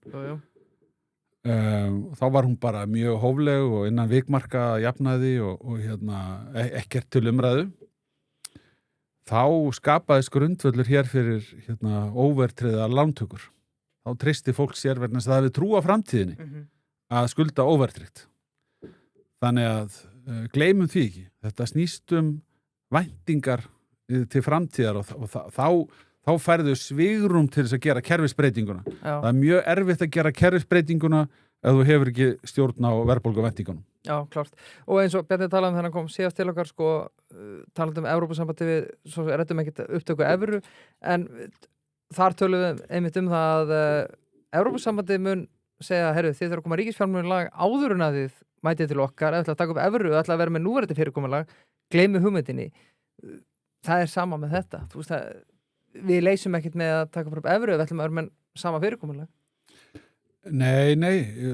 þá var hún bara mjög hófleg og innan vikmarka jafnaði og ekkert til umræðu. Þá skapaðist grundvöllur hér fyrir óverðtryggðar lántökur. Þá treysti fólk sér vegna þess að það við trúa framtíðinni að skulda óverðtryggt. Þannig að gleymum því ekki. Þetta snýst væntingar til framtíðar og þá færðu svigrúm til þess að gera kerfisbreytinguna. Já. Það er mjög erfitt að gera kerfisbreytinguna ef þú hefur ekki stjórn á verðbólguvæntingunum. Já, klárt. Og eins og Bjarni talaði þegar hann kom síðast til okkar, talandi Evrópusambandi við, svo ræddum ekkert upptöku evru, en þar tölum við einmitt það að Evrópusambandi mun segja, þið þurfa að koma ríkisfjármálalag áður en að þið mætið til okkar, ætla að taka upp evru, ætla að vera með núverandi fyrirkomulag, gleymi hugmyndinni. Það er sama með þetta. Þú veist að við leysum ekkert með að taka upp evru, við ætlum að vera með sama fyrirkomulag. Nei,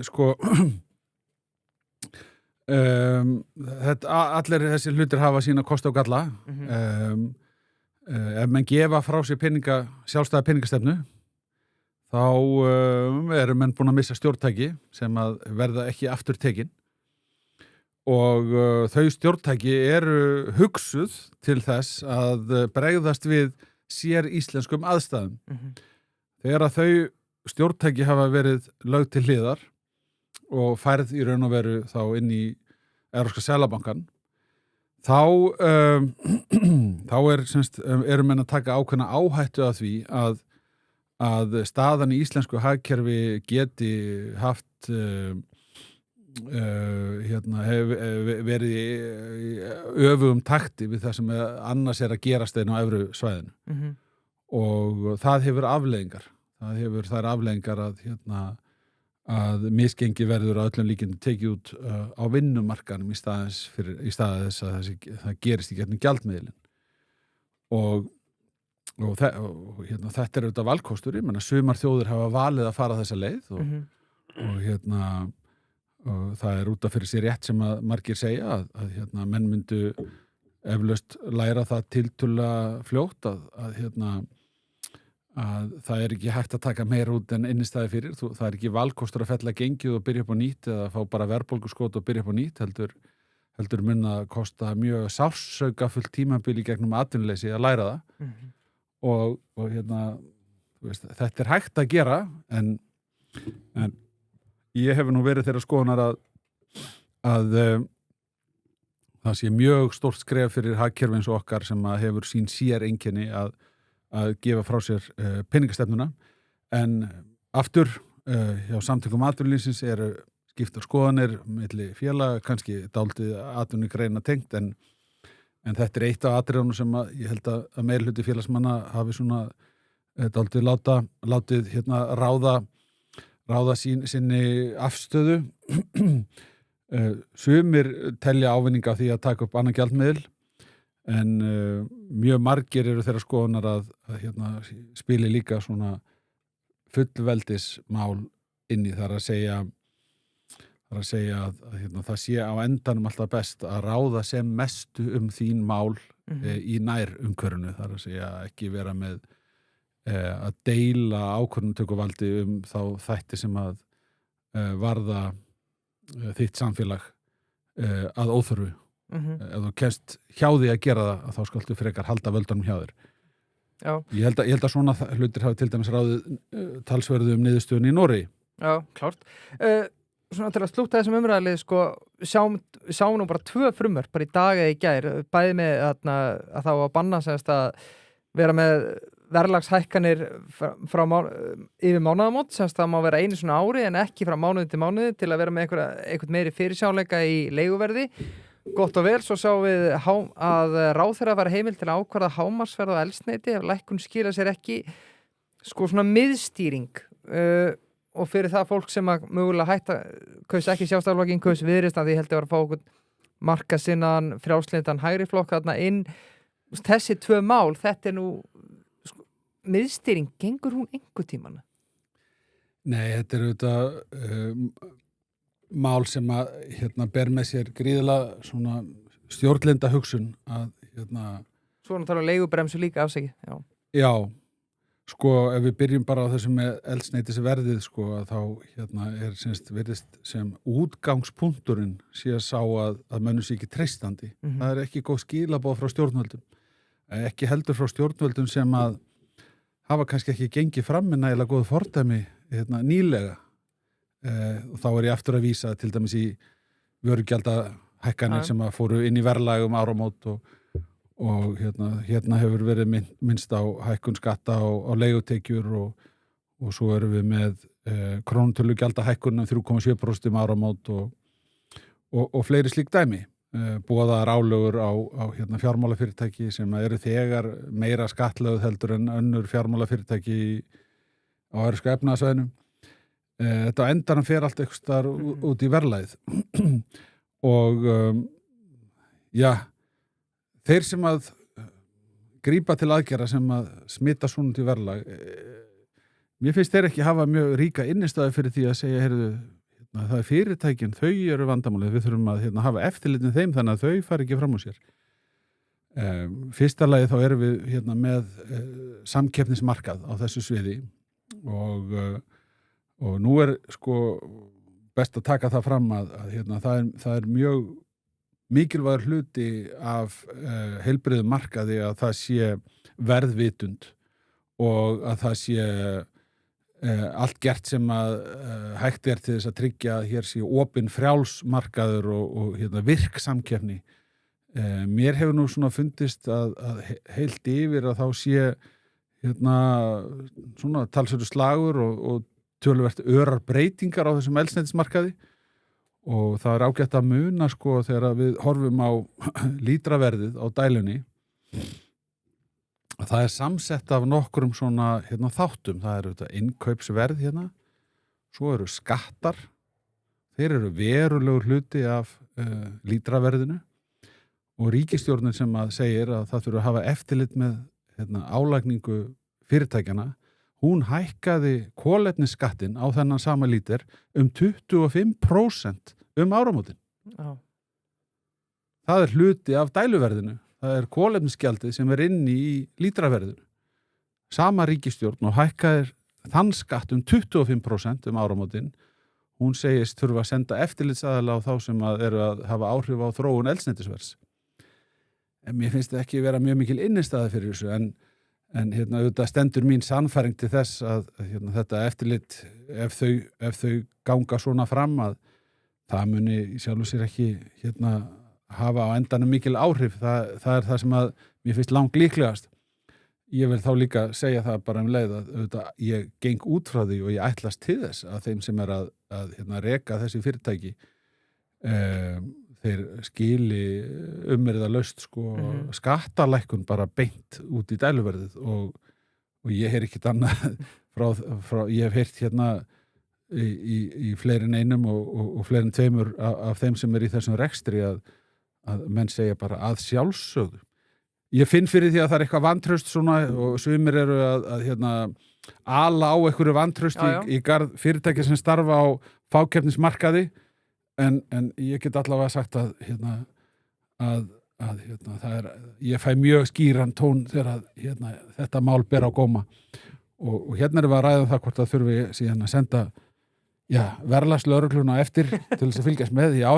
sko allir þessi hlutir hafa sína kosti og galla. Ef menn gefa frá sér sjálfstæða peningastefnu þá eru menn búin að missa stjórntæki sem að verða ekki aftur tekin og þau stjórntæki eru hugsuð til þess að bregðast við sér íslenskum aðstæðum. Þegar að þau stjórntæki hafa verið lögð til hliðar og færð í raun og veru þá inn í Evrópska seðlabankann þá eru menn að taka ákveðna áhættu af því að staðan í íslensku hagkerfi geti haft hef verið í öfugum takti við það sem annars að gerast einn á efru svæðinu og það hefur afleiðingar. Það er afleiðingar að misgengi verður að öllum líkindum tekið út á vinnumarkanum í stað þess að það gerist í gegnum gjaldmiðilinn. Og þetta er auðvitað valkostur, ég meina sumar þjóðir hafa valið að fara þessa leið og það er út af fyrir sér rétt sem að margir segja að menn myndu eflaust læra það tiltölulega fljótt að það er ekki hægt að taka meira út en innistæði fyrir, það er ekki valkostur að fella gengið og byrja upp á nýtt eða fá bara verðbólguskot og byrja upp á nýtt, heldur mun að kosta mjög sársaukafullt tímabili gegnum atvinnuleysi að læra það og þú veist, þetta er hægt að gera en ég hef nú verið þeirra skoðunar að það sé mjög stórt skref fyrir hagkerfi eins og okkar sem að hefur sín sér einkenni að gefa frá sér peningastefnuna en aftur hjá samtökum atvinnulífsins eru skiptar skoðanir milli félaga, kannski dálítið atvinnugreina tengt en þetta er eitt af atriðunum sem ég held að meirihluti félagsmanna hafi svona dálítið látið ráða sinni afstöðu. Sumir telja ávinninga af því að taka upp annan gjaldmiðil en mjög margir eru þeirra skoðunar að spili líka svona fullveldismál inn í þar að segja að það sé á endanum alltaf best að ráða sem mestu þín mál í nær umhverfinu, þar að segja ekki vera með að deila ákvörðunartökuvaldi þá þætti sem að varða þitt samfélag að óþörfu. Ef þú kemst hjá því að gera það þá skaltu frekar halda völdunum hjá þér. Já. Ég held að svona hlutir hafi til dæmis ráðið talsverðu niðurstöðun í Noregi. Já, klárt. Svona til að slúta þessum umræðalið, sjáum nú bara 2 frumvörp bara í dag eða í gær, bæði með að þá að banna að vera með verðlagshækkanir yfir mánaðamót, semst það má vera einu svona ári en ekki frá mánuði til mánuði til að vera með eitthvað meiri fyrirsjáleika í leiguverði. Gott og vel, svo sáum við að ráðherra var heimild til að ákvarða hámarksverð á eldsneyti ef lækkun skila sér ekki svona miðstýring og fyrir það fólk sem að mögulega kaus ekki Sjálfstæðisflokkinn, kaus Viðreisn því heldur að fá okkur markasinnan, frjálslyndan hægri flokk þarna inn. Þessi 2 mál, þetta er nú miðstýring, gengur hún einhver tímann? Nei, þetta er auðvitað mál sem að ber með sér gríðilega svona stjórnlynda hugsun að Svo tala leigubremsu líka afsakið. Já, ef við byrjum bara á þessu með eldsneytisverðið að þá virðist sem útgangspunkturinn sé að sá að mönnum sé ekki treystandi. Það er ekki góð skilaboð frá stjórnvöldum. Ekki heldur frá stjórnvöldum sem að hafa kannski ekki gengið fram með nægilega góð fordæmi nýlega. Þá er ég aftur að vísa til dæmis í vörugjaldahækkanir sem að fóru inn í verðlag áramót og hérna hefur verið minnst á hækkun skatta á leigutekjur og svo erum við með krónutölugjaldahækkun 3,7% áramót og fleiri slík dæmi. Boðaðar álögur á fjármálafyrirtæki sem eru þegar meira skattlögð heldur en önnur fjármálafyrirtæki á evrópska efnahagssvæðinu. Þetta á endanum fer allt eitthvað þar út í verðlagið og þeir sem að grípa til aðgerða sem að smita svona út í verðlag mér finnst þeir ekki hafa mjög ríka innistæðu fyrir því að segja það er fyrirtækin, þau eru vandamálið, við þurfum að hafa eftirlitin þeim þannig að þau fari ekki fram úr sér. Fyrsta lagi þá erum við með samkeppnismarkað á þessu sviði og nú er best að taka það fram að það er mjög mikilvægur hluti af heilbrigðum markaði að það sé verðvitund og að það sé allt gert sem að hægt er til þess að tryggja að hér sé opinn frjáls markaður og virk samkeppni. Mér hefur nú svona fundist að heilt yfir að þá sé svona talsverður slagur og töluvert örar breytingar á þessum eldsneytismarkaði og það er ágætt að muna sko þegar við horfum á lítraverðið á dælunni að það er samsett af nokkrum svona þáttum, það eru þetta innkaupsverð svo eru skattar, þeir eru verulegur hluti af lítraverðinu og ríkisstjórnin sem að segir að það þurfa að hafa eftirlit með álagningu fyrirtækjana, hún hækkaði kolefnisskattin á þennan sama lítir 25% áramótin. Já. Það er hluti af dæluverðinu. Það er kolefnisgjaldið sem er inni í lítraverðinu. Sama ríkisstjórn og hækkaðir þann skatt 25% áramótin. Hún segist þurfa að senda eftirlitsaðila á þá sem eru að hafa áhrif á þróun eldsneytisverðs. En mér finnst það ekki vera mjög mikil innistæða fyrir þessu, en auðvitað stendur mín sannfæring til þess að þetta eftirlit, ef þau ganga svona fram að það muni sjálfu sér ekki hafa á endanum mikil áhrif. Það er það sem að mér finnst langt líklegast. Ég vil þá líka segja það bara leið að auðvitað ég geng út frá því og ég ætlast til þess að þeim sem er að reka þessi fyrirtæki þeir skili umyrðalaust skattalækkun bara beint út í dæluverðið og ég heyr ekkert annað frá ég hef heyrt í fleirin einum og fleirin tveimur af þeim sem er í þessum rekstri að menn segja bara að sjálfsögðu. Ég finn fyrir því að það er eitthvað vantraust svona og sumir eru að ala á einhverju vantraust í garð fyrirtæki sem starfa á fákeppnismarkaði en ég get allavega sagt að það er, ég fæ mjög skýran tón þegar þetta mál ber á góma og erum við að ræða það hvort það þurfi síðan að senda verðlagslögregluna eftir til þess að fylgjast með já,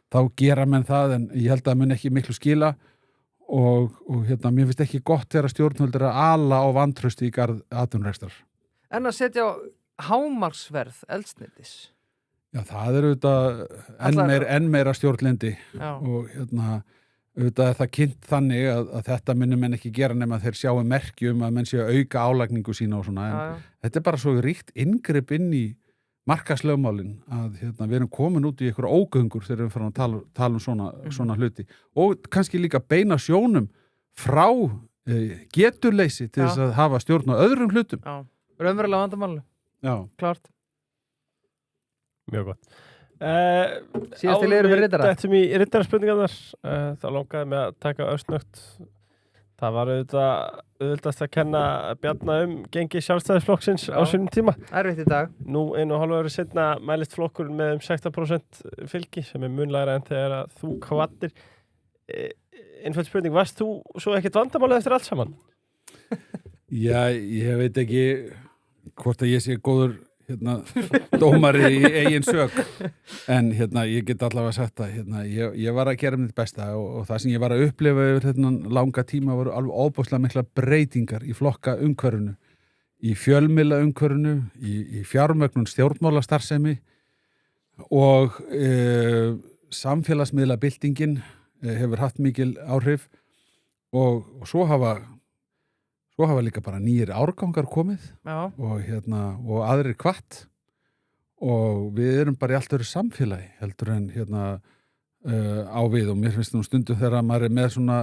þá gera menn það en ég held að mun ekki miklu skila og mér finnst ekki gott þegar stjórnvöld er að ala á vantrausti í garð atvinnurekstrar. En að setja á hámarksverð eldsneytis? Já, það er auðvitað enn meira stjórnlendi og auðvitað er það kynnt þannig að þetta muni menn ekki gera nema þeir sjáu merki að menn séu að auka álagningu sína og svona, en þetta er bara svo ríkt inngrip inn í markaðslögmálin að við erum komin út í einhverja ógöngur þegar við farum að tala um svona hluti og kannski líka beina sjónum frá geturleysi til þess að hafa stjórn á öðrum hlutum. Já, raunverulega vandamáli. Já. Klart. Mjög gott. Síðast til eru við riddara. Þetta í riddaraspurningarnar, þá langaði mig að taka örsnögt. Það var auðvitaðst að kenna Bjarna gengi Sjálfstæðisflokksins á sínum tíma. Erfitt í dag. Nú 1,5 ári seinna mælist flokkurinn með 16% fylgi sem er munlægra en þegar að þú kvattir. Einföld spurning, varst þú svo ekkert vandamálið eftir allt saman? Já, ég veit ekki hvort að ég sé góður dómari í eigin sök en ég get allavega sagt að ég var að gera mitt besta og það sem ég var að upplifa yfir langa tíma voru alveg óbúslega mikla breytingar í flokka umhverfinu, í fjölmiðla umhverfinu, í fjármögnun stjórnmálastarfsemi og samfélagsmiðla byltingin hefur haft mikil áhrif og svo hafa líka bara nýjir árgangar komið og aðrir hvatt og við erum bara í allt öðru samfélagi heldur en á við og mér finnst stundum þegar maður er með svona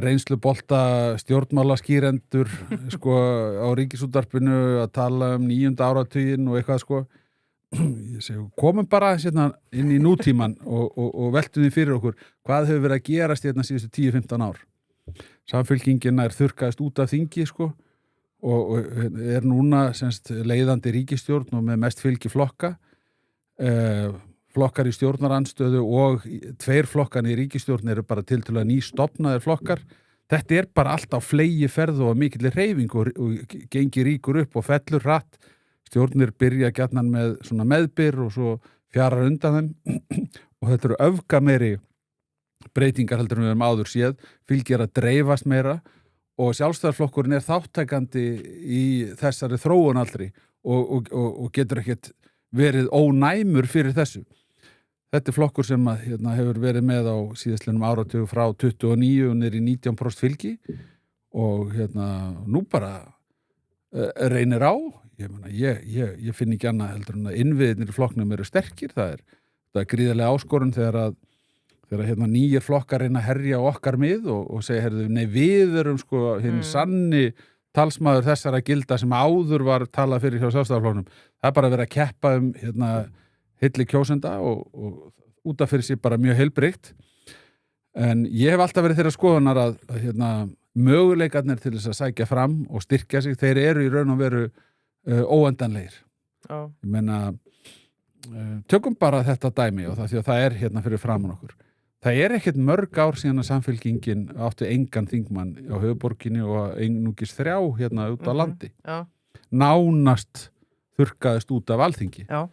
reynslubolta stjórnmálaskýrendur á Ríkisútvarpinu að tala um 9. áratuginn og eitthvað ég segi, komum bara inn í nútíman og veltum því fyrir okkur hvað hefur verið að gerast síðustu 10-15 ár. Samfylkingin er þurrkaðist út af þingi og er núna leiðandi ríkisstjórn og með mest fylgi flokka flokkar í stjórnarandstöðu og 2 flokkan í ríkisstjórn eru bara tiltölulega nýstofnaðir flokkar. Þetta er bara allt á fleygi ferð og mikilli hreyfingu og gengi ríkur upp og fellur hratt. Stjórnir byrja gjarnan með svona meðbyr og svo fjarar undan þeim og þetta eru öfgameiri breytingar heldur við áður séð, fylgir að dreifast meira og Sjálfstæðisflokkurinn er þátttakandi í þessari þróun allri og getur ekkert verið ónæmur fyrir þessu. Þetta er flokkur sem hefur verið með á síðastlinnum áratug frá 29 og niður í 19% fylgi og nú bara reynir á. Ég finn ekki annað heldur en að innviðirnir í flokknum eru sterkir, það er það er gríðarlega áskorun þegar hérna nýjir flokkar reyna að herja á okkar mið og segja, heyrðu, nei, við erum sko hinn sanni talsmaður þessara gilda sem áður var talað fyrir hjá Sjálfstæðisflokknum. Það er bara verið að keppa hérna hilli kjósenda og út af fyrir sig bara mjög heilbrigt. En ég hef alltaf verið þeirra skoðunar að hérna, möguleikarnir til þess að sækja fram og styrkja sig, þeir eru í raun og veru óendanlegir. Já. Ég meina, tökum bara þetta dæmi og því að það er hérna fyrir framan okkur. Það er ekkert mörg ár síðan að Samfylkingin átti engan þingmann á höfuborginni og einungis 3 hérna út á landi. Já. Nánast þurrkaðist út af Alþingi. Já.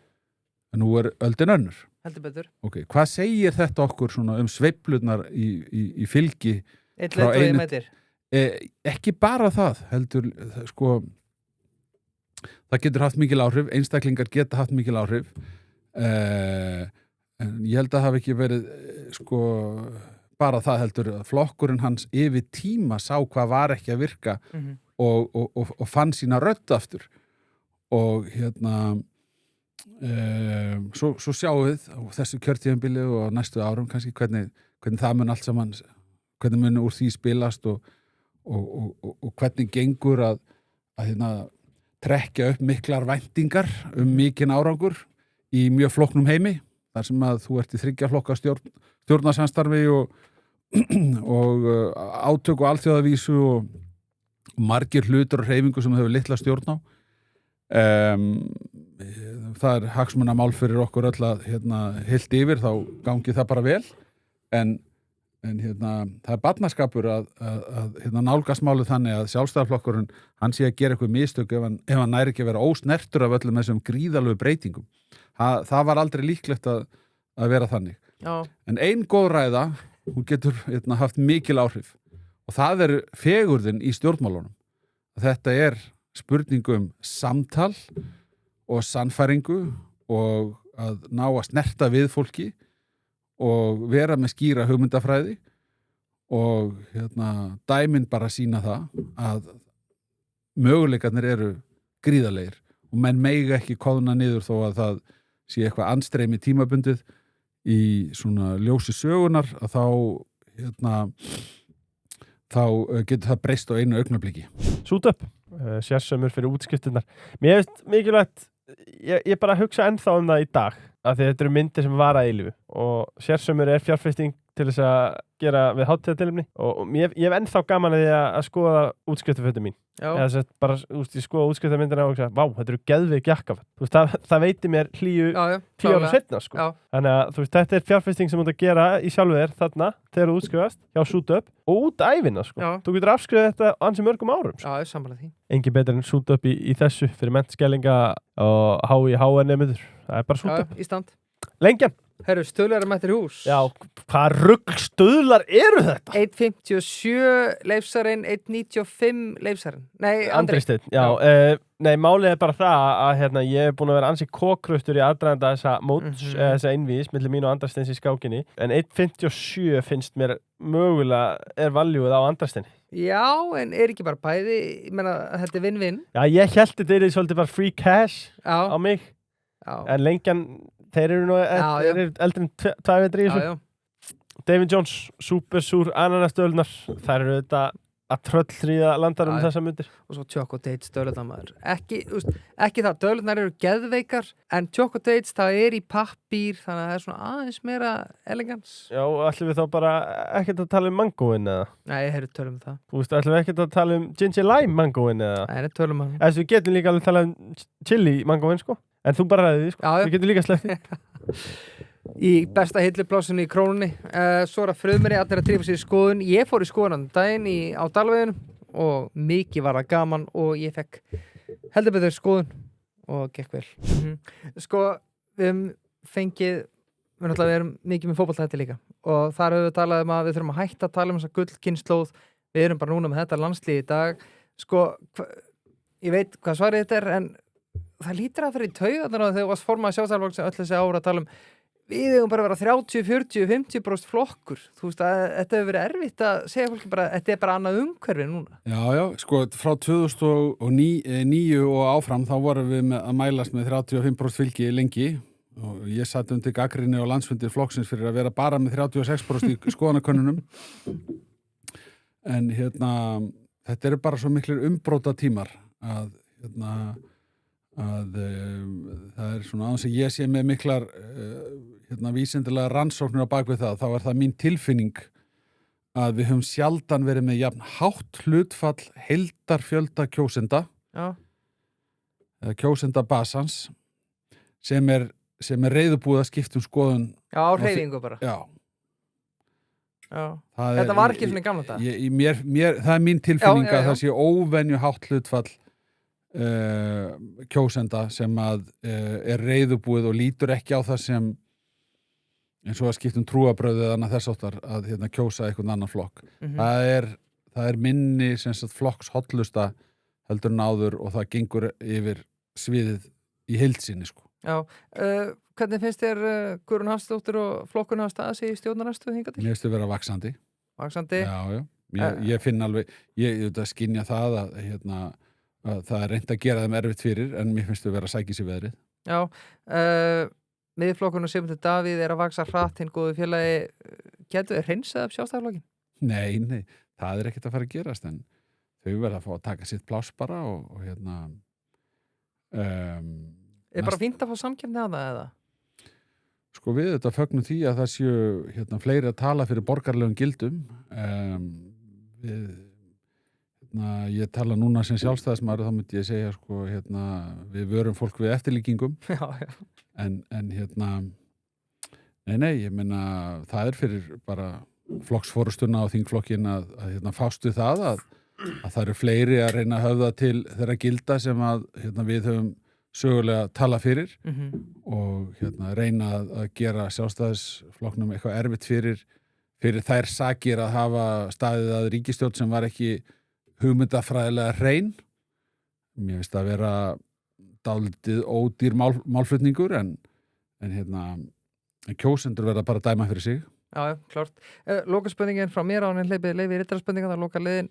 En nú er öldin önnur. Heldur betur. Ok, hvað segir þetta okkur svona sveiflurnar í fylgi? Eitt leiðtogi mætir. Ekki bara það, heldur, sko, það getur haft mikil áhrif, einstaklingar geta haft mikil áhrif, en ég held að það hafi ekki verið, sko, bara það heldur að flokkurinn hans yfir tíma sá hvað var ekki að virka og fann sína rödd aftur og hérna svo sjáum við á þessu kjörtíðanbili og næstu árum kannski hvernig það mun allt saman, hvernig mun úr því spilast og hvernig gengur að hérna trekkja upp miklar væntingar mikinn árangur í mjög flóknum heimi, þar sem að þú ert í 3 flokka stjórnarsamstarfi og átök og alþjóðavísu og margir hlutur og hreyfingu sem hefur litla stjórn á. Það er hagsmunamál fyrir okkur öll að hérna, heilt yfir, þá gangi það bara vel, en hérna, það er barnaskapur að hérna, nálgast málið þannig að Sjálfstæðisflokkurinn, hann sé að gera eitthvað mistök ef hann næri ekki að vera ósnertur af öllum þessum gríðalegu breytingum. Það var aldrei líklegt að vera þannig. Já. En ein góð ræða, hún getur hérna, haft mikil áhrif og það er fegurðin í stjórnmálunum. Þetta er spurningum samtal og sannfæringu og að ná að snerta við fólki og vera með skýra hugmyndafræði og hérna, dæmin bara sýna það að möguleikarnir eru gríðarlegir og menn meiga ekki koðna niður þó að það sé eitthvað andstreymi tímabundið í svona ljósi sögunar að þá getur það breyst á einu augnabliki. Sút upp, sérsömmur fyrir útskiptinnar. Mér finnst mikilvægt, ég bara hugsa ennþá það í dag, af því þetta eru myndir sem vara að eilífu og sérsömmur er fjárfesting til þess að gera við hátíðatilefni og ég hef ennþá gaman að því að skoða útskiptafötum mín. Eða þess að bara, ég skoða útskiptamyndina og hugsa, vá, þetta eru geðveik jakkaföt. Það veitir mér hlýju 10 ára seinna, sko. Já. Þannig að þetta er fjárfesting sem þú ert að gera í sjálfu þér þarna, þegar þú útskrifast, hjá Sút upp og út ævina, sko. Já. Þú getur afskrifað þetta ansi mörgum árum, sko. Já, sammála því. Engin betur en Sút upp í þessu fyrir menntskælinga og HÍ-HN-nemendur. Það er bara Sút upp. Í stand. Lengjan. Herru, stöðlar mættir í hús. Já, hvað rugl stöðlar eru þetta? 1.57 Leifsarinn, 1.95 Leifsarinn. Nei, Andri Steinn, já. Nei, málið er bara það að hérna, ég er búin að vera ansi kókruftur í aðdraganda þessa móts, þessa einvís milli mín og Andra Steins í skákinni, en 1.57 finnst mér mögulega er valjúið á Andra Steini. Já, en er ekki bara bæði, ég meina, þetta er vinn-vinn. Já, ég held þetta er svolítið bara free cash á mig, en Lengjan, þeir eru nú eldri en 2 vetri í þessu. David Jones, supersúr ananastöðlunar, þær eru þetta að tröllríða landarum þessa myndir. Og svo Choco Dates döðlutamaður. Ekki það, döðlunar eru geðveikar, en Choco Dates það er í pappír, þannig að það er svona aðeins meira elegans. Já, ætlum við þá bara ekkert að tala mangoinn eða? Nei, heyrðu, tölum það. Þú veist, ætlum við ekkert að tala ginger lime mangoinn eða? Nei, tölum hann. Við getum líka alveg tala chili mangoinn, sko. En þú bara ræðið því, sko. Já. Við getum líka sleppti. Í besta hilluplásinu í Krónunni. Svo er að fröðmeri allir að drífa sér í skoðun. Ég fór í skoðun daginn á Dalveginum og mikið var það gaman og ég fekk heldur betur skoðun og gekk vel. Sko, við erum mikið með fótbolta líka og þar höfum við talað um að við þurfum að hætta að tala um þessa gullkynslóð. Við erum bara núna með þetta landslið í dag. Sko, ég veit hvað svarið þetta er, en það lítur að fyrir í taugarnar þegar þú varst formað Sjálfstæðisflokks sem öll þessi ára að tala um við eigum bara að vera 30, 40, 50% flokkur. Þú veist að þetta hefur verið erfitt að segja fólki bara, þetta er bara annað umhverfi núna. Já, sko, frá 2009 og áfram þá vorum við að mælast með 35% fylgi lengi og ég satt undir gagnrýni á landsfundir flokksins fyrir að vera bara með 36% í skoðanakönnunum en þetta eru bara svo miklir umbróta tímar að það er svona aðeins að ég sé með miklar vísindilega rannsóknir á bakvið það, þá er það mín tilfinning að við höfum sjaldan verið með jafn hátt hlutfall heildarfjölda kjósenda eða kjósenda basans sem er reiðubúið að skipta skoðun Já, á hreyfingu bara Já Þetta var ekki svona í gamla dag Það er mín tilfinning Já. að það sé óvenju hátt hlutfall kjósenda sem að er reiðubúið og lítur ekki á það sem eins og að skiptum trúabröðu eða annað þess áttar að kjósa einhvern annan flokk. Það er minni flokks hotlusta heldur en áður og það gengur yfir sviðið í heild sinni sko. Já, hvernig finnst þér Guðrún Hafsteinsdóttir og flokkurinn hafa staðið sig í stjórnarandstöðu hingað til? Mér finnst þau vera vaxandi. Vaxandi? Já. Ég finn alveg, ég skynja það að það er reynt að gera þeim erfitt fyrir en mér finnst þau vera að sækja sér veðrið. Já, miðflokkurinn og Sigmundur Davíð er að vaxa hratt hinn góðu félagi, getur þau hreinsað upp Sjálfstæðisflokkinn? Nei, það er ekkert að fara að gerast en þau verða að fá að taka sitt pláss bara og Er bara fínt að fá samkeppni að það eða? Sko við þetta fögnum því að það séu fleiri að tala fyrir borgarlegum gildum ég tala núna sem sjálfstæðismaður þá myndi ég segja sko við vörum fólk við eftirlíkingum en nei, ég meina það er fyrir bara flokksforustuna og þingflokkin að fást við það að það eru fleiri að reyna að höfða til þeirra gilda sem að við höfum sögulega tala fyrir og reyna að gera sjálfstæðisflokknum eitthvað erfitt fyrir þær sakir að hafa staðið að ríkisstjórn sem var ekki hugmyndafræðilega hrein. Mér finnst að vera dálítið ódýr málflutningur en kjósendur verða bara að dæma fyrir sig. Já, klárt. Lokaspurningin frá mér á hann hleypið leiði rittarspurningan, það loka leiðin.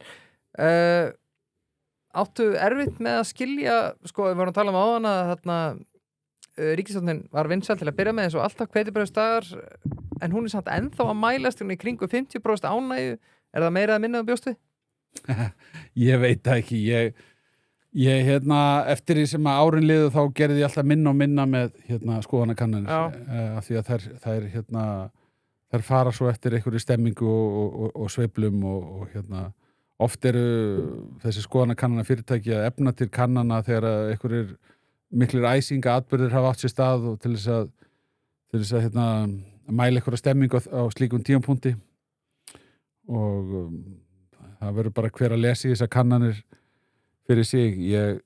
Áttu erfitt með að skilja, sko, við vorum að tala um áðan að ríkisstjórnin var vinsæl til að byrja með eins og alltaf hveitibrauðsdagar en hún er samt ennþá að mælast í kringu 50% ánægju, er það meira að minna bjóst við? Ég veit það ekki, ég eftir því sem að árin liðu þá gerði ég alltaf minna og minna með skoðanakannanir af því að þær fara svo eftir einhverju stemmingu og sveiflum og oft eru þessi skoðanakannana fyrirtæki að efna til kannana þegar einhverjir miklir æsinga atburðir hafa átt sér stað og til þess að mæla einhverja stemmingu á slíkum tímapunkti og það verður bara hver að lesa í þessar kannanir fyrir sig. Það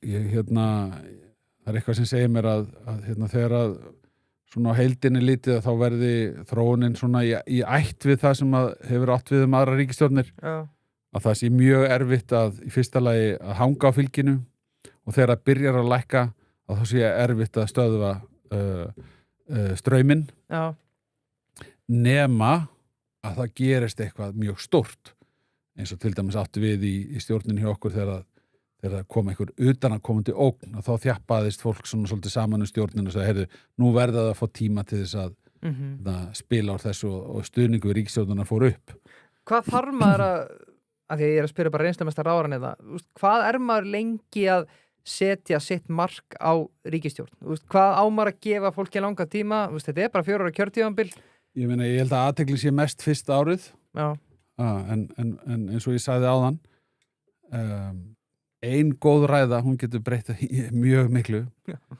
er eitthvað sem segir mér að þegar að svona á heildinni litið að þá verði þróunin svona í ætt við það sem að hefur átt við aðra ríkisstjórnir. Að það sé mjög erfitt að í fyrsta lagi að hanga á fylginu og þegar það byrjar að lækka að þá sé erfitt að stöðva strauminn nema að það gerist eitthvað mjög stórt eins og til dæmis áttu við í stjórninni hjá okkur þegar það kom einhver utanakomandi ógn og þá þjappaðist fólk svona svolítið saman stjórninu og sagði, heyrðu, nú verða það að fá tíma til þess að spila á þessu og stuðningu við ríkisstjórnina fór upp. Hvað þarf maður að því að ég er að spyrja bara reynslumestar ráðan eða, hvað er maður lengi að setja sitt mark á ríkisstjórn? Hvað á maður að gefa fólki langa tíma? Þetta er bara 4 ára kjörtímabil. Ég meina, ég held að athygli sé mest fyrsta árið. En eins og ég sagði áðan ein góð ræða, hún getur breytt mjög miklu.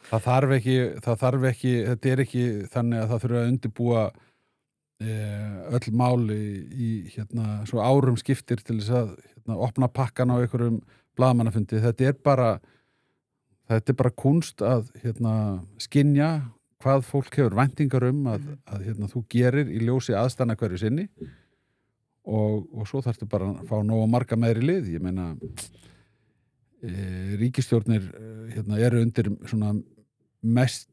Það þarf ekki, þetta er ekki þannig að það þurfa að undirbúa öll mál í svo árum skiptir til þess að opna pakkan á einhverjum blaðamannafundi. Þetta er bara kunst að skynja hvað fólk hefur væntingar að þú gerir í ljósi aðstæðna hverju sinni og svo þarftu bara að fá nógu marga meðri lið. Ég meina ríkisstjórnir eru undir svona mest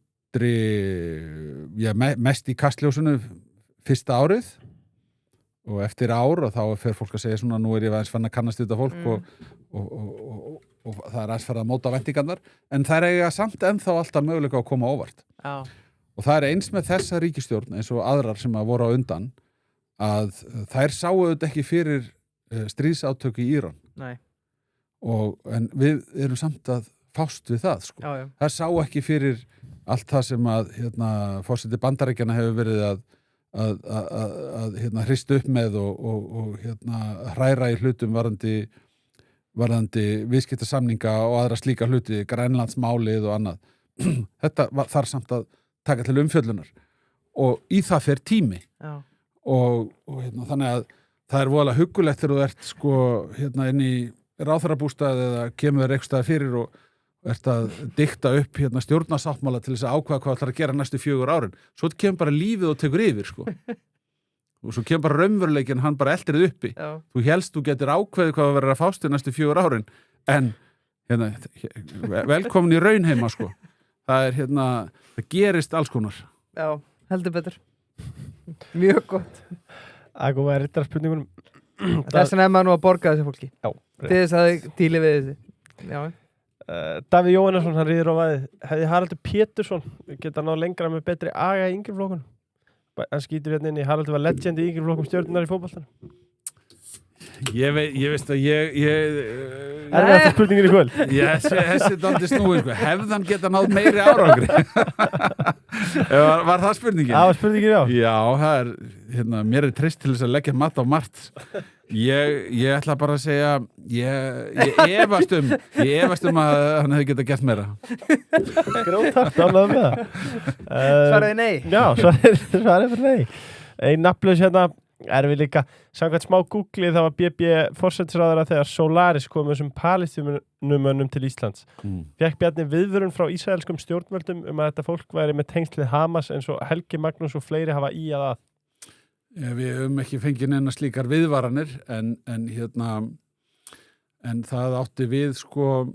í kastljósinu fyrsta árið og eftir ár og þá fer fólk að segja svona nú er ég aðeins fann að kannast þetta fólk og það er aðeins farið að móta væntingarnar en það er eiga samt ennþá alltaf möguleika að koma óvart. Og og það eins með þessa ríkisstjórn eins og aðrar sem að voru á undan að þær sáu þetta ekki fyrir stríðsátöku í Íran Nei. en við erum samt að fást við það sko. Já. Það sá ekki fyrir allt það sem að forseti Bandaríkjanna hefur verið að hrista upp með og hræra í hlutum varðandi viðskiptasamninga og aðra slíka hluti, Grænlandsmálið og annað. Þetta þarf samt að taka til umfjöllunar og í það fer tími. Já. Og þannig að það er voðalega huggulegt þegar þú ert sko inn í ráðherrabústað eða kemur þér einhvers staðar fyrir og ert að dikta upp stjórnarsáttmála til þess að ákveða hvað ætlar að gera næstu 4 árin. Svo kemur bara lífið og tekur yfir sko. Og svo kemur bara raunveruleikinn, hann bara eltir þið uppi. Já. Þú helst þú getur ákveðið hvað verður að fást í næstu 4 árin en velkomin í raunheima sko. Það það gerist alls konar. Já, heldur betur. Mjög gott. Að koma að rittar spurningunum. Þess vegna er maður nú að borga þessi fólki. Já. Til þess að þið díli við þessi. Já. Davíð Jóhannesson, hann ríður á vaðið. Hefði Haraldur Pétursson geta náð lengra með betri aga í yngri flokkunum? Hann skýtur hérna inn í Haraldur var legend í yngri flokkum Stjörnunar í fótboltanum. Ég veist að Er þetta spurningin í kvöld? Þessi dálítið snúið sko. Hefði hann geta náð meiri árangri? Var það spurningin? Það var spurningin, já. Já, það mér treyst til þess að leggja mat á margt. Ég ætla bara að segja ég efast að hann hefði getað gert meira. Grótart, ánægður með það. Svaraði nei. Já, svaraði fyrir nei. Ein nafnlaus við líka, samkvæmt smá Google það var BB forsætisráðherra þegar Solaris kom þessum palestínumönnum til Íslands. Fékk Bjarni viðvörun frá ísraelskum stjórnvöldum að þetta fólk væri með tengslið Hamas eins og Helgi Magnús og fleiri hafa í að. Við höfum ekki fengið neina slíkar viðvaranir en það átti við sko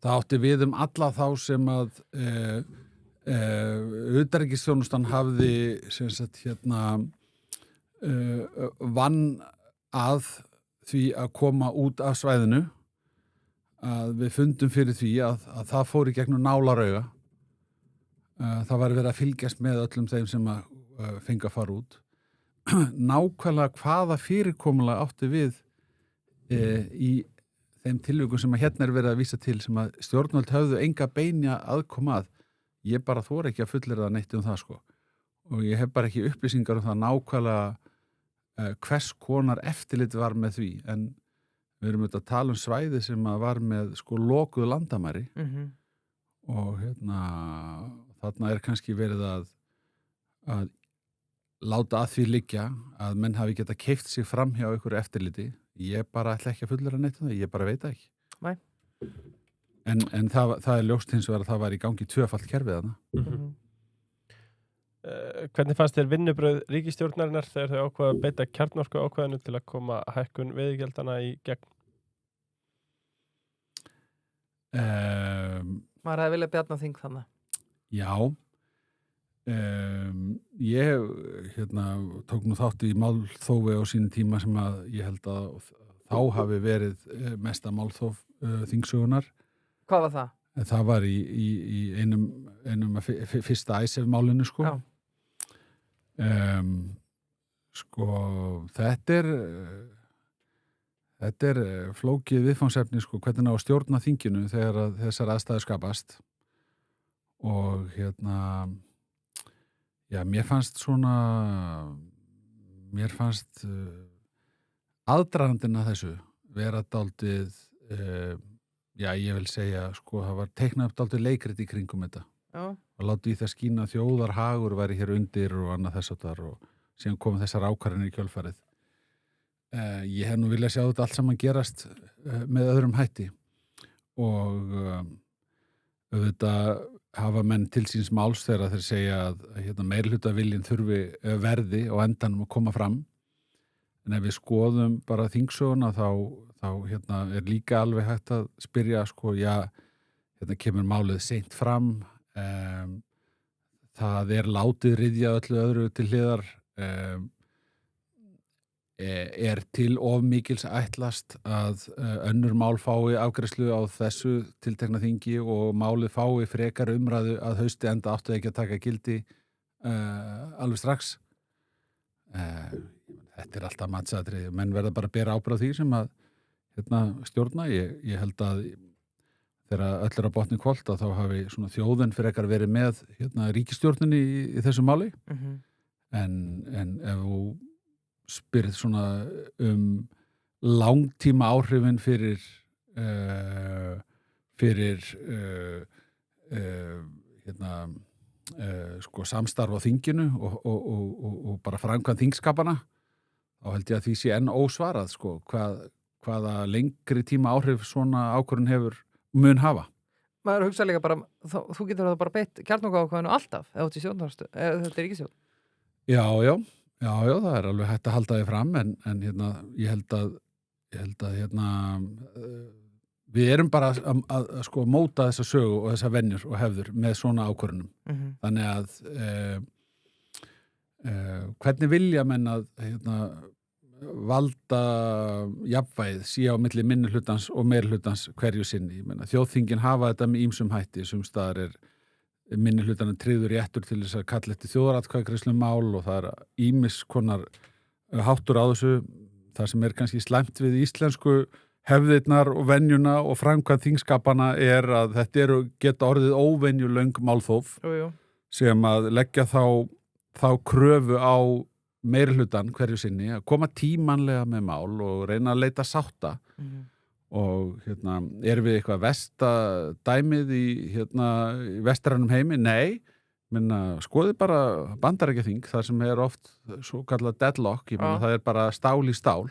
það átti við alla þá sem að utanríkisþjónustan hafði sem sagt vann að því að koma út af svæðinu að við fundum fyrir því að það fór í gegnum nálarauga. Það var verið að fylgjast með öllum þeim sem að fengi að fara út. Nákvæmlega hvaða fyrirkomulega átti við í þeim tilvikum sem að hérna er verið að vísa til sem að stjórnvöld höfðu enga beinja aðkoma að. Ég bara þori ekki að fullyrða neitt það sko. Og ég hef bara ekki upplýsingar það nákvæmlega hvers konar eftirlit var með því. En við erum auðvitað að tala svæði sem að var með sko lokuð landamæri. Og þarna er kannski verið að láta að því liggja að menn hafi geta keypt sig fram hjá ykkur eftirliti. Ég bara ætla ekki að fullyrða neitt það. Ég bara veit það ekki. Nei. En það er ljóst hins vegar að það var í gangi 2-falt kerfið þarna. Hvernig fannst þér vinnubrögð ríkisstjórnarinnar þegar þau ákvaða að beita kjarnorku ákvæðinu til að koma hækkun veiðigjaldana í gegn? Maður hefði viljað Bjarna þing þannig. Já. Ég tók nú þátt í málþófi á sínum tíma sem að ég held að þá hafi verið mesta málþóf þingsögunar. Hvað var það? Það var í einum fyrsta ISEF-málinu sko. Já. Sko þetta er flókið viðfangsefni sko, hvernig á að stjórna þinginu þegar að þessar aðstæður skapast og mér fannst aðdragandinn að þessu vera dálítið ég vil segja sko það var teiknað upp dálítið leikrit í kringum þetta. Já. Og láti í það skína þjóðarhagur væri hér undir og annað þess og síðan komið þessar ákvarðanir í kjölfarið. Ég hef nú viljað sjá þetta allt saman gerast með öðrum hætti og auðvitað hafa menn til síns máls þegar þeir segja að meirihluta viljinn þurfi verði og endanum að koma fram. En ef við skoðum bara þingsöguna þá er líka alveg hægt að spyrja sko, kemur málið seint fram. Það látið ryðja öllu öðru til hliðar. til of mikils ætlast að önnur mál fái afgreiðslu á þessu tiltekna þingi og málið fái frekar umræðu að hausti enda áttu ekki að taka gildi alveg strax. Þetta alltaf matsatriði. Menn verða bara að bera ábyrgð á því sem að stjórna. Ég held að þegar öll að botni hvolft að þá hafi svona þjóðin frekar verið með ríkisstjórninni í þessu máli. En ef þú spyrð svona langtíma áhrifin fyrir sko samstarf á þinginu og bara framkvæmd þingskapana, þá held ég að því sé enn ósvarað sko, hvaða lengri tíma áhrif svona ákvörðun hefur mun hafa. Maður hugsa líka bara, þú getur það bara beitt kjarnorkuákvæðinu alltaf, ef þetta er stjórnarstu, ef þetta er ríkisstjórn. Já, það er alveg hægt að halda því fram en ég held að við erum bara að sko móta þessa sögu og þessa venjur og hefður með svona ákvörðunum. Þannig að hvernig vilja menn að valda jafnvægið sé á milli minnihlutans og meirihlutans hverju sinni. Þjóðþingin hafa þetta með ýmsum hætti, sums staðar minnihlutana tryggður réttur til þess að kalla eftir þjóðaratkvæðagreiðslu mál og það ýmis konar háttur á þessu. Það sem kannski slæmt við íslensku hefðirnar og venjuna og framkvæmd þingskapana að þetta geta orðið óvenjulöng málþóf sem að leggja þá kröfu á meirihlutan hverju sinni að koma tímanlega með mál og reyna að leita sátta. Og við eitthvað vestadæmið í vestrænum heimi? Nei, skoði bara Bandaríkjaþing, þar sem oft svo kallað deadlock, það bara stál í stál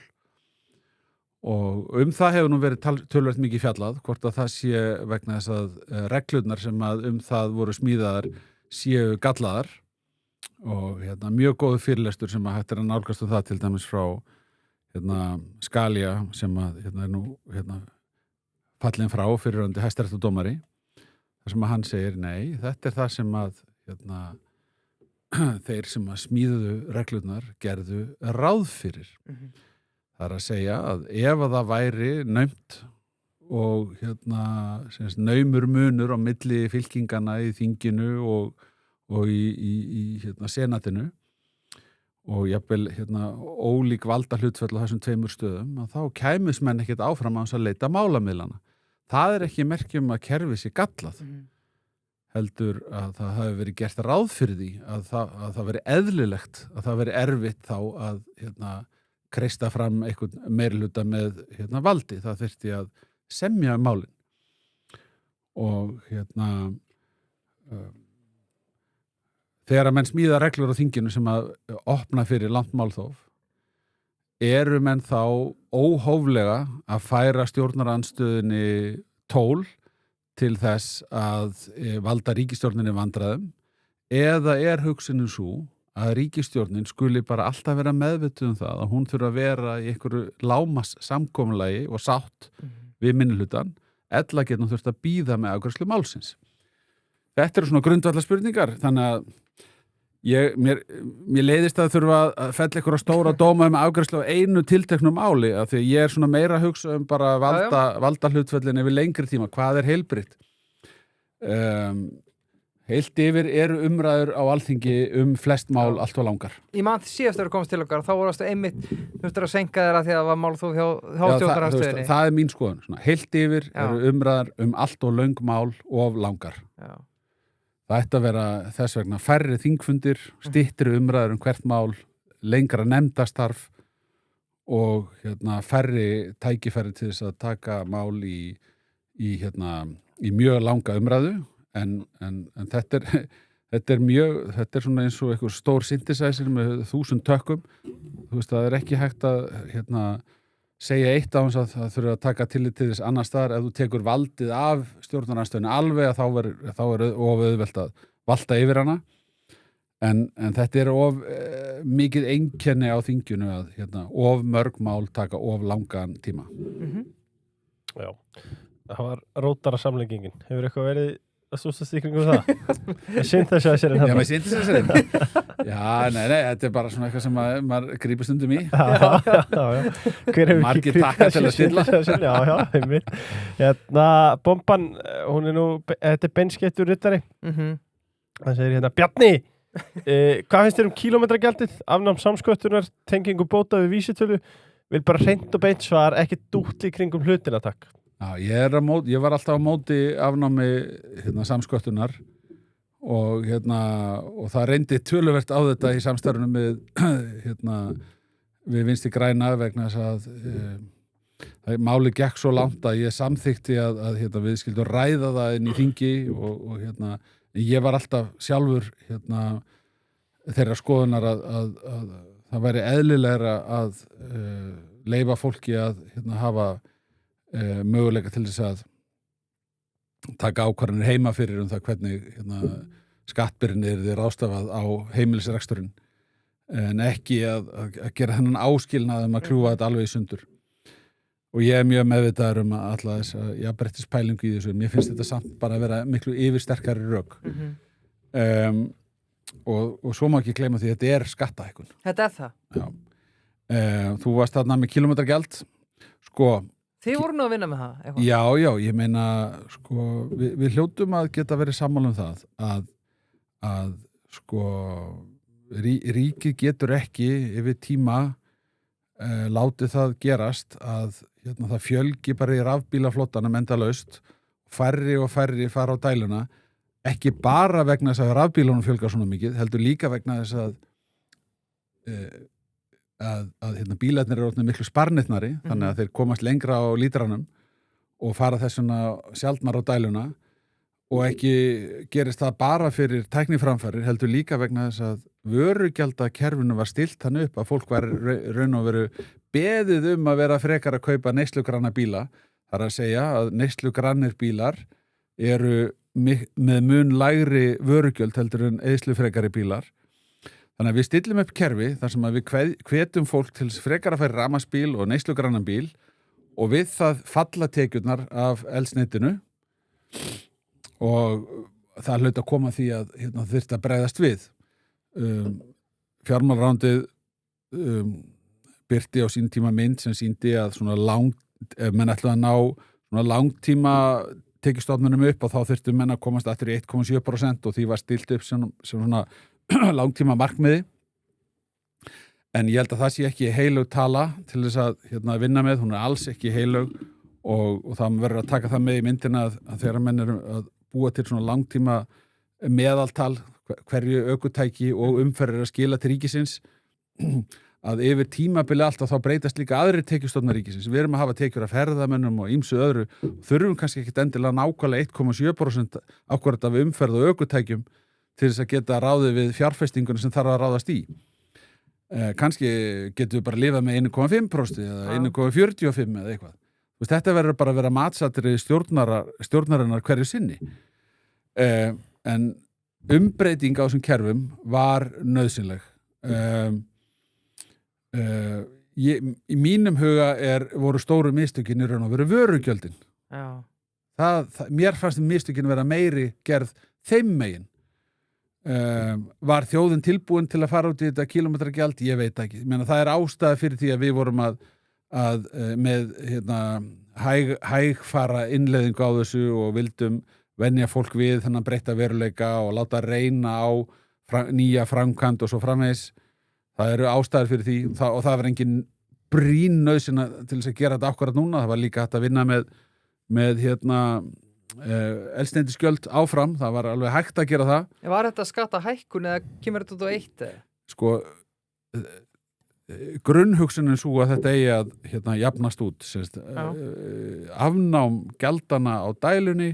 og það hefur nú verið töluvert mikið fjallað, hvort að það sé vegna þess að reglurnar sem að það voru smíðaðar séu gallaðar og mjög góðu fyrirlestur sem að hægt að nálgast það til dæmis frá Scalia sem að nú fallin frá fyrrverandi hæstaréttardómari þar sem að hann segir nei, þetta það sem að þeir sem að smíðuðu reglurnar gerðu ráð fyrir. Það að segja að ef að það væri naumt og naumur munur á milli fylkingana í þinginu og í senatinu og jafnvel ólík valdahlutföll á þessum tveimur stöðum, að þá kæmust menn ekkert áfram að leita málamiðlana. Það ekki merkjum að kerfið sé gallað. Heldur að það hafi verið gert ráð fyrir því að það veri eðlilegt, að það veri erfitt þá að kreista fram einhvern meirihluta með valdi. Það þyrfti að semja málin. Og þegar að menn smíða reglur á þinginu sem að opna fyrir langt málþóf, eru menn þá óhóflega að færa stjórnarandstöðunni tól til þess að valda ríkisstjórninni vandræðum, eða hugsunin svo að ríkisstjórnin skuli bara alltaf vera meðvituð það að hún þurfa að vera í einhverju lámas samkomulagi og sátt við minnihlutan, ella getur hún þurft að bíða með afgreiðslu málsins. Þetta svona grundvallar spurningar, þannig að mér leiðist að þurfa að fella ykkur á stóra dóma afgreiðslu á einu tilteknu máli, af því að ég svona meira að hugsa bara valda hlutföllin yfir lengri tíma, hvað heilbrigt. Heilt yfir eru umræður á Alþingi flest mál allt og langar. Ég man síðast þegar komst til okkar, þá voru einmitt þurftur að senka þeirra því að það var málþóf hjá stjórnarandstöðinni. Það mín skoðun. Heilt yfir eru umræður allt og löng mál og langar. Já. Það ætti að vera þess vegna færri þingfundir, styttri umræður hvert mál, lengra nefndastarf og færri tækifæri til þess að taka mál í mjög langa umræðu en þetta er svona eins og einhver stór synthesizer með 1000 tökkum. Þú veist, það ekki hægt að segja eitt á hans að það þurfa að taka tillit til þess annar staðar. Ef þú tekur valdið af stjórnarandstöðunni alveg þá er of auðvelt að valda yfir hana en þetta of mikið einkenni á þinginu að of mörg mál taka of langan tíma. Já, það var rótara samlengingin. Hefur eitthvað verið að sústast í kringum það. Það synd þessu að sér en Já, hann. með syndisaserinn. Já, nei, þetta er bara svona eitthvað sem maður grípur stundum í. Já. Hver hefur Margir ekki takka til að stilla. Já, einmitt. Hérna, bomban, hún er nú, þetta er beinskettur rittari. Það segir hérna, Bjarni, hvað finnst þér kílómetragjaldið, afnám samsköttunar, tengingu bóta við vísitölu, vil bara hreint og beint svar, ekki dútli kringum hlutina, takk. Já, ég var alltaf á móti afnámi samsköttunar og það reyndi töluvert á þetta í samstarfinu með við Vinstri græna vegna þess að máli gekk svo langt að ég samþykti að við skildum ræða það inn í þingi og ég var alltaf sjálfur þeirra skoðunar að það væri eðlilegra að leyfa fólki að hafa möguleika til þess að taka ákvarðanir heima fyrir það hvernig skattbyrðin yrði ráðstafað á heimilisreksturinn en ekki að gera þennan áskilnað að kljúfa þetta alveg í sundur. Og ég er mjög meðvitaður að alla þess að jafnréttispælingu í þessu. Mér finnst þetta samt bara að vera miklu yfirsterkari rök. Og svo má ekki gleyma því að þetta er skattahækkun. Þetta er það? Já. Þú varst þarna með kílómetragjald. Sko, þið voru nú að vinna með það? Eitthvað? Já, ég meina, sko, við hljótum að geta verið sammála um það að sko, ríkið getur ekki yfir tíma látið það gerast að það fjölgi bara í rafbílaflottanum endalaust, færri og færri fara á dæluna, ekki bara vegna þess að rafbílunum fjölgar svona mikið, heldur líka vegna þess að bílarnir eru orðnir miklu sparnitnari, þannig að þeir komast lengra á lítranum og fara þessuna sjaldnar á dæluna og ekki gerist það bara fyrir tækniframfærir, heldur líka vegna þess að vörugjaldakerfinu var stillt hann upp að fólk var raun og veru beðið að vera frekar að kaupa neyslugranna bíla. Það er að segja að neyslugrannir bílar eru með mun lægri vörugjöld heldur en eyðslufrekari bílar. Þannig að við stillum upp kerfi þar sem að við hvetum fólk til frekar að færa rafmagnsbíl og neyslugrannan bíl og við það falla tekjurnar af eldsneytinu og það hlaut að koma því að þyrfti að bregðast við. Fjármálaráðuneytið birti á sín tíma mynd sem sýndi að menn ætlaði að ná svona langtíma tekjustofnunum upp og þá þyrftu menn að komast aftur í 1,7% og því var stillt upp sem svona langtíma markmiði. En ég held að það sé ekki heilög tala til þess að vinna með, hún er alls ekki heilög og það verður að taka það með í myndina að þegar menn eru að búa til svona langtíma meðaltal hverju ökutæki og umferð að skila til ríkisins að yfir tímabili alltaf þá breytast líka aðrir tekjustofnar ríkisins. Við erum að hafa tekjur af ferðamönnum og ýmsu öðru, þurfum kannski ekkit endilega nákvæmlega 1,7% akkúrat af umferð og ökutækjum til þess að geta ráðið við fjárfestingunum sem þarf að ráðast í. Kannski getum við bara lifað með 1,5% eða 1,45 eða eitthvað. Þetta verður bara að vera matsatri stjórnarinnar hverju sinni. En umbreyting á þessum kerfum var nauðsynleg. Í mínum huga voru stóru mistökin í raun og veru vörugjöldin. Mér fannst mistökin vera meiri gerð þeim megin. Var þjóðin tilbúin til að fara út í þetta kílómetragjald? Ég veit ekki. Það er ástæða fyrir því að við vorum með hægfara innleiðingu á þessu og vildum venja fólk við þennan breytta veruleika og láta reyna á nýja framkvæmd og svo framvegis. Það eru ástæður fyrir því og það var engin brýn nauðsyn til þess að gera þetta akkúrat núna. Það var líka hægt að vinna með eldsneytisgjöld áfram. Það var alveg hægt að gera það. Var þetta skattahækkun eða kemur þetta út á eitt? Sko, grunnhugsunin svo að þetta eigi að jafnast út. Afnám gjaldana á dælunni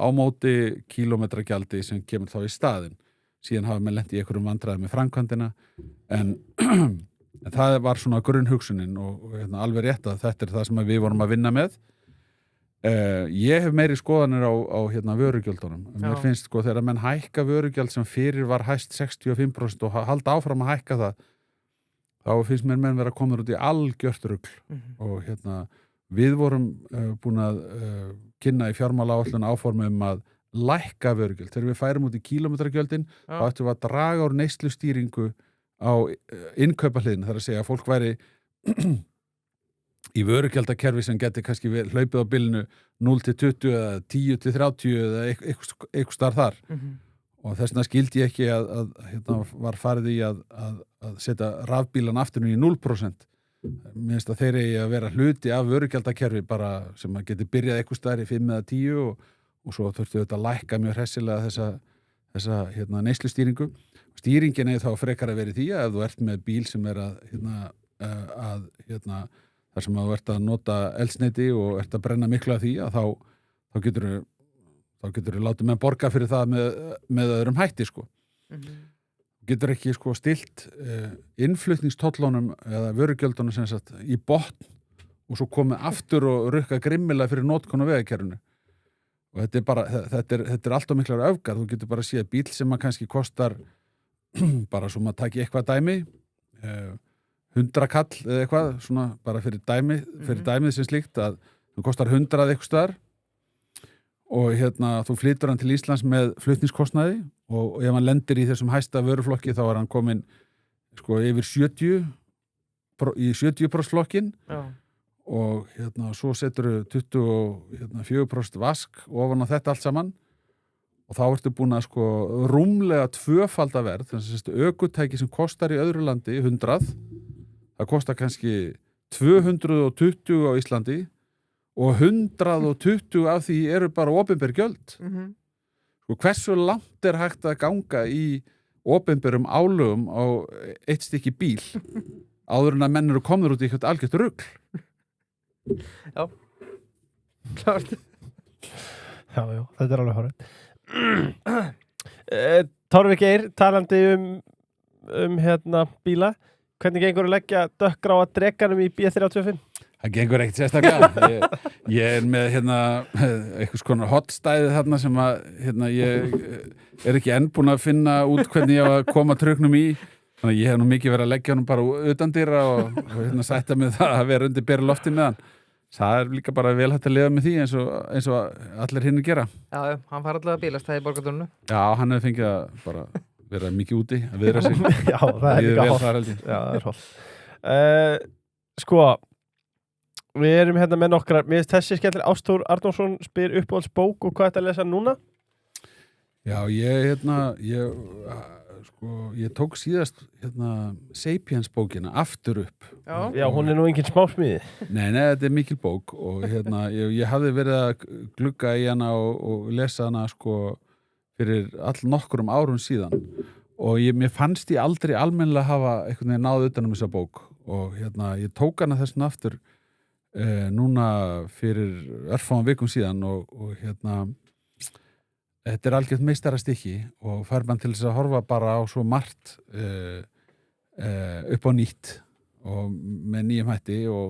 á móti kílómetragjaldi sem kemur þá í staðinn. Síðan hafa menn lent í einhverjum vandræðum með framkvæmdina en það var svona grunnhugsunin og alveg rétt að þetta er það sem við vorum að vinna með. Ég hef meiri skoðanir á vörugjöldunum. Mér finnst þegar menn hækka vörugjald sem fyrir var hæst 65% og halda áfram að hækka það, þá finnst mér menn vera komur út í algjört rugl og við vorum búin að kynna í fjármálaáætlun áformum að lækka vörugjöld. Þegar við færum út í kílómetragjöldin, þá ættum við að draga úr neyslustýringu á innkaupahliðinu. Það er að segja að fólk væri í vörugjaldakerfi sem geti kannski hlaupið á bilinu 0-20 eða 10-30 eða eitthvað starf þar. Og þess vegna skildi ég ekki að hérna var farið í að setja rafbílan aftur í 0%. Mér finnst að þeir eigi að vera hluti af vörugjaldakerfi bara sem að geti byrjað eitthvað stær í 5 eða 10 og svo þurftu þetta að lækka mjög hressilega þessa hérna, neyslustýringu. Stýringin er þá frekar að vera í því að ef þú ert með bíl sem er þar sem þú ert að nota eldsneyti og ert að brenna miklu af því að þá getur þú látið með borga fyrir það með öðrum hætti sko. Getur ekki sko stilt innflutningstollunum eða vörugjöldunum sem sagt í botn og svo komið aftur og rukka grimmilega fyrir notkun á vegakerfinu. Og þetta er alltaf miklar öfgar. Þú getur bara að sé bíl sem að kannski kostar bara svo maður taki eitthvað dæmi 100 kall eða eitthvað svona bara fyrir dæmið sem slíkt að þú kostar 100 eitthvað staðar og hérna þú flytur hann til Íslands með flutningskostnaði og ef hann lendir í þessum hæsta vöruflokki þá hann komin sko yfir 70 í 70% flokkin og hérna svo setur 24% vask ofan á þetta allt saman og þá ertu búin að sko rúmlega tvöfaldaverð, þess að ökutæki sem kostar í öðru landi 100, það kostar kannski 220 á Íslandi og 120 af því eru bara opinber gjöld. Sko hversu langt er hægt að ganga í opinberum álögum á eitt stykki bíl áður en að menn eru komnir út í eitthvað algjört rugl? Já, klart. Já, þetta er alveg horrið. Torfi Geir, talandi hérna bíla. Hvernig gengur að leggja dökkgráa drekanum í B35? Það gengur ekkert sérstaklega. Ég er með eitthvað konar hotstæði þarna sem að ég er ekki enn búin að finna út hvernig ég á að koma truknum í. Þannig að ég hef nú mikið verið að leggja honum bara utandýra og sætta mig það að vera undir bera lofti með hann. Það er líka bara vel hægt að lifa með því eins og allir hinir gera. Já, hann fara alltaf að bílast það í borgartúninu. Já, hann hefur fengið að bara vera mikið úti að viðra sig. Já, það er líka holt. Já, það er holt. Sko, við erum hérna með nokkrar. Mér finnst þessi skemmtileg. Ástór Arnórsson spyr uppáhaldsbók og hvað er að lesa núna? Já, ég tók síðast Sapiens bókina aftur upp. Já, hún er nú engin smásmiði. Nei, þetta er mikil bók og ég hafði verið að glugga í hana og lesa hana sko fyrir nokkrum árum síðan og mér fannst ég aldrei almennilega hafa einhvern veginn náð utan þessa bók og ég tók hana þessan aftur núna fyrir örfáum vikum síðan og þetta er algjört meistarastykki og fær mann til þess að horfa bara á svo margt upp á nýtt og með nýjum hætti og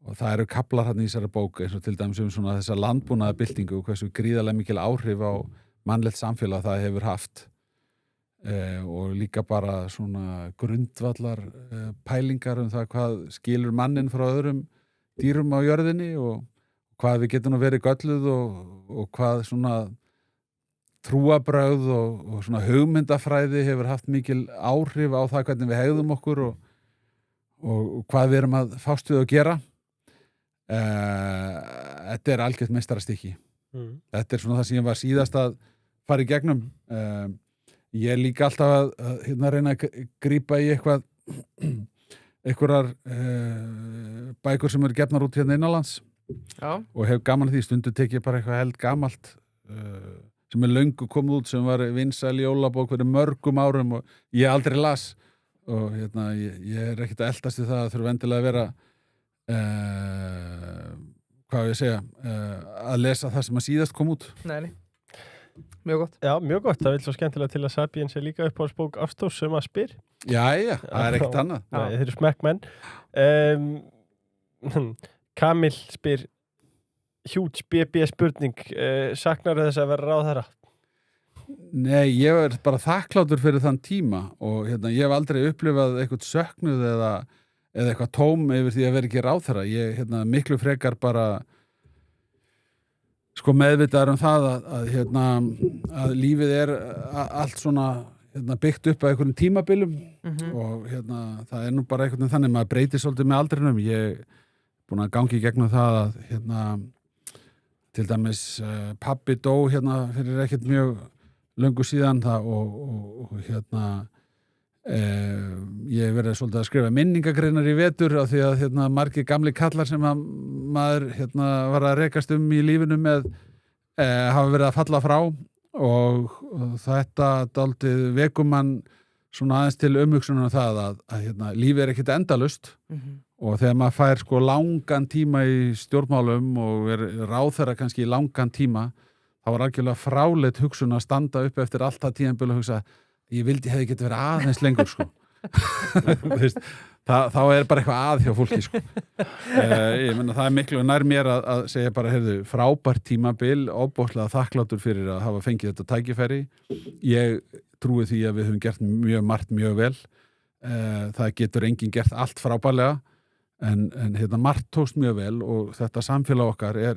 það eru kaflar hann í þessari bók eins og til dæmis svona þessa landbúnaðarbyltingu og hversu gríðarlega mikil áhrif á mannlegt samfélag það hefur haft og líka bara svona grundvallar pælingar það hvað skilur mannin frá öðrum dýrum á jörðinni og hvað við getum verið gölluð og hvað svona trúabrögð og svona hugmyndafræði hefur haft mikil áhrif á það hvernig við hegðum okkur og hvað við erum að fást við að gera. Þetta er algjört meistarastykki. Þetta er svona það sem ég var síðast að fara í gegnum. Ég er líka alltaf að reyna að grípa í einhverjar bækur sem eru gefnar út hérna innanlands og hef gaman að því stundu tekið bara eitthvað held gamalt sem er löngu komið út sem var vinsæl jólabók fyrir mörgum árum og ég aldrei las og ég er ekkert að eldast í það að þurfa endilega að vera hvað ég segja að lesa það sem að síðast kom út. Nei, mjög gott. Já, mjög gott. Það vil svo skemmtilega til að Sapiens er líka uppáhaldsbók Ástórs sem að spyr. Jæja, það er ekkert annað. Þeir eru smekkmenn. Kamil spyr hjúts BB spurning saknar þess að vera ráðherra? Nei, ég er bara þakkláttur fyrir þann tíma og ég hef aldrei upplifað eitthvað söknuð eða eitthvað tóm yfir því að vera ekki ráðherra. Ég miklu frekar bara sko meðvitaður það að lífið allt svona byggt upp á einhverjum tímabilum og það nú bara einhvern veginn þannig maður breytir svolítið með aldrinum. Ég er búin að gangi í gegnum það að til dæmis pabbi dó fyrir ekkert mjög löngu síðan það og ég hef verið svolítið að skrifa minningagreinar í vetur af því að margir gamli kallar sem að maður var að rekast í lífinu með hafa verið að falla frá og þetta dálítið vekur mann svona aðeins til umhugsunar það að lífið ekkert endalaust og þegar maður fær sko langan tíma í stjórnmálum og ráðherra kannski í langan tíma þá var algjörlega fráleit hugsun að standa upp eftir allt það tímabil og hugsa ég hefði getið verið aðeins lengur sko. þá bara eitthvað að hjá fólki sko. Ég meina það miklu nær mér að segja bara frábært tímabil, ofboðslega þakklátur fyrir að hafa fengið þetta tækifæri. Ég trúi því að við höfum gert mjög margt mjög vel. Það getur enginn gert allt frábærlega en margt tókst mjög vel og þetta samfélag okkar er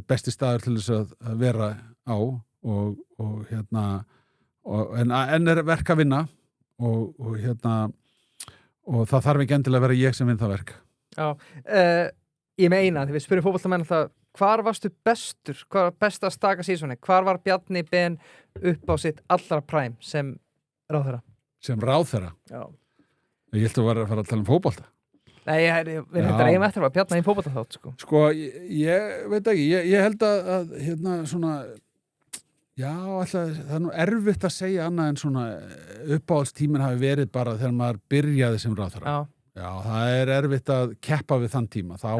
besti staður til þess að vera á og en verk að vinna og það þarf ekki endilega að vera ég sem vinn það verk. Já, ég meina þegar við spyrum fótboltamenn það hvar varstu bestur, hvar var besta staka sísoni, hvar var Bjarni Ben upp á sitt allra præm sem ráðherra? Sem ráðherra? Já. Ég held að vera að fara að tala fólkbolta. Nei, við eigum eftir að Bjarni í fótbolta þátt sko. Sko, ég veit ekki, ég held að svona já, alltaf, það nú erfitt að segja annað en svona uppáhaldstíminn hafi verið bara þegar maður byrjaði sem ráðherra. Já, það erfitt að keppa við þann tíma. Þá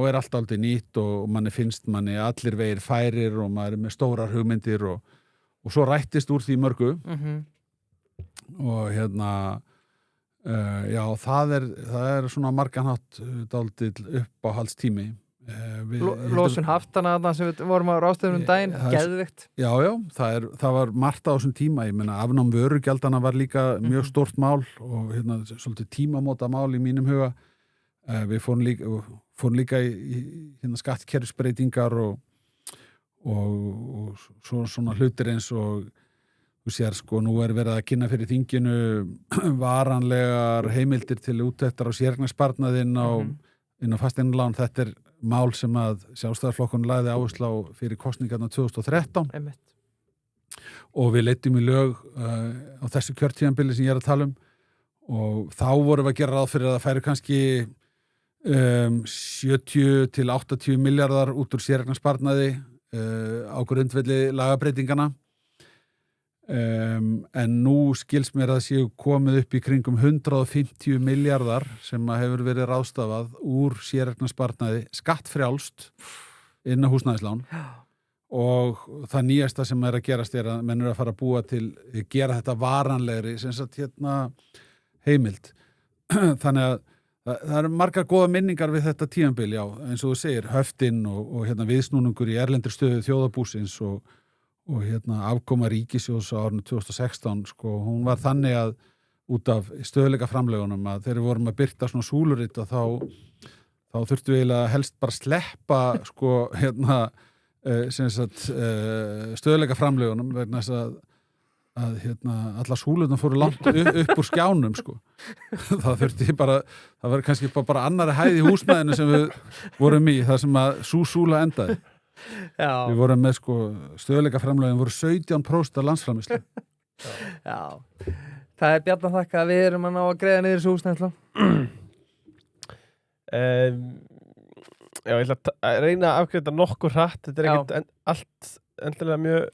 er allt aldrei nýtt og manni finnst allir vegir færir og maður með stórar hugmyndir og svo rættist úr því mörgu. Og já, það er svona marganhátt dálítill uppáhaldstími. Losun haftana sem við vorum á ráðstöfunum daginn, geðvikt. Já, það var margt á þessum tíma. Ég meina, afnám vörugjaldana var líka mjög stórt mál og svolítið tímamóta mál í mínum huga. Við fórum líka í skattkerfisbreytingar og svona hlutir eins og þú sér sko, nú verið að kynna fyrir þinginu varanlegar heimildir til úttektar á séreignarsparnaðinn inn á fasteignalán. Þetta mál sem að Sjálfstæðisflokkurinn lagði áherslu á fyrir kosningarnar 2013 og við leiddum í lög á þessu kjörtímabili sem ég er að tala og þá vorum við að gera ráð fyrir að það færi kannski 70 til 80 milljarðar út úr séreignarsparnaði á grundvelli lagabreytingana. En nú skils mér að séu komið upp í kringum 150 milljarðar sem að hefur verið ráðstafað úr séreignarsparnaði skattfrjálst inn á húsnæðislán og það nýjasta sem er að gerast er að menn eru að fara að gera þetta varanlegri sem sagt heimild. Þannig að það eru margar góða minningar við þetta tímabil, já, eins og þú segir, höftin og viðsnúningur í erlendri stöðu þjóðarbúsins og afkoma ríkissjóðs á árinu 2016, sko, hún var þannig að út af stöðleika framlögunum að þegar við vorum að birta svona súluritt og þá þurftum við eiginlega helst bara sleppa sko, stöðleika framlögunum vegna þess að allar súlurnar fóru langt upp úr skjánum, sko. Það var kannski bara annari hæð í húsnæðinu sem við vorum í, þar sem að súla endaði. Já. Við vorum með sko stöðleika framlögin voru 17% af landsframleiðslu. Já, það er Bjarni að þakka að við erum að ná að greiða niður þessu húsnæðisla. Já, ég ætla að reyna að afgreita nokkur hratt. Þetta er ekkert allt endilega mjög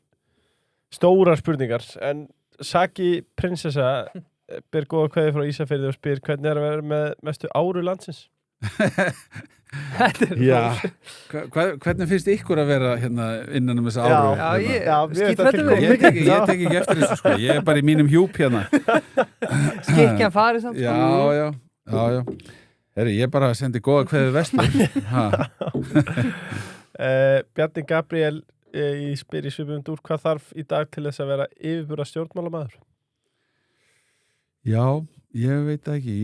stórar spurningar, en Saki prinsessa ber góða kveðið frá Ísafirði og spyr hvernig er að vera með mestu áru landsins? Já, hvernig finnst ykkur að vera hérna innan um þessu áru? Ég tek ekki eftir þessu, sko. Ég er bara í mínum hjúp hérna. Skikkjan farið samt, sko. Já. Herri, ég bara sendi góða kveðið vestur. Bjarni Gabriel ég spyr í svipum úr hvað þarf í dag til þess að vera yfirburða stjórnmálamaður? Já, ég veit ekki.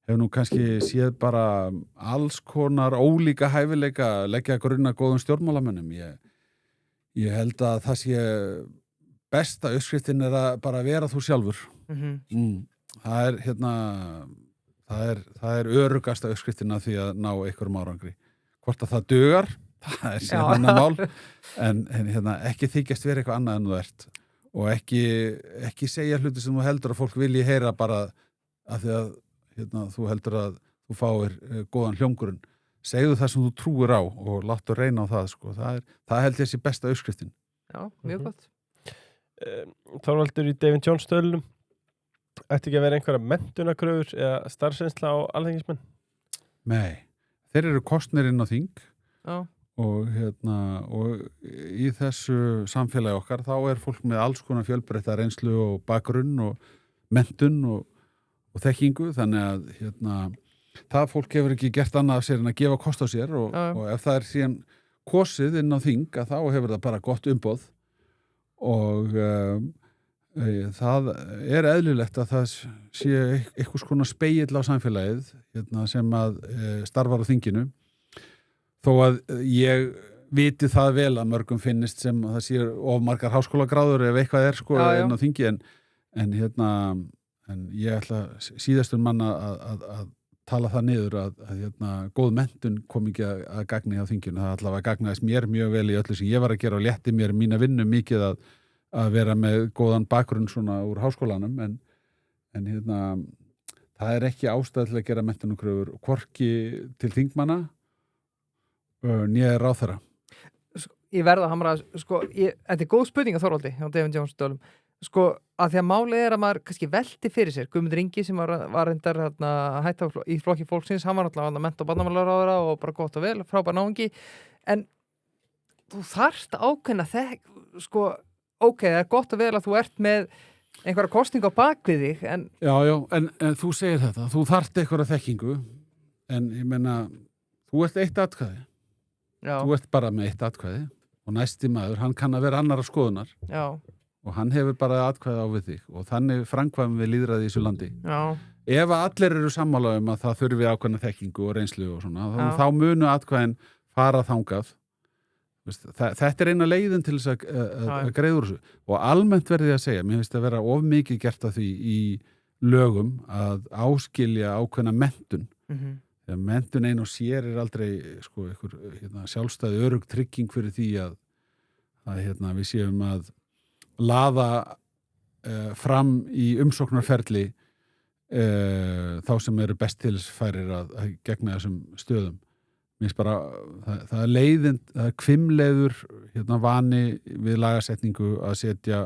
hefur nú kannski séð bara alls konar ólíka hæfileika leggja grunna góðum stjórnmálamönnum. Ég held að það sé besta uppskriftin að bara vera þú sjálfur. Það er örugasta uppskriftin að því að ná einhverjum árangri. Hvort að það dugar, það er síðan annað mál, en ekki þykjast vera eitthvað annað en þú ert og ekki segja hluti sem þú heldur að fólk vilji heyra bara af því að þú heldur að þú fáir góðan hljómgrunn. Segðu það sem þú trúir á og láttu reyna á það, sko. Það held ég sé besta uppskriftin. Já, mjög gott. Þorvaldur í David Jones stöðlunum. Ætti ekki að vera einhverja menntunarkröfur eða starfsreynsla á alþingismenn? Nei, þeir eru kosnir inn á þing. Já. Og í þessu samfélagi okkar þá er fólk með alls konar fjölbreytta reynslu og bakgrunn og menntun og þekkingu, þannig að það fólk hefur ekki gert annað af sér en að gefa kost á sér og ef það er síðan kosið inn á þing að þá hefur það bara gott umboð og það er eðlilegt að það sé einhvers konar spegill á samfélagið sem að starfar á þinginu, þó að ég viti það vel að mörgum finnist sem að það sé of margar háskólagráður ef eitthvað er sko inn á þingi en ég ætla síðastur manna að tala það niður að góð menntun kom ekki að gagni á þinginu. Það allavega gagnaðist mér mjög vel í öllu sem ég var að gera og létti mér mína vinnu mikið að vera með góðan bakgrunn svona úr háskólanum en það er ekki ástæð til að gera menntunarkröfur hvorki til þingmanna né ráðherra. Ég verða að hamra, þetta er góð spurning að Þorvaldi hjá David Jones stöðlum. Að því að málið er að maður kannski velti fyrir sér. Guðmundur Ingi sem var reyndar að hætta í flokki fólksins, hann var náttúrulega mennta- og barnamálaráðherra og bara gott og vel, frábær náungi. En þú þarft ákveðna ok, það er gott og vel að þú ert með einhverja kosningu á bakvið þig, en... Já, en þú segir þetta, þú þarft einhverja þekkingu, en ég meina, þú ert eitt atkvæði. Já. Þú ert bara með eitt atkvæði og næsti maður, hann kann að vera annarra skoðunar. Já. Og hann hefur bara atkvæði á við þig og þannig framkvæmum við lýðræði í þessu landi. Já. Ef að allir eru sammála að það þurfi ákveðna þekkingu og reynslu og svona, þá munu atkvæðin fara þangað. Þetta er eina leiðin til þess að greiða úr þessu. Og almennt verði ég að segja, mér finnst að vera of mikið gert af því í lögum að áskilja ákveðna menntun. Þegar menntun ein og sér er aldrei sjálfstæði örugg trygging fyrir því að við séum að laða fram í umsóknarferli þá sem eru best til þess færir að gegna þessum stöðum. Mér finnst bara, það er leiðin, það er hvimleiður vani við lagasetningu að setja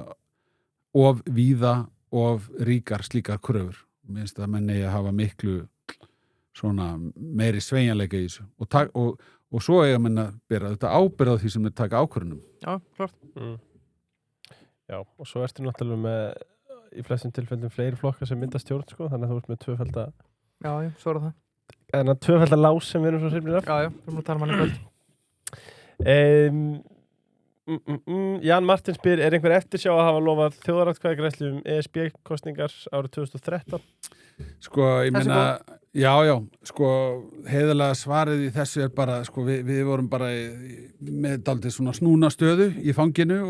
of víða, of ríkar slíkar kröfur. Mér finnst að menn eigi að hafa miklu svona meiri sveigjanleika í þessu. Og svo eiga menn að bera þetta ábyrgð á því sem þeir taka ákvörðunum. Já, klart. Já, og svo ertu náttúrulega með í flestum tilfellum fleiri flokkar sem mynda stjórn, þannig að þú ert með tvöfalda... Já, svo er það. En að tvöfalda lás sem við erum svo hrifnir af. Já, við erum að tala um hann í kvöld. Jan Martin spyr, er einhver eftirsjá að hafa lofað þjóðaratkvæðagreiðslu ESB-kosningar árið 2013? Ég meina, já, heiðarlega svarið í þessu er bara, við vorum bara með dálítið svona snúna stöðu í fanginu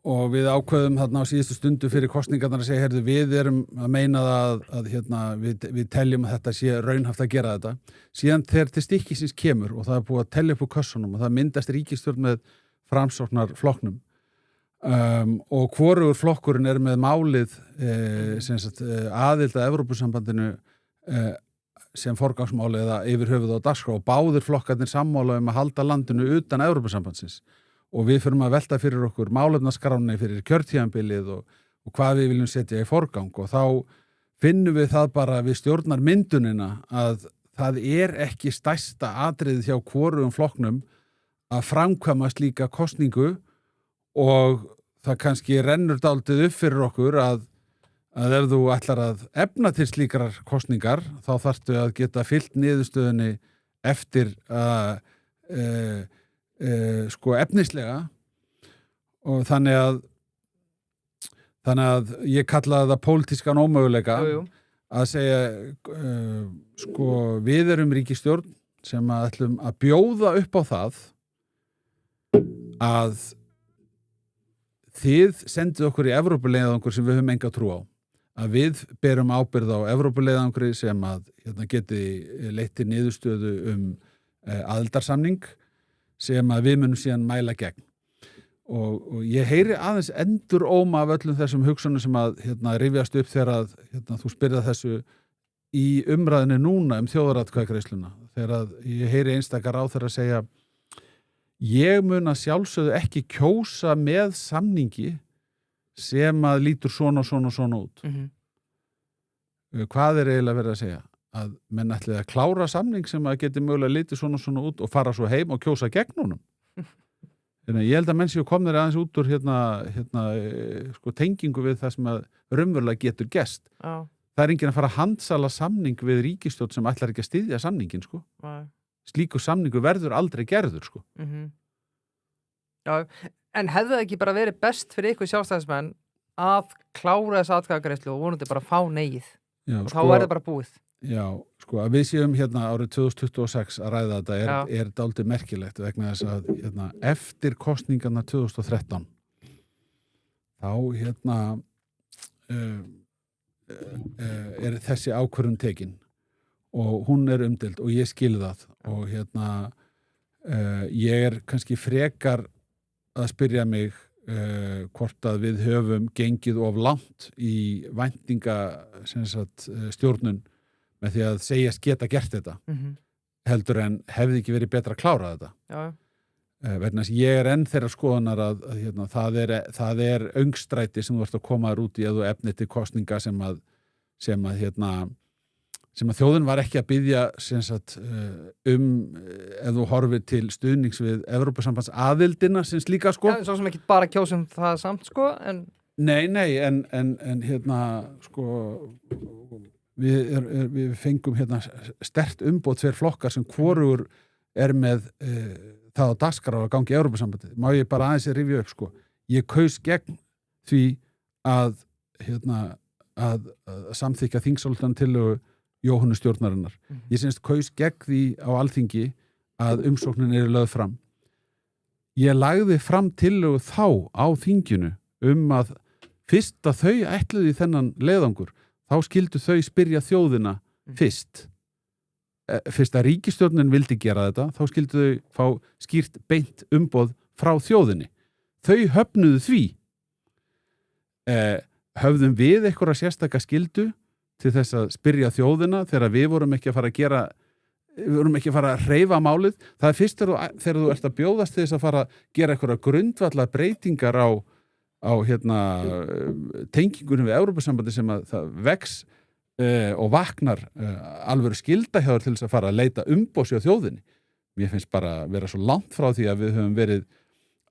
og við ákveðum þarna á síðustu stundu fyrir kosningarnar að segja, við erum að meina að við teljum að þetta sé raunhaft að gera þetta. Síðan þegar til stykkisins kemur og það er búið að telja upp úr kössunum og það myndast ríkisstjórn með Framsóknarflokknum og hvorugur flokkurinn er með málið aðild að Evrópusambandinu sem forgangsmáli eða yfir höfuð á dagskrá og báðir flokkarnir sammála að halda landinu utan Evrópusambandsins og við förum að velta fyrir okkur málefnaskráni fyrir kjörtíðanbilið og hvað við viljum setja í forgang og þá finnum við það bara við stjórnarmyndunina að það er ekki stærsta atriðið hjá hvorugum flokknum að framkvæma slíka kosningu og það kannski rennur dálítið upp fyrir okkur að ef þú ætlar að efna til slíkrar kosningar þá þarftu að geta fyllt niðurstöðunni eftir efnislega og þannig að ég kalla það pólitískan ómöguleika að segja sko, við erum ríkisstjórn sem að ætlum að bjóða upp á það að þið sendið okkur í Evrópuleiðangur sem við höfum enga trú á. Að við berum ábyrgð á Evrópuleiðangri sem að geti leitt til niðurstöðu aðildarsamning sem að við munum síðan mæla gegn. Og ég heyri aðeins endur óma af öllum þessum hugsunum sem að rifjast upp þegar að þú spyrða þessu í umræðinu núna þjóðaratkvæðagreiðsluna. Þegar að ég heyri einstakar á þeirra að segja ég mun að sjálfsögðu ekki kjósa með samningi sem að lítur svona út. Hvað eiginlega verið að segja? Að menn ætli að klára samning sem að geti mögulega litið svona út og fara svo heim og kjósa gegn honum. Ég held að menn séu komnir aðeins út úr sko, tengingu við það sem að raunverulega getur gerst. Já. Það er enginn að fara að handsala samning við ríkisstjórn sem ætlar ekki að styðja samningin, sko. Slíkur samningu verður aldrei gerður, sko. Já, en hefði það ekki bara verið best fyrir ykkur sjálfstæðismenn að klára þessa atkvæðagreiðslu og vonandi bara fá negið og þá er það bara búið. Já, sko, að við séum árið 2026 að ræða þetta er dálítið merkilegt vegna þess að eftir kosningarna 2013 þá er þessi ákvörðun tekin og hún er umdeild og ég skil það og ég er kannski frekar að spyrja mig hvort að við höfum gengið of langt í væntinga stjórnun með því að segjast geta gert þetta heldur en hefði ekki verið betra að klára þetta. Vegna þess að ég er enn þeirra skoðunar að það er öngstræti sem þú ert að koma þér út í ef þú efnir til kosninga sem að þjóðin var ekki að biðja ef þú horfir til stuðnings við Evrópusambands aðildina sem slíka sko. Já, svo sem ekki bara kjósum það samt sko en... Nei, en sko við fengum sterkt umboð tveir flokkar sem hvorugur er með það á dagskrá að gangi í Evrópusambandið. Má ég bara aðeins rifja upp sko. Ég kaus gegn því að samþykkja þingsályktunartillögu Jóhönnu stjórnarinnar. Ég kaus gegn því á Alþingi að umsóknin lögð fram. Ég lagði fram tillögu þá á þinginu að fyrst að þau ætluðu í þennan leiðangur þá skildu þau spyrja þjóðina fyrst að ríkisstjórnin vildi gera þetta, þá skildu þau fá skýrt beint umboð frá þjóðinni. Þau höfnuðu því. Höfðum við einhverja sérstaka skildu til þess að spyrja þjóðina þegar við vorum ekki að fara að hreyfa málið. Það er fyrst þegar þú ert að bjóðast til þess að fara að gera einhverja grundvallar breytingar á tengingunum við Evrópusambandi sem að það vex og vaknar alvöru skilda hjá þér til þess að fara að leita umboðs hjá þjóðinni. Mér finnst bara vera svo langt frá því að við höfum verið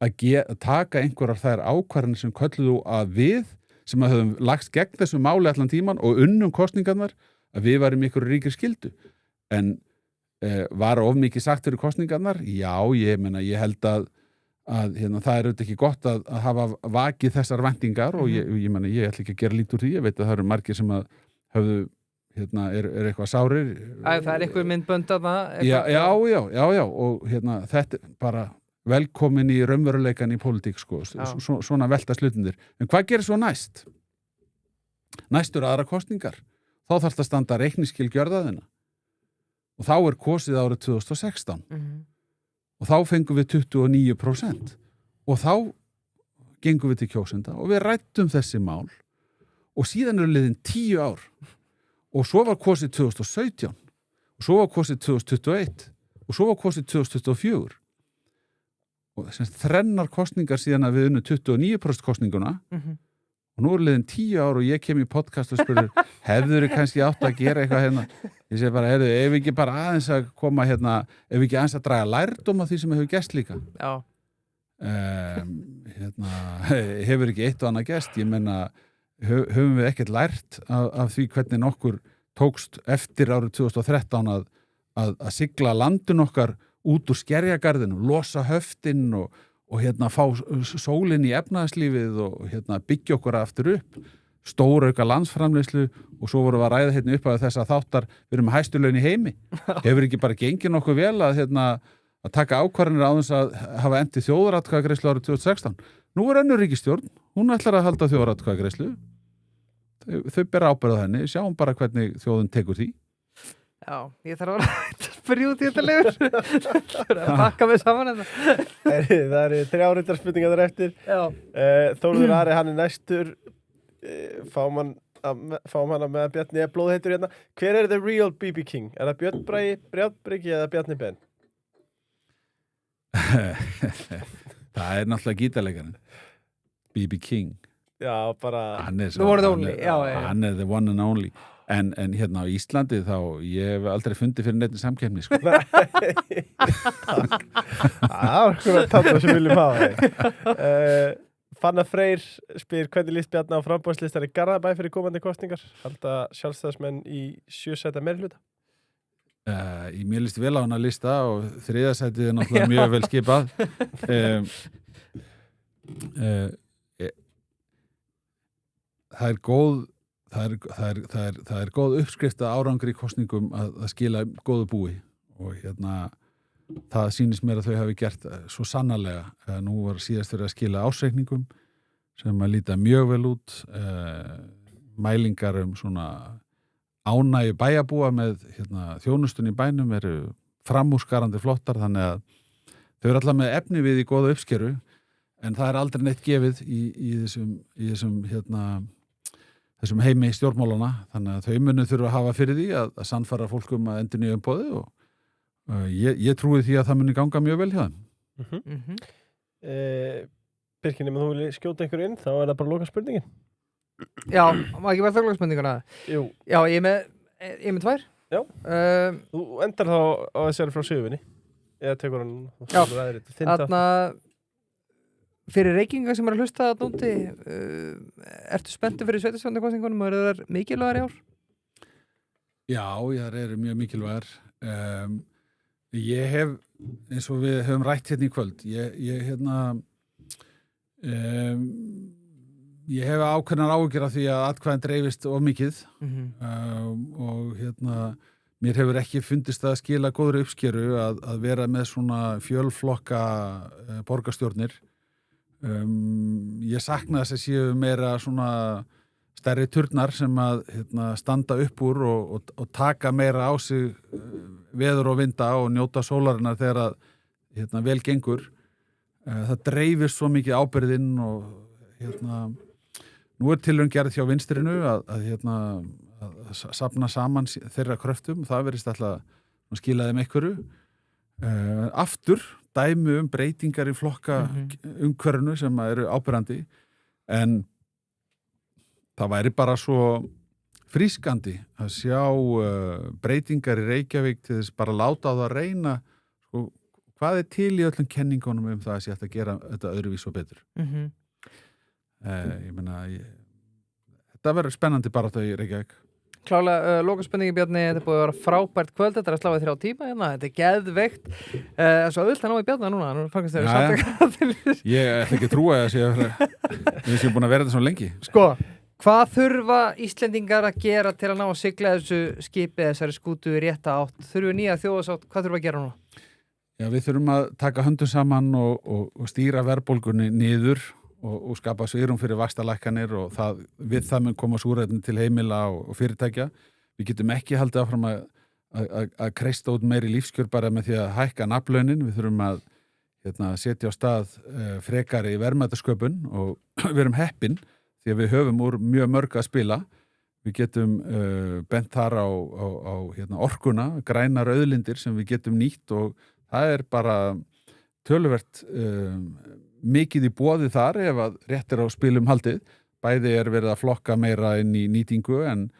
að taka einhverjar þær ákvarðanir sem kölluðu að við sem að höfum lagst gegn þessu máli allan tíman og unnum kosningarnar að við varum ykkur ríkir skildu. En var of mikið sagt fyrir kosningarnar? Já, ég held að það er auðvitað ekki gott að hafa vakið þessar væntingar og ég ætla ekki að gera lít úr því. Ég veit að það eru margir sem að höfðu, er eitthvað sárir. Það er eitthvað myndbönd að það? Já, og þetta er bara velkomin í raunveruleikan í pólitík, sko, svona velta slutindir. En hvað gerir svo næst? Næstur aðra kosningar. Þá þarf það að standa reikningsskil gjörðaðina. Og þá er kosið árið 2016. Og þá fengum við 29% og þá gengum við til kjósenda og við ræddum þessi mál og síðan eru liðin 10 ár og svo var kosið 2017 og svo var kosið 2021 og svo var kosið 2024 og þrennar kosningar síðan að við unnum 29% kosninguna og nú eru liðin 10 ár og ég kem í podcast og spurður hefðurðu kannski átt að gera eitthvað ég segi bara, ef við ekki bara aðeins að koma ef við ekki aðeins að draga lærdóm af því sem hefur gerst líka hefur ekki eitt og annað gerst, ég menna höfum við ekkert lært af því hvernig nokkur tókst eftir árið 2013 að sigla landin okkar út úr skerjagarðinu, losa höftin og fá sólinn í efnahagslífið og byggja okkur aftur upp. stórauka landsframleiðslu og svo vorum við að ræða hérna upp að þess að þáttar við erum með hæstu laun í heimi. Hefur ekki bara gengið nokkuð vel að taka ákvarðanir á þess að hafa endið þjóðaratkvæðagreiðslu árið 2016. Nú önnur ríkisstjórn, hún ætlar að halda þjóðaratkvæðagreiðslu. Þau bera ábyrgð á henni, sjáum bara hvernig þjóðin tekur því. Já, ég þarf að spyrja út í þetta leifur. Það er að pakka mig saman þetta. Það eru 3 áriðarspurningar þar eftir. Þórður Ari, hann er næstur. Fáum hana með að Bjarni er blóðheitur hérna. Hver er the real BB King? Er það Björn Bragi, Brjálbryggi eða Bjarni Ben? Það er náttúrulega gítarleikarinn. BB King. Já, bara... Hann er The one and only. Hann er the one and only. En hérna á Íslandi þá, ég hef aldrei fundið fyrir neitt samkeppni, sko. Nei, takk. Það er okkur að tala sem viljum hafa. Fannar Freyr spyr hvernig líst Bjarni á framboðslistar í Garðabæ fyrir komandi kosningar? Halda sjálfstæðismenn í 7 sæta meirihluta? Mér líst vel á hana lista og 3. sætið er náttúrulega mjög vel skipað. Það er góð uppskrift að árangri í kosningum að skila góðu búi og það sýnist mér að þau hafi gert svo sannarlega. Nú var síðast verið að skila ársreikningum sem að líta mjög vel út, mælingar svona ánægju bæjarbúa með þjónustun í bænum eru framúrskarandi flottar, þannig að þau eru alltaf með efni við í góða uppskeru, en það er aldrei neitt gefið í þessum heimi stjórnmálana, þannig að þau munu þurfa að hafa fyrir því að sannfæra fólkum að endurnýja umboðið og ég trúi því að það muni ganga mjög vel hjá þeim. Birkir, nema þú vilji skjóta einhver inn, þá er það bara loka spurningin. Já, má ekki vera það loka spurninguna? Jú. Já, ég er með 2. Já. Þú endar þá á þessari frá sögunni. Eða tekur hann... Já, þarna... Fyrir reykinga sem er að hlusta að núti, ertu spenntur fyrir sveitarstjórnarkosningunum og eru þær mikilvægar í ár? Já, þær eru mjög mikilvægar. Ég hef, eins og við höfum rætt hérna í kvöld, ég hef ákveðnar áhyggjur af því að atkvæðin dreifist of mikið og mér hefur ekki fundist að skila góðri uppskeru að vera með svona fjölflokka borgarstjórnir. Ég sakna þess að séu meira svona stærri turnar sem að standa upp úr og taka meira á sig veður og vinda og njóta sólarinnar þegar að vel gengur. Það dreifist svo mikið ábyrðinn og nú er tilraun gerð hjá vinstrinu að safna saman þeirra kröftum, það verðist alltaf að skila þeim einhverju. Aftur dæmi breytingar í flokka umhverfinu sem eru ábyrgandi, en það væri bara svo frískandi að sjá breytingar í Reykjavík til þess bara láta á það að reyna sko, hvað er til í öllum kenningunum það að sé hægt að gera þetta öðruvís og betur. Ég meina þetta verður spennandi bara þetta í Reykjavík. Klálega, lokaspurningi Bjarni, þetta er búið að vera frábært kvöld, þetta er að sláða 3 tíma hérna, þetta er geðveikt. Svo auðvitað ná í Bjarni núna, nú fangast þau samtaka. Ég ætla ekki að trúa að við séum búin að vera þetta svo lengi. Sko, hvað þurfa Íslendingar að gera til að ná að sigla þessu skipi, þessari skútu í rétta átt? Þurfum nýja þjóðasátt, hvað þurfum að gera núna? Já, við þurfum að taka höndum saman og stýra verðbólgunni niður og skapa svigrúm fyrir vaxtalækkanir og við það mun koma súrefni til heimila og fyrirtækja. Við getum ekki haldið áfram að kreista út meiri lífskjör bara með því að hækka nafnlaunin. Við þurfum að setja á stað frekari verðmætasköpun og við erum heppin því að við höfum úr mjög mörg að spila. Við getum bent þar á orkuna, grænar auðlindir sem við getum nýtt og það er bara töluvert mikið í boði þar ef að rétt er á spilum haldið. Bæði er verið að flokka meira inn í nýtingu en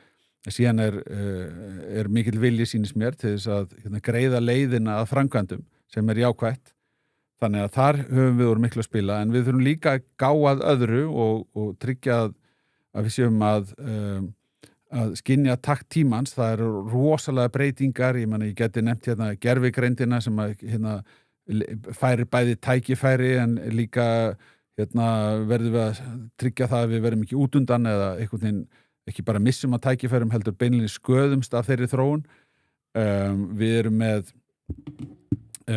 síðan er mikill vilji sýnist mér til þess að greiða leiðina að framkvæmdum sem er jákvætt. Þannig að þar höfum við úr miklu að spila en við þurfum líka að gá að öðru og tryggja að við séum að skynja takt tímans. Það eru rosalega breytingar, ég geti nefnt gervigreindina sem að færi bæði tækifæri en líka verðum við að tryggja það að við verðum ekki út undan eða einhvern veginn ekki bara missum að tækifærum heldur beinlega sköðumst af þeirri þróun. Við erum með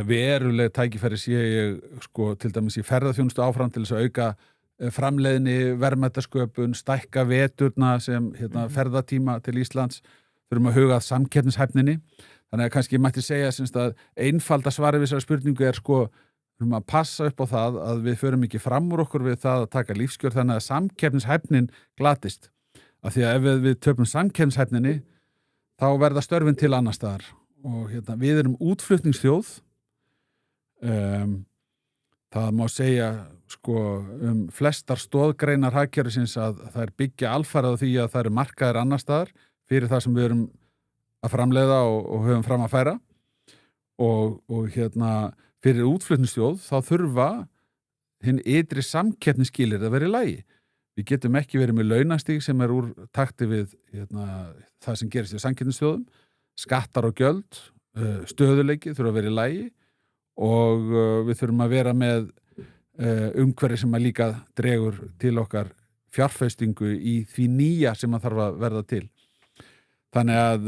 veruleg tækifæri sé ég sko til dæmis í ferðaþjónustu áfram til þess að auka framleiðni, verðmætasköpun, stækka veturna sem ferðatíma til Íslands, þurfum að huga að samkeppnishæfninni. Þannig að kannski mætti segja að einfalda svarið við þessari spurningu sko þurfum að passa upp á það að við förum ekki fram úr okkur við það að taka lífskjör þannig að samkeppnishæfnin glatist. Af því að ef við töpum samkeppnishæfninni þá verða störfin til annar staðar og við erum útflutningsþjóð. Það má segja sko flestar stoðgreinar hagkerfisins að það byggja alfarið á því að það eru markaðir annar staðar fyrir það sem við erum að framleiða og höfum fram að færa og fyrir útflutningsþjóð þá þurfa hinn ytri samkeppnisskilyrði að vera í lagi. Við getum ekki verið með launastig sem úr takti við það sem gerist í samkeppnisþjóðum, skattar og gjöld, stöðuleiki þurfa að vera í lagi og við þurfum að vera með umhverfi sem að líka dregur til okkar fjárfestingu í því nýja sem að þarf að verða til. Þannig að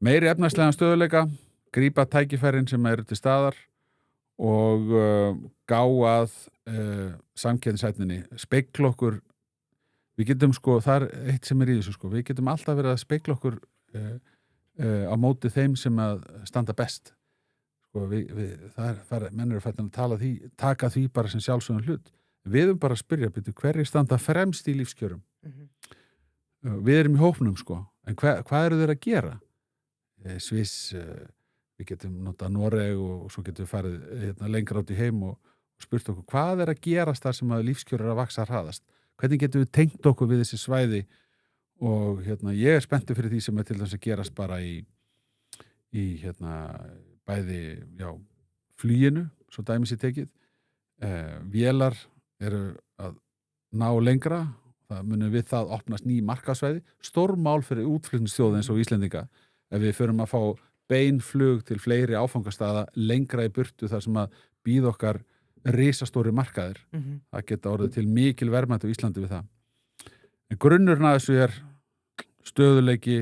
meiri efnahagslegan stöðuleika, grípa tækifærin sem eru til staðar og gá að samkeppnishæfninni, spegla okkur. Við getum sko, það eitt sem í þessu sko, við getum alltaf verið að spegla okkur á móti þeim sem að standa best. Sko, menn eru fættin að taka því bara sem sjálfsögðan hlut. Við erum bara að spyrja, hverjir standa fremst í lífskjörum? Við erum í hópnum sko, en hvað eru þeir að gera? Sviss, við getum notað Noreg og svo getum við farið lengra át í heim og spurt okkur hvað er að gerast þar sem að lífskjör eru að vaksa hraðast? Hvernig getum við tengt okkur við þessi svæði? Og ég er spenntur fyrir því sem er til þess að gerast bara í bæði fluginu, svo dæmis í tekið. Vélar eru að ná lengra, það munum við það opnast ný markaðsvæði, stórmál fyrir útflutningsþjóð eins og Íslendinga, ef við förum að fá beinflug til fleiri áfangastaða lengra í burtu þar sem að býða okkar risastóri markaðir. Það geta orðið til mikil verðmæti á Íslandi við það. En grunnurinn að þessu er stöðuleiki,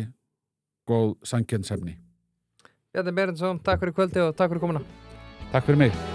góð samkeppnishæfni. Bjarni Berentsson, takk fyrir kvöldi og takk fyrir komuna. Takk fyrir mig.